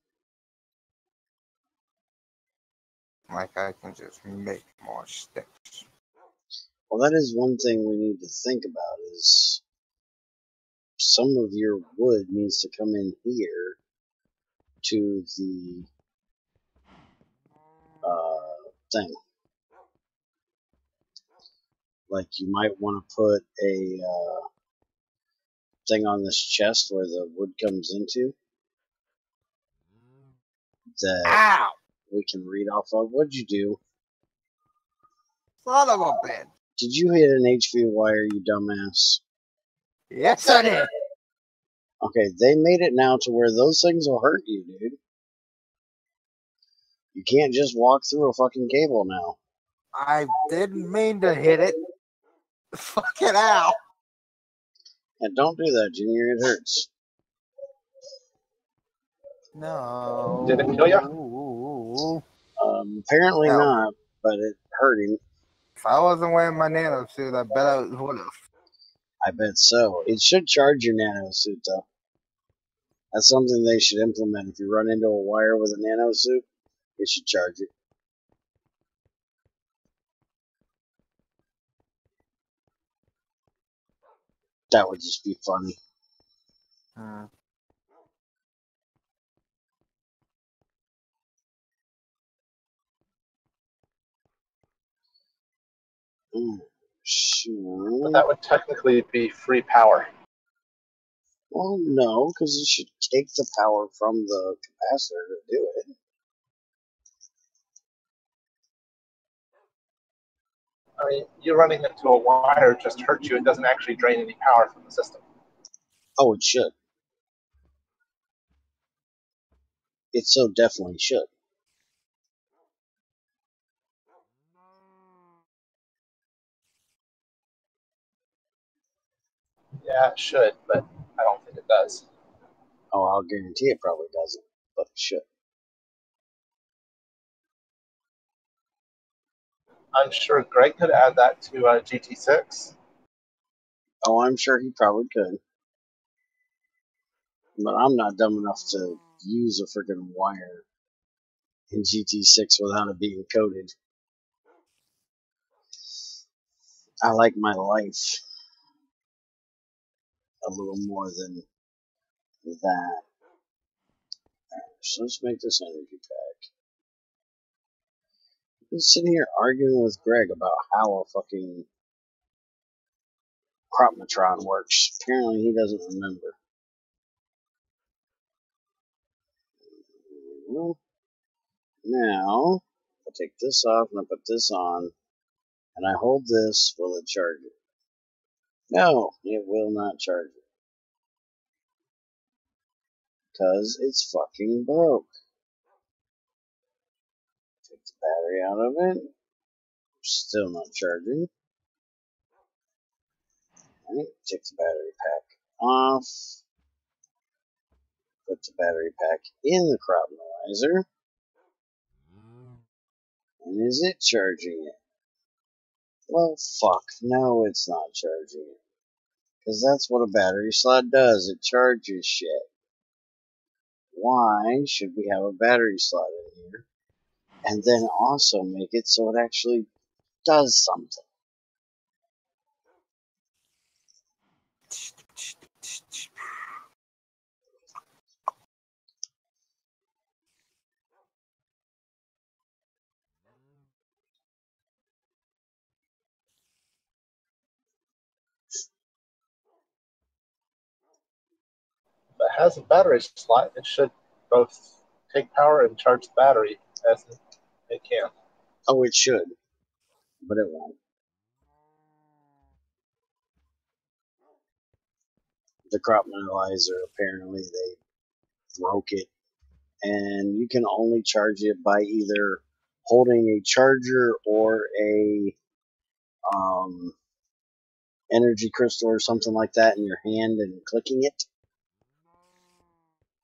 Like I can just make more sticks. Well, that is one thing we need to think about is some of your wood needs to come in here to the thing. Like you might want to put a thing on this chest where the wood comes into that Ow! we can read off of. What'd you do? Son of a bitch! Did you hit an HV wire, you dumbass? Yes, I did. Okay, they made it now to where those things will hurt you, dude. You can't just walk through a fucking cable now. I didn't mean to hit it. Fuck it out. And don't do that, Junior. It hurts. No. Did it kill you? Apparently Hell. not, but it hurt him. If I wasn't wearing my nano suit, I bet I would have. I bet so. It should charge your nano suit, though. That's something they should implement. If you run into a wire with a nano suit, it should charge it. That would just be funny. Sure. But that would technically be free power. Well, no, because it should take the power from the capacitor to do it. I mean, you running into a wire just hurts you. It doesn't actually drain any power from the system. Oh, it should. It so definitely should. Yeah, it should, but I don't think it does. Oh, I'll guarantee it probably doesn't, but it should. I'm sure Greg could add that to GT6. Oh, I'm sure he probably could. But I'm not dumb enough to use a freaking wire in GT6 without it being coded. I like my life a little more than that. So let's make this energy pack. I've been sitting here arguing with Greg about how a fucking Cropmatron works. Apparently he doesn't remember. Well, now, I take this off and I put this on, and I hold this, will it charge it? No, it will not charge it. Because it's fucking broke. Take the battery out of it. Still not charging. Right, take the battery pack off. Put the battery pack in the Fertilizer. And is it charging it? Well, fuck. No, it's not charging it. Because that's what a battery slot does. It charges shit. Why should we have a battery slot in here? And then also make it so it actually does something. If it has a battery slot, it should both take power and charge the battery as it can. Oh, it should. But it won't. The Fertilizer, apparently they broke it. And you can only charge it by either holding a charger or a energy crystal or something like that in your hand and clicking it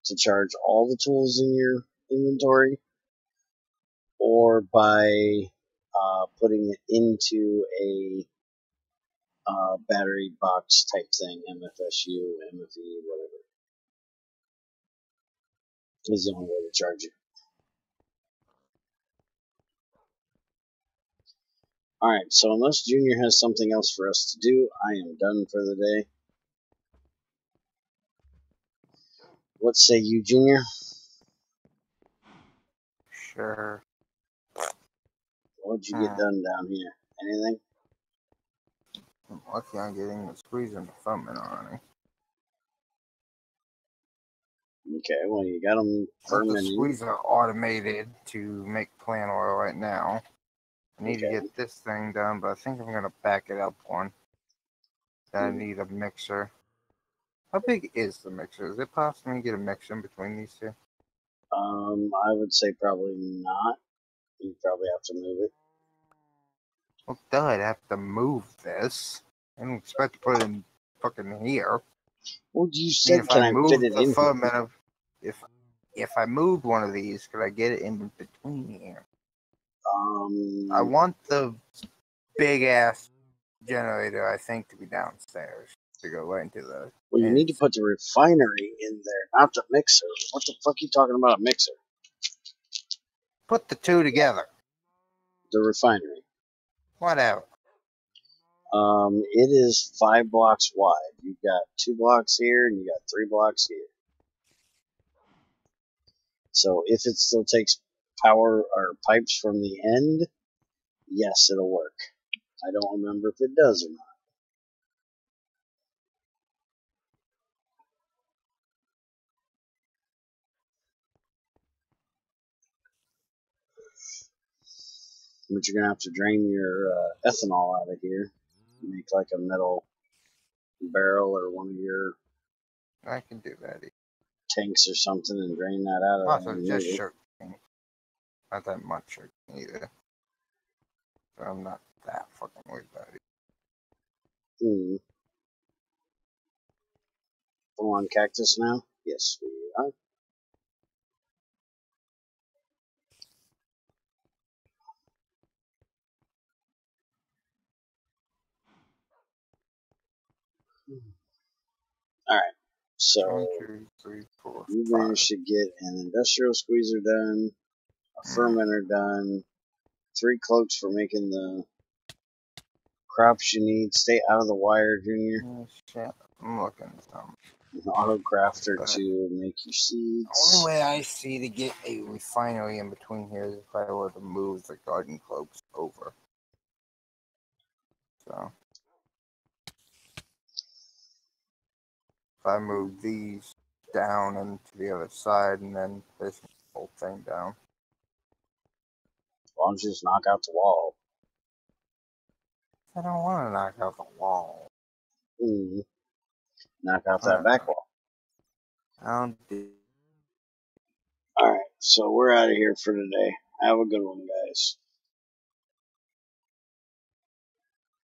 to charge all the tools in your inventory, or by putting it into a battery box type thing, MFSU, MFE, whatever, is the only way to charge it. Alright, so unless Junior has something else for us to do, I am done for the day. What say you, Junior? Sure. What'd you get done down here? Anything? I'm lucky I'm getting the squeeze and the foaming already. Okay, well, you got them The fermenting. squeezer automated to make plant oil right now. I need to get this thing done, but I think I'm going to back it up one. Then I need a mixer. How big is the mixer? Is it possible to get a mixer in between these two? I would say probably not. You probably have to move it. Well, duh, I'd have to move this. I don't expect to put it in fucking here. Well, you said, can I fit it in here? If I moved one of these, could I get it in between here? I want the big ass generator, I think, to be downstairs to go right into the. Well, you need to put the refinery in there, not the mixer. What the fuck are you talking about, a mixer? Put the two together. The refinery. Whatever. It is 5 blocks wide. You've got 2 blocks here, and you got 3 blocks here. So if it still takes power or pipes from the end, yes, it'll work. I don't remember if it does or not. But you're gonna have to drain your ethanol out of here. Make like a metal barrel or one of your I can do that. tanks or something and drain that out of Also, there. just sugarcane. Not that much sugarcane either. So I'm not that fucking worried about it. Full on cactus now? Yes, we are. Alright, so 1, 2, 3, 4, you 5. managed to get an industrial squeezer done, a fermenter done, 3 cloaks for making the crops you need. Stay out of the wire, Junior. Oh, shit. I'm looking at something. An auto crafter But to make your the seeds. only way I see to get a refinery in between here is if I were to move the garden cloaks over. So if I move these down and to the other side and then this whole thing down. Why don't you just knock out the wall? I don't want to knock out the wall. Knock out that back wall. I'll do. Alright, so we're out of here for today. Have a good one, guys.